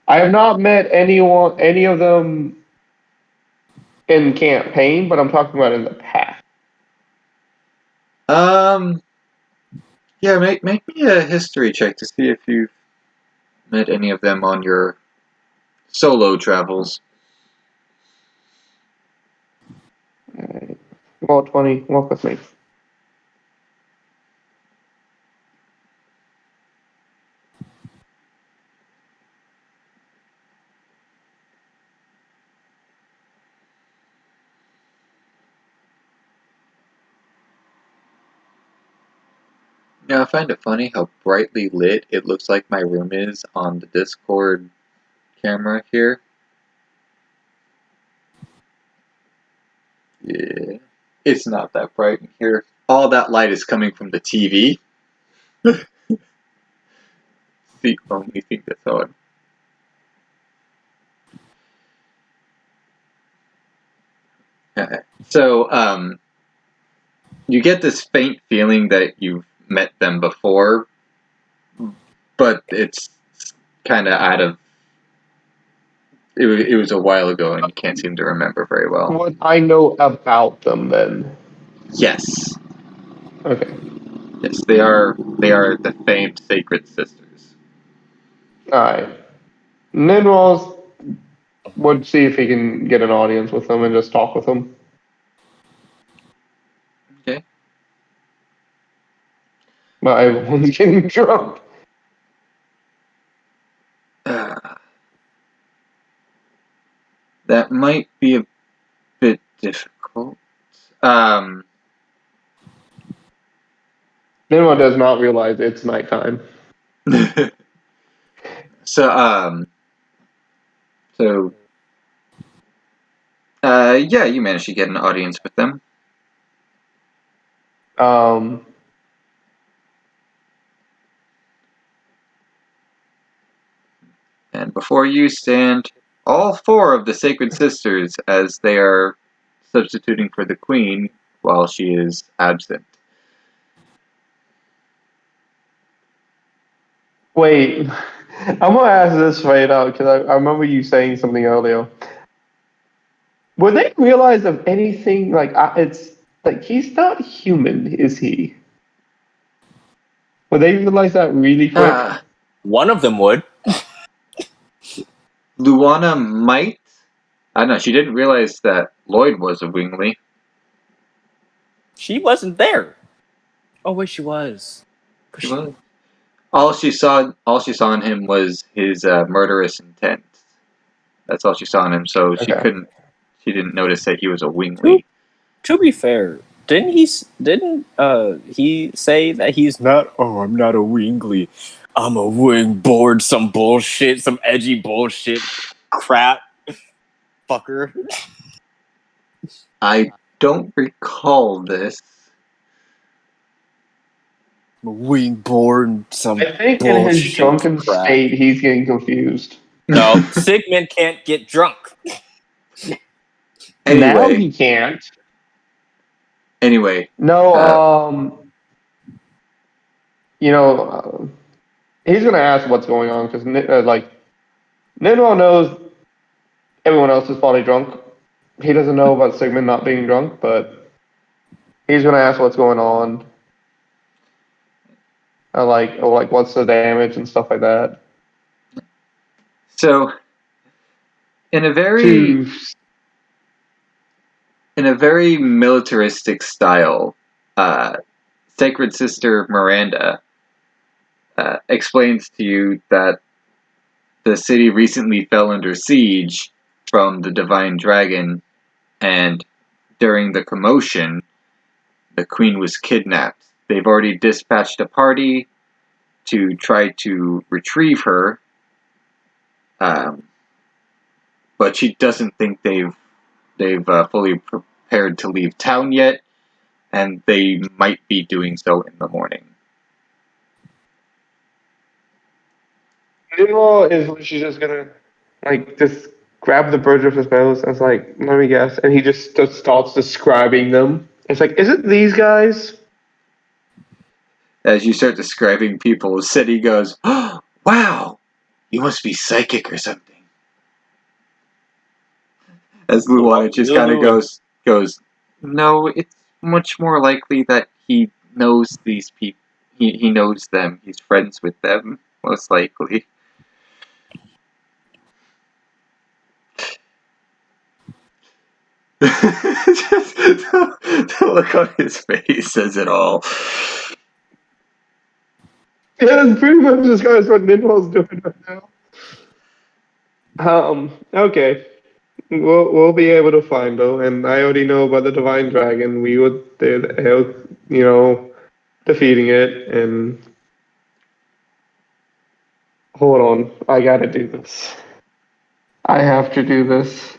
I have not met any of them in campaign, but I'm talking about in the past. Yeah, make me a history check to see if you've met any of them on your solo travels. Alright. Roll 20. Walk with me. Yeah, I find it funny how brightly lit it looks like my room is on the Discord camera here. Yeah, it's not that bright in here. All that light is coming from the TV. The only thing that's on. So, you get this faint feeling that you've met them before, but it's kind of out of. It was a while ago, and you can't seem to remember very well. What I know about them then. Yes, Okay. yes, they are the famed Sacred Sisters. Alright. Ninwalls would see if he can get an audience with them and just talk with them. Okay. But everyone's getting drunk. That might be a bit difficult. Ninwall does not realize it's nighttime. So, yeah, you managed to get an audience with them. And before you stand all four of the Sacred Sisters as they are substituting for the Queen while she is absent. Wait, I'm gonna ask this right out because I remember you saying something earlier. Would they realize of anything like it's like he's not human, is he? Would they realize that really quick? One of them would. Luana might. I don't know, she didn't realize that Lloyd was a Wingly. She wasn't there. Oh wait, she was. She was. All she saw in him was his murderous intent. That's all she saw in him, so she Okay. didn't notice that he was a Wingly. To be fair, didn't he say that he's not? Oh, I'm not a Wingly. I'm a wingboard. Some bullshit. Some edgy bullshit. Crap. Fucker. I don't recall this. I'm a wingboard. Some I think in his bullshit drunken crap. state, he's getting confused. No, Sigmund can't get drunk. Now Anyway, he can't. anyway, No, he's gonna ask what's going on because like Ninwall knows everyone else is probably drunk. He doesn't know about Sigmund not being drunk, but he's gonna ask what's going on. Like what's the damage and stuff like that. so in a very militaristic style, Sacred Sister Miranda explains to you that the city recently fell under siege from the Divine Dragon, and during the commotion, the Queen was kidnapped. They've already dispatched a party to try to retrieve her, but she doesn't think they've fully prepared to leave town yet, and they might be doing so in the morning. Ninwall is she's just gonna just grab the birds with his nose and it's like, let me guess, and he just starts describing them. It's like, is it these guys? As you start describing people, City goes, "Oh, wow, you must be psychic or something." As Luana just kind of goes, "No, it's much more likely that he knows these people. he knows them. He's friends with them, most likely. Just the look on his face says it all. Yeah, that's pretty much this guy's what Ninwell's doing right now. Okay. We'll be able to find her, and I already know about the Divine Dragon. We would help, defeating it. And hold on, I gotta do this. I have to do this.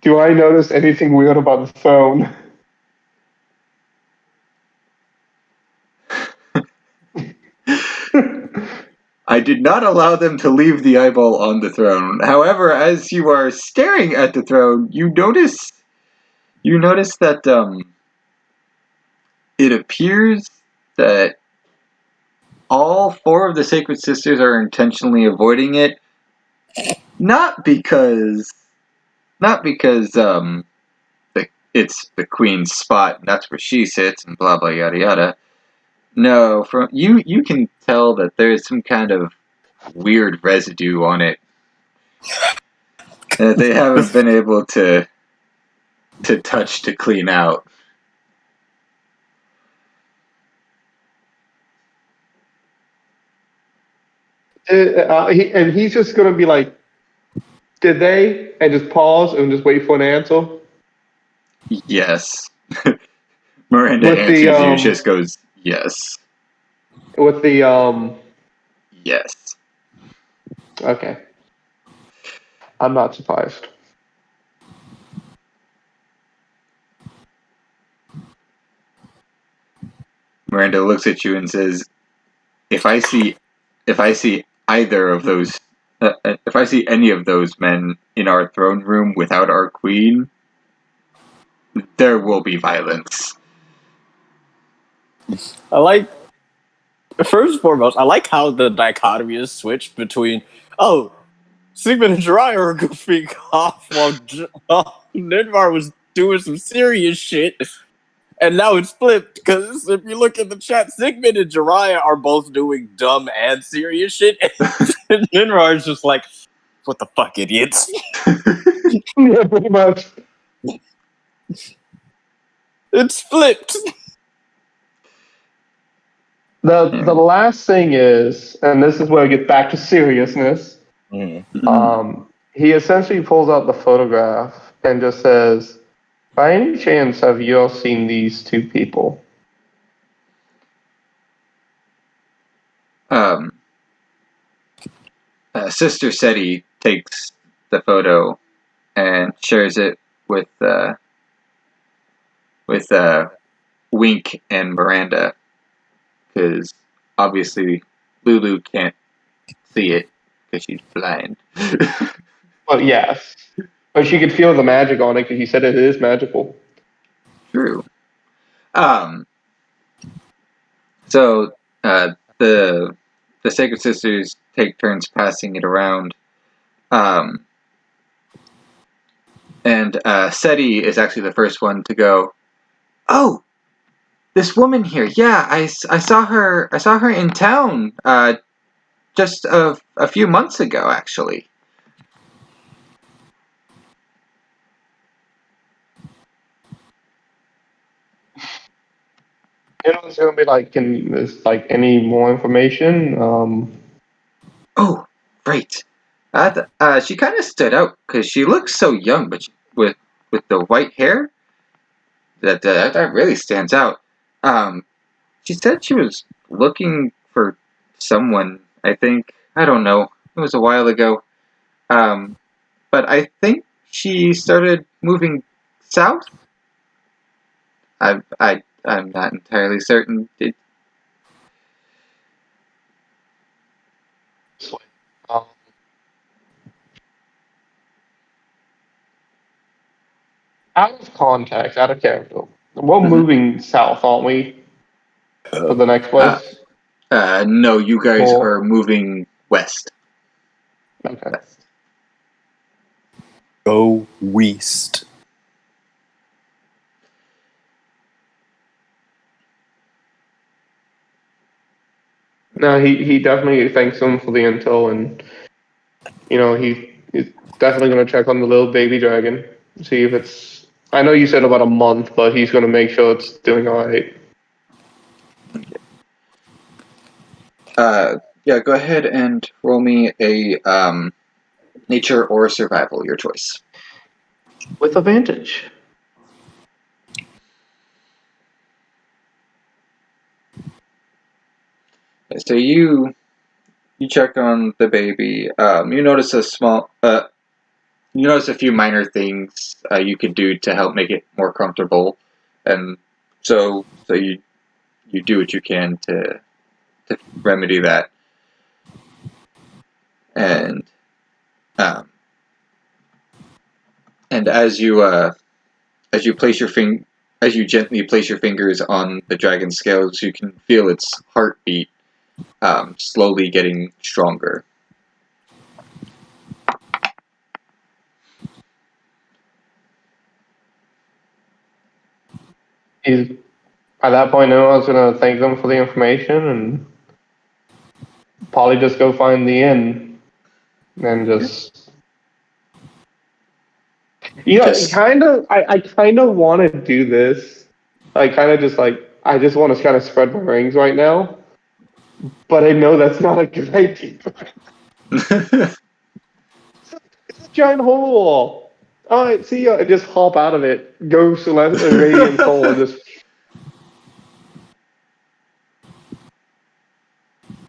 Do I notice anything weird about the throne? I did not allow them to leave the eyeball on the throne. However, as you are staring at the throne, you notice that it appears that all four of the Sacred Sisters are intentionally avoiding it, not because it's the Queen's spot and that's where she sits and blah blah yada yada. No, from you can tell that there's some kind of weird residue on it that they haven't been able to touch to clean out. He's just gonna be like, "Did they?" and just pause and just wait for an answer. Yes. Miranda With the, answers you, just goes, yes. With the Yes. Okay, I'm not surprised. Miranda looks at you and says, if I see either of those, if I see any of those men in our throne room without our queen, there will be violence." I like, first and foremost, I like how the dichotomy is switched between, oh, Sigmund and Jiraiya are goofing off while Nidvar was doing some serious shit. And now it's flipped, because if you look at the chat, Sigmund and Jiraiya are both doing dumb and serious shit. And Nidvar is just like, what the fuck, idiots? Yeah, pretty much. It's flipped. The last thing is, and this is where we get back to seriousness. He essentially pulls out the photograph and just says, "By any chance, have you all seen these two people?" Sister Seti takes the photo and shares it with Wink and Miranda, because obviously Lulu can't see it because she's blind. Well, yes, but she could feel the magic on it because he said it is magical. True. So the Sacred Sisters take turns passing it around. And Seti is actually the first one to go, "Oh, this woman here. Yeah, I saw her. I saw her in town just a few months ago, actually." It's gonna be like, "Can there's like any more information?" Oh, right. She kind of stood out because she looks so young, but with the white hair, that really stands out. She said she was looking for someone. I think, I don't know. It was a while ago. But I think she started moving south. I'm not entirely certain. Um, Out of context, out of character, we're moving south, aren't we? To the next place. No, you guys Or- are moving west. Okay. West. Go west. No, he definitely thanks him for the intel, and he's definitely gonna check on the little baby dragon, see if it's. I know you said about a month, but he's gonna make sure it's doing all right. Yeah, go ahead and roll me a nature or survival, your choice. With advantage. So you check on the baby. You notice you notice a few minor things you could do to help make it more comfortable, and so you do what you can to remedy that, and as you as you gently place your fingers on the dragon's scales, you can feel its heartbeat slowly getting stronger. He's at that point. I was gonna thank them for the information and probably just go find the inn and just. Just- I kind of want to do this. I kind of just I just want to kind of spread my wings right now, but I know that's not a good idea. It's a giant hole wall. All right, see ya. And just hop out of it. Go Radiant Soul and just.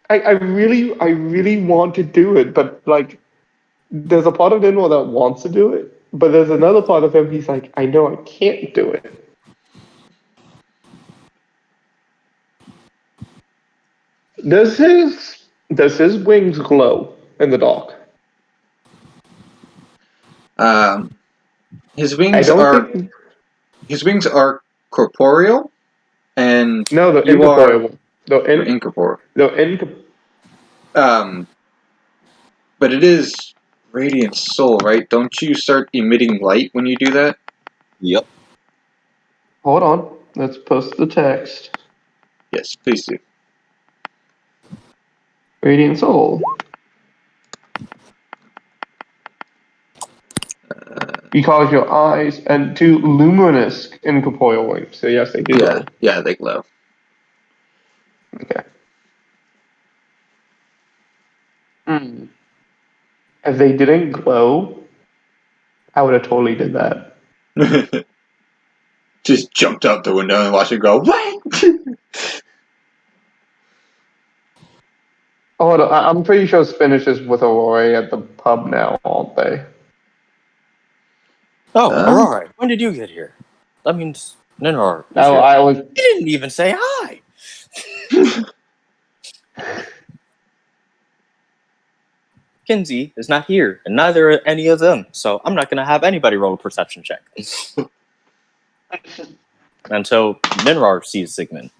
I really want to do it, but like, there's a part of Ninwell that wants to do it, but there's another part of him. He's like, I know I can't do it. Does his wings glow in the dark? His I wings don't are think. corporeal, and No, the you are incorporeal. The incorporeal. the But it is radiant soul, right? Don't you start emitting light when you do that? Yep. Hold on. Let's post the text. Yes, please do. Radiant Soul. Because your eyes and two luminous incorporeal wings. So yes, they do. Yeah, they glow. Okay. If they didn't glow, I would have totally did that. Just jumped out the window and watched it go. What? Oh, I'm pretty sure Spinach is with Aurora at the pub now, aren't they? Oh, Huh? Aurora, when did you get here? That means Ninor. No, I was. You didn't even say hi. Kinsey is not here, and neither are any of them. So I'm not going to have anybody roll a perception check until Ninrar sees Sigmund.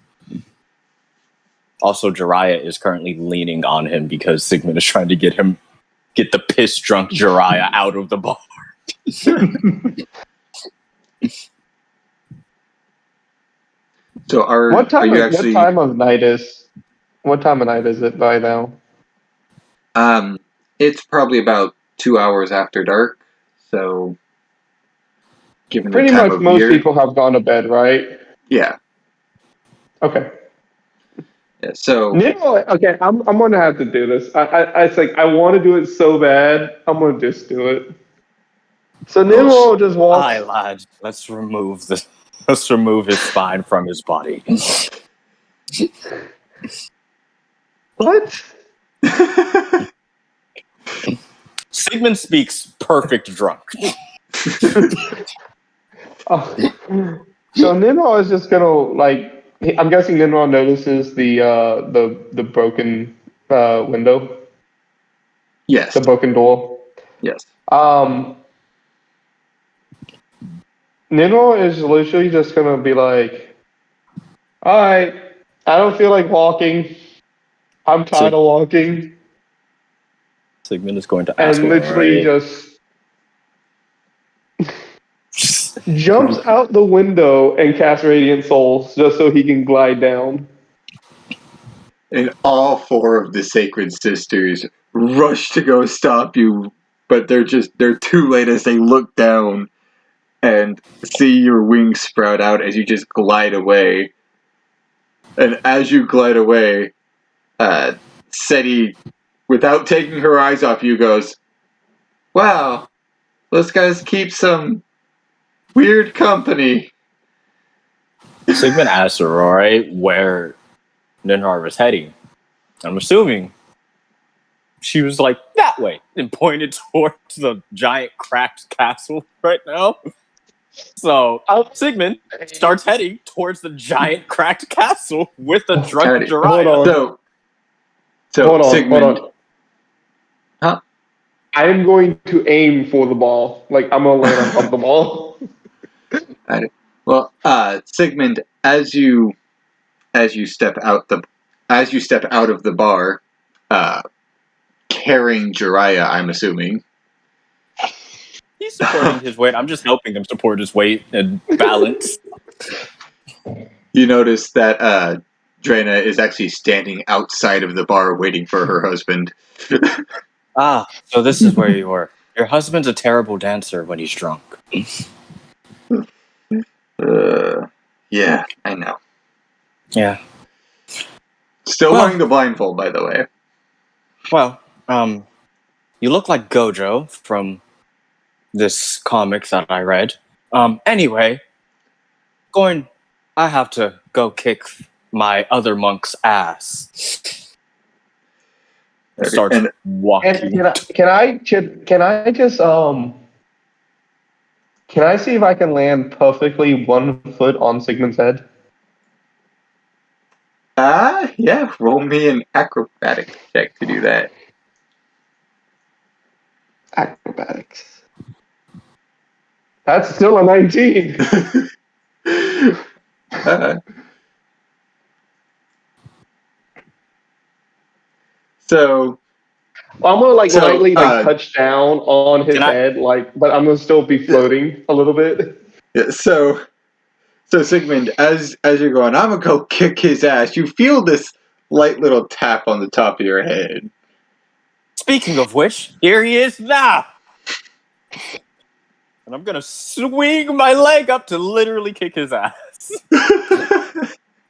Also, Jiraiya is currently leaning on him because Sigmund is trying to get the piss drunk Jiraiya out of the bar. So What time are you of night is? What time of night is it by now? It's probably about 2 hours after dark. So, given the Pretty time much of most year, people have gone to bed, right? yeah. Okay. Yeah. So, Okay, I'm gonna have to do this. It's like I want to do it so bad. I'm gonna just do it. So Nimmo just walks. Aye, lad. Let's remove his spine from his body. What? Sigmund speaks perfect drunk. Oh. So Nimmo is just gonna like. I'm guessing Nimmo notices the broken window, yes, the broken door. yes. Nimmo is literally just gonna be like, "All right, I don't feel like walking. I'm tired of walking." Sigmund is going to ask And literally just jumps out the window and casts Radiant Souls just so he can glide down. And all four of the Sacred Sisters rush to go stop you, but they're too late as they look down and see your wings sprout out as you just glide away. And as you glide away, Seti, without taking her eyes off you, goes, "Wow, those guys keep some weird company." Sigmund asked Aurora where Ninhar was heading. I'm assuming she was like, that way, and pointed towards the giant cracked castle right now. So Sigmund starts heading towards the giant cracked castle with the drunk Howdy. Jiraiya. Hold on. So Hold on, Sigmund, hold on. Huh? I'm going to aim for the ball. Like, I'm going to land on top of the ball. Well, Sigmund, as you step out of the bar, carrying Jiraiya, I'm assuming. He's supporting his weight. I'm just helping him support his weight and balance. You notice that Drena is actually standing outside of the bar waiting for her husband. So this is where you were. Your husband's a terrible dancer when he's drunk. Yeah, I know. Yeah. Still Well- wearing the blindfold, by the way. Well, you look like Gojo from this comic that I read. Anyway, I have to go kick my other monk's ass. Starts And walking. Can I just can I see if I can land perfectly 1 foot on Sigmund's head? yeah, roll me an acrobatics check to do that. Acrobatics. That's still a 19. So, I'm gonna like So, lightly touch down on his Can I- head, like, but I'm gonna still be floating a little bit. yeah, so Sigmund, as you're going, I'm gonna go kick his ass. You feel this light little tap on the top of your head. Speaking of which, here he is now. And I'm gonna swing my leg up to literally kick his ass.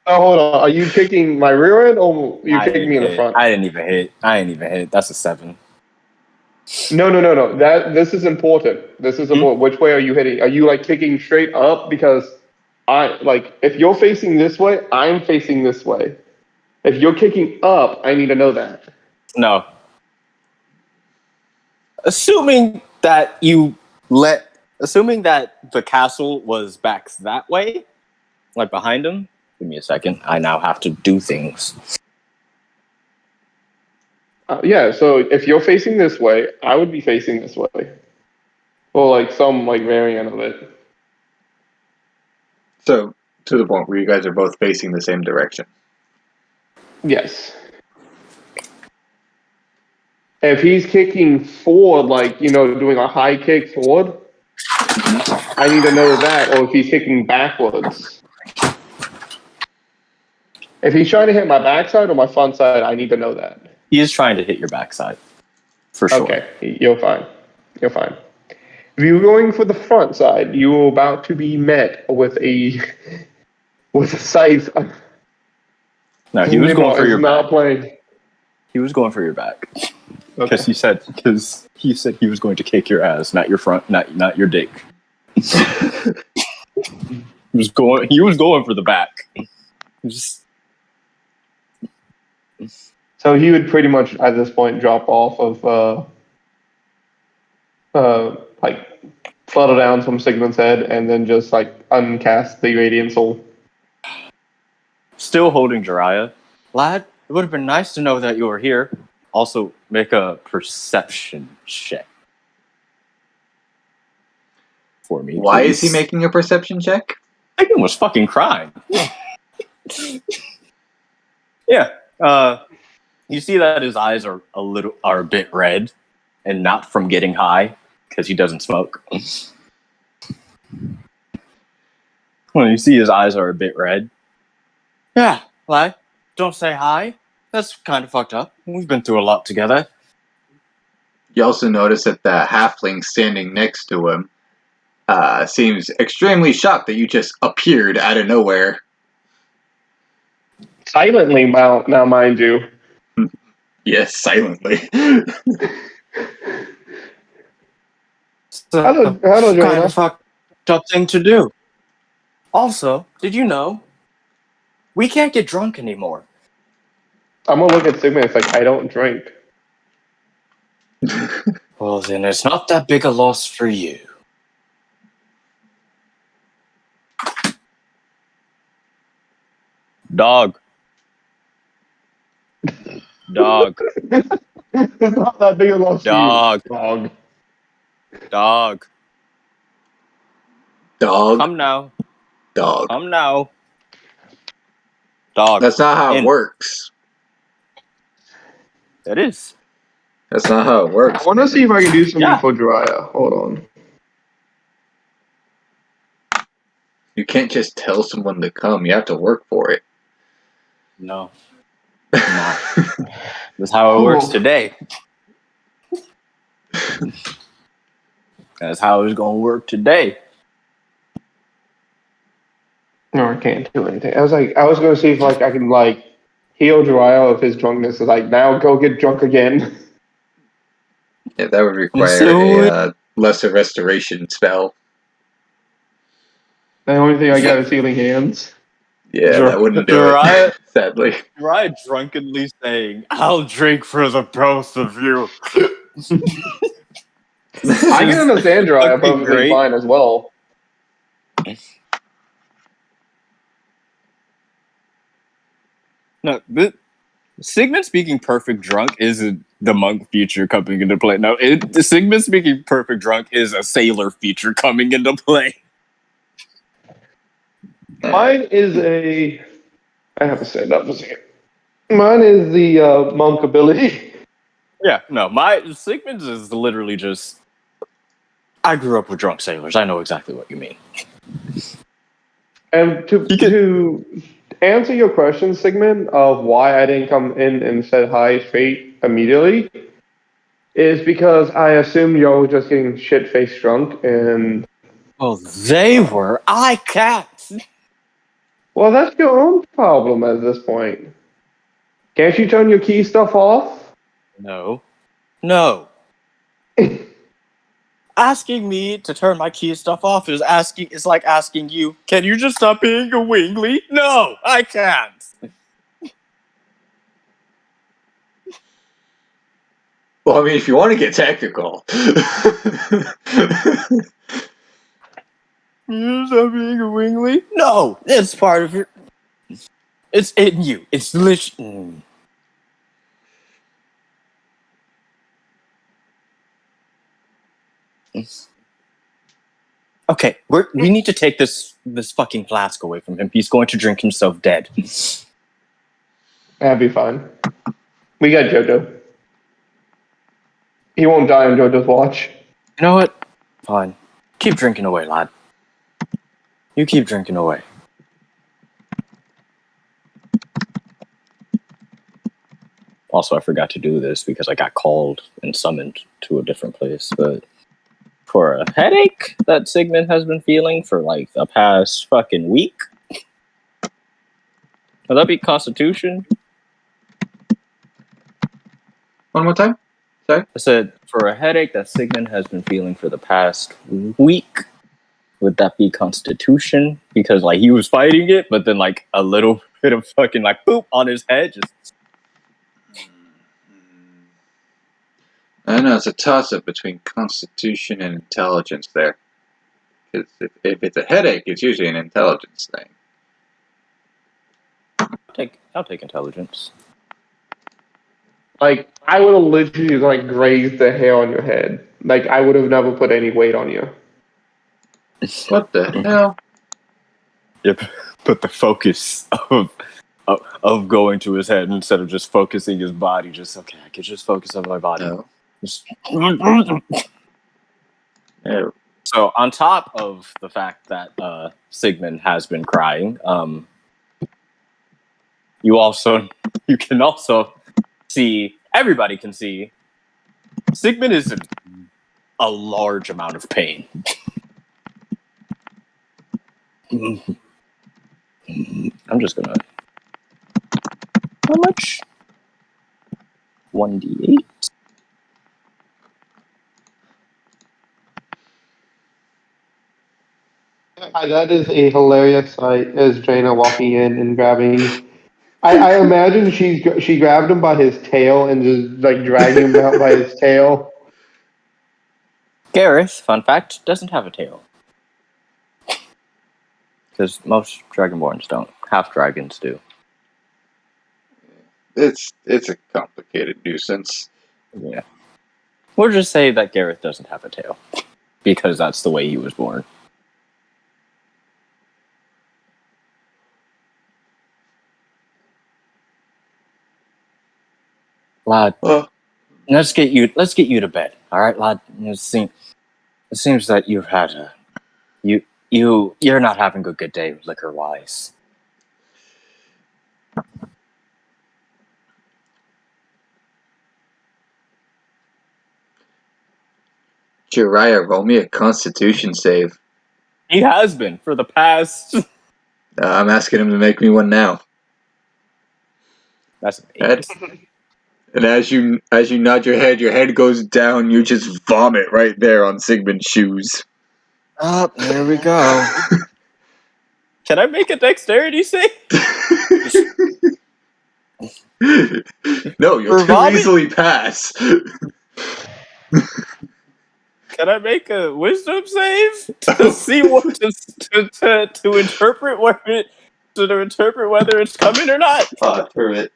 Oh, hold on. Are you kicking my rear end or you I kicking me in the didn't front? hit. I didn't even hit. That's a 7. No. This is important. This is important. Which way are you hitting? Are you like kicking straight up? Because if you're facing this way, I'm facing this way. If you're kicking up, I need to know that. No. Assuming that the castle was back that way, like behind him. Give me a second. I now have to do things. Yeah. So if you're facing this way, I would be facing this way, or like some like variant of it. So, to the point where you guys are both facing the same direction. Yes. If he's kicking forward, like, doing a high kick forward, I need to know that, or if he's kicking backwards. If he's trying to hit my backside or my front side, I need to know that. He is trying to hit your backside. For sure. Okay, you're fine. You're fine. If you're going for the front side, you're about to be met with a scythe. No, he was going for your not back. playing. He was going for your back. Okay. Because he said he was going to kick your ass, not your front, not your dick. He was going for the back. So he would pretty much at this point drop off of like flutter down from Sigmund's head and then just like uncast the Radiant Soul. Still holding Jiraiya. Lad, it would have been nice to know that you were here. Also, make a perception check for me. Why please. is he making a perception check? Sigmund was fucking crying. Yeah. You see that his eyes are a bit red, and not from getting high because he doesn't smoke. Well, you see his eyes are a bit red. Yeah, like, don't say hi. That's kind of fucked up. We've been through a lot together. You also notice that the halfling standing next to him seems extremely shocked that you just appeared out of nowhere. Silently, now mind you. Yes, silently. So, Hello, kind Joanna. of fucked up thing to do. Also, did you know we can't get drunk anymore? I'm gonna look at Sigma. It's like I don't drink. Well, then it's not that big a loss for you. Dog. Dog. It's not that big a loss Dog. for you. Dog. Dog. Dog. Come now. Dog. Come now. Dog. That's not how it In. works. It is. That's not how it works. I want to see if I can do something Yeah. for Jiraiya. Hold on. You can't just tell someone to come. You have to work for it. No. No. That's how it works today. That's how it's gonna work today. No, I can't do anything. I was going to see if I can heal Jiraiya of his drunkenness. It's like, now go get drunk again. Yeah, that would require So- a lesser restoration spell. The only thing I got is healing hands. Yeah, that wouldn't do Jiraiya- it. Sadly. Right, drunkenly saying, "I'll drink for the both of you." I can understand Jiraiya That'd be perfectly great. fine as well. No, Sigmund speaking perfect drunk isn't the monk feature coming into play. No, Sigmund speaking perfect drunk is a sailor feature coming into play. Mine is a... I have to stand up a second. Mine is the monk ability. Yeah, no, Sigmund's is literally just. I grew up with drunk sailors. I know exactly what you mean. And to answer your question, Sigmund, of why I didn't come in and said hi straight immediately, is because I assumed y'all were just getting shit-faced drunk, and... Well, they were. I can't. Well, that's your own problem at this point. Can't you turn your key stuff off? No. No. Asking me to turn my key stuff off is like asking you, can you just stop being a wingly? No, I can't. Well, I mean, if you want to get technical. You stop being a wingly? No, it's part of your. It's in you. It's literally. Okay, we need to take this fucking flask away from him. He's going to drink himself dead. That'd be fine. We got Jojo. He won't die on Jojo's watch. You know what? Fine. Keep drinking away, lad. You keep drinking away. Also, I forgot to do this because I got called and summoned to a different place, but for a headache that Sigmund has been feeling for like the past fucking week. Would that be Constitution? One more time? I said, for a headache that Sigmund has been feeling for the past week, would that be Constitution? Because, like, he was fighting it, but then, like, a little bit of fucking, like, boop on his head. Just... I don't know, it's a toss-up between Constitution and Intelligence there. Because if it's a headache, it's usually an intelligence thing. I'll take Intelligence. Like, I would have literally, grazed the hair on your head. Like, I would have never put any weight on you. What the hell? Yep. But the focus of going to his head instead of just focusing his body, just, okay, I could just focus on my body. No. Just... No. So, on top of the fact that Sigmund has been crying, you can also see, everybody can see, Sigmund is in a large amount of pain. I'm just gonna. How much? 1d8. That is a hilarious sight as Jaina walking in and grabbing. I imagine she grabbed him by his tail and just like dragging him out by his tail. Gareth, fun fact, doesn't have a tail. Because most Dragonborns don't. Half dragons do. It's a complicated nuisance. Yeah. We'll just say that Gareth doesn't have a tail. Because that's the way he was born. Lad, Oh, let's get you to bed. Alright, lad? It seems that you've had you're not having a good day liquor wise. Jiraiya, roll me a Constitution save. He has been for the past. I'm asking him to make me one now. That's an 8. And as you nod your head goes down. You just vomit right there on Sigmund's shoes. Oh, there we go. Can I make a dexterity save? No, you'll For too vomit? easily pass. Can I make a wisdom save to see what to interpret whether it's coming or not? Through it.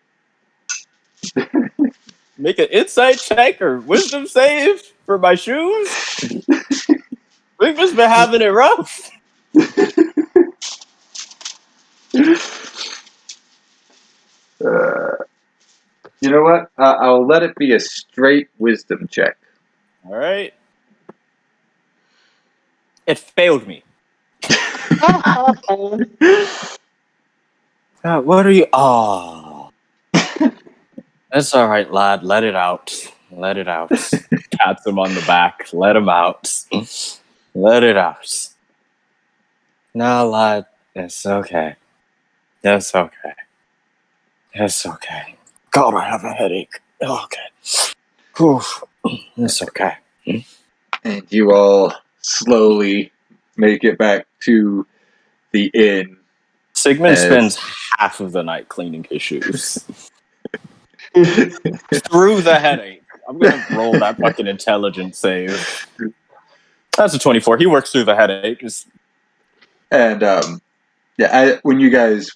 Make an insight check or wisdom save for my shoes. We've just been having it rough. You know what? I'll let it be a straight wisdom check. All right. It failed me. What are you? Oh. That's all right, lad. Let it out. Let it out. Pats him on the back. Let him out. Let it out. No, lad. It's okay. It's okay. It's okay. God, I have a headache. Okay. Whew. It's okay. And you all slowly make it back to the inn. Sigmund As- spends half of the night cleaning his shoes. Through the headache. I'm gonna roll that fucking intelligence save. That's a 24. He works through the headache. And when you guys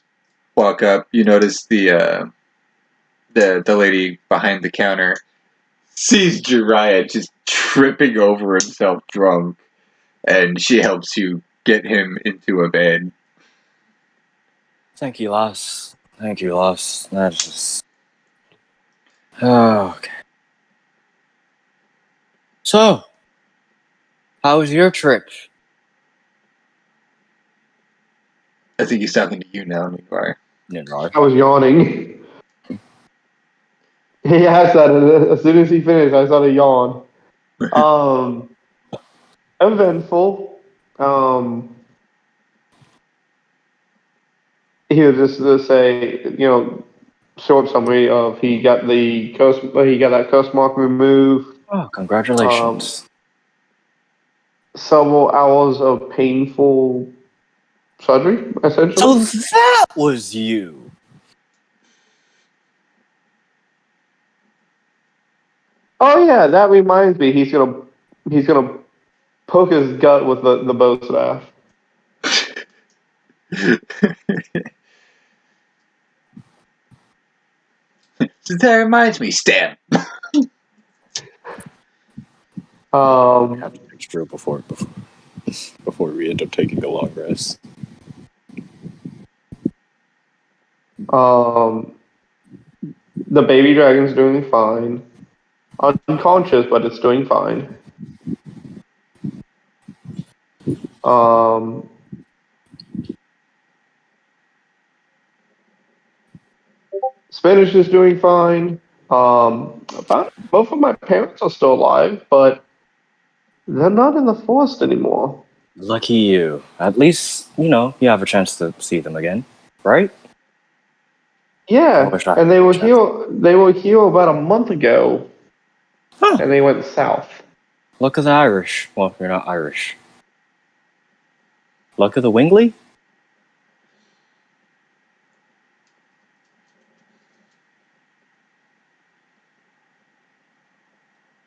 walk up, you notice the lady behind the counter sees Jiraiya just tripping over himself drunk, and she helps you get him into a bed. Thank you, Loss. Thank you, Loss. That's just... Oh, okay. So, how was your trip? I think he's talking to you now, Nigvar. Ninrar. I was yawning. He asked that as soon as he finished. I started yawn. Eventful. He was just to say, short summary of he got that curse mark removed. Oh, congratulations. Several hours of painful surgery, essentially. So that was you. Oh yeah, that reminds me. He's gonna poke his gut with the bow staff. That reminds me, Stan. It's true before we end up taking a long rest. The baby dragon's doing fine. Unconscious, but it's doing fine. Spanish is doing fine. Both of my parents are still alive, but they're not in the forest anymore. Lucky you. At least, you have a chance to see them again, right? I Yeah, wish I and had they a were chance. here. They were here about a month ago, Huh. and they went south. Luck of the Irish. Well, you're not Irish. Luck of the Wingley?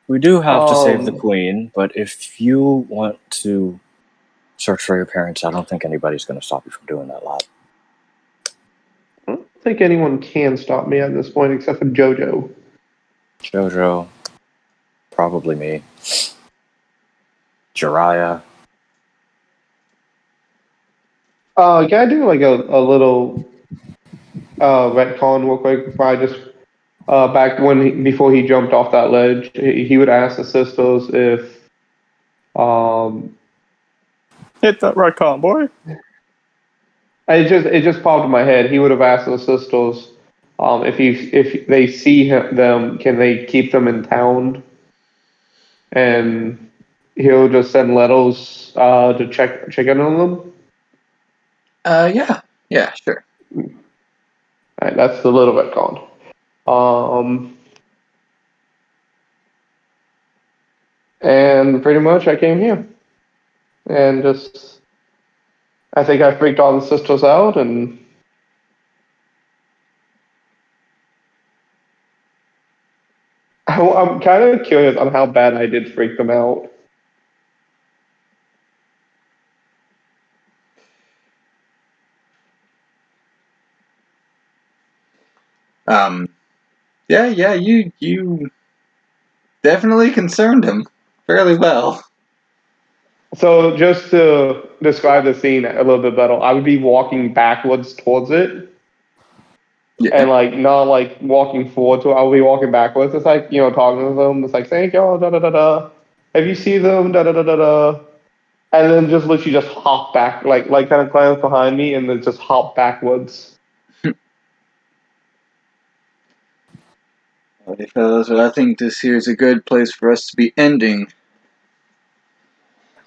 We do have to save the Queen, but if you want to search for your parents, I don't think anybody's going to stop you from doing that, lad. I don't think anyone can stop me at this point except for JoJo. Jojo. Probably me. Jiraiya. Can I do like a little retcon real quick before I just back before he jumped off that ledge, he would ask the sisters if Hit that retcon, boy. it just popped in my head. He would have asked the sisters if they see them, can they keep them in town, and he'll just send letters to check in on them. Yeah, sure. All right, that's the little retcon. And pretty much I came here. And just, I think I freaked all the sisters out, and I'm kind of curious on how bad I did freak them out. Yeah, you definitely concerned him fairly well. So just to describe the scene a little bit better, I would be walking backwards towards it, Yeah. and like not like walking forward to it. I would be walking backwards. It's like, talking to them. It's like, thank y'all, da da da da. Have you seen them, da da da da da. And then just literally just hop back, like kind of glance behind me, and then just hop backwards. Okay, fellas, well, I think this here is a good place for us to be ending.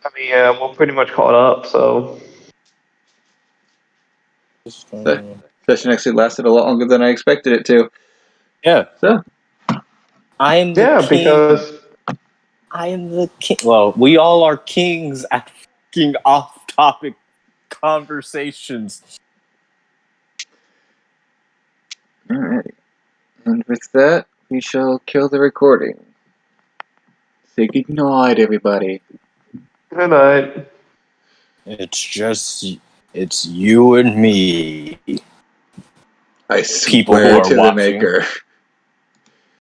I mean, yeah, we're pretty much caught up, so. The session actually lasted a lot longer than I expected it to. Yeah. So, I am the Yeah, king. because I am the king. Well, we all are kings at fucking off-topic conversations. alright. And with that, we shall kill the recording. Say good night, everybody. good night. It's you and me. I People who swear are to the watching. Maker.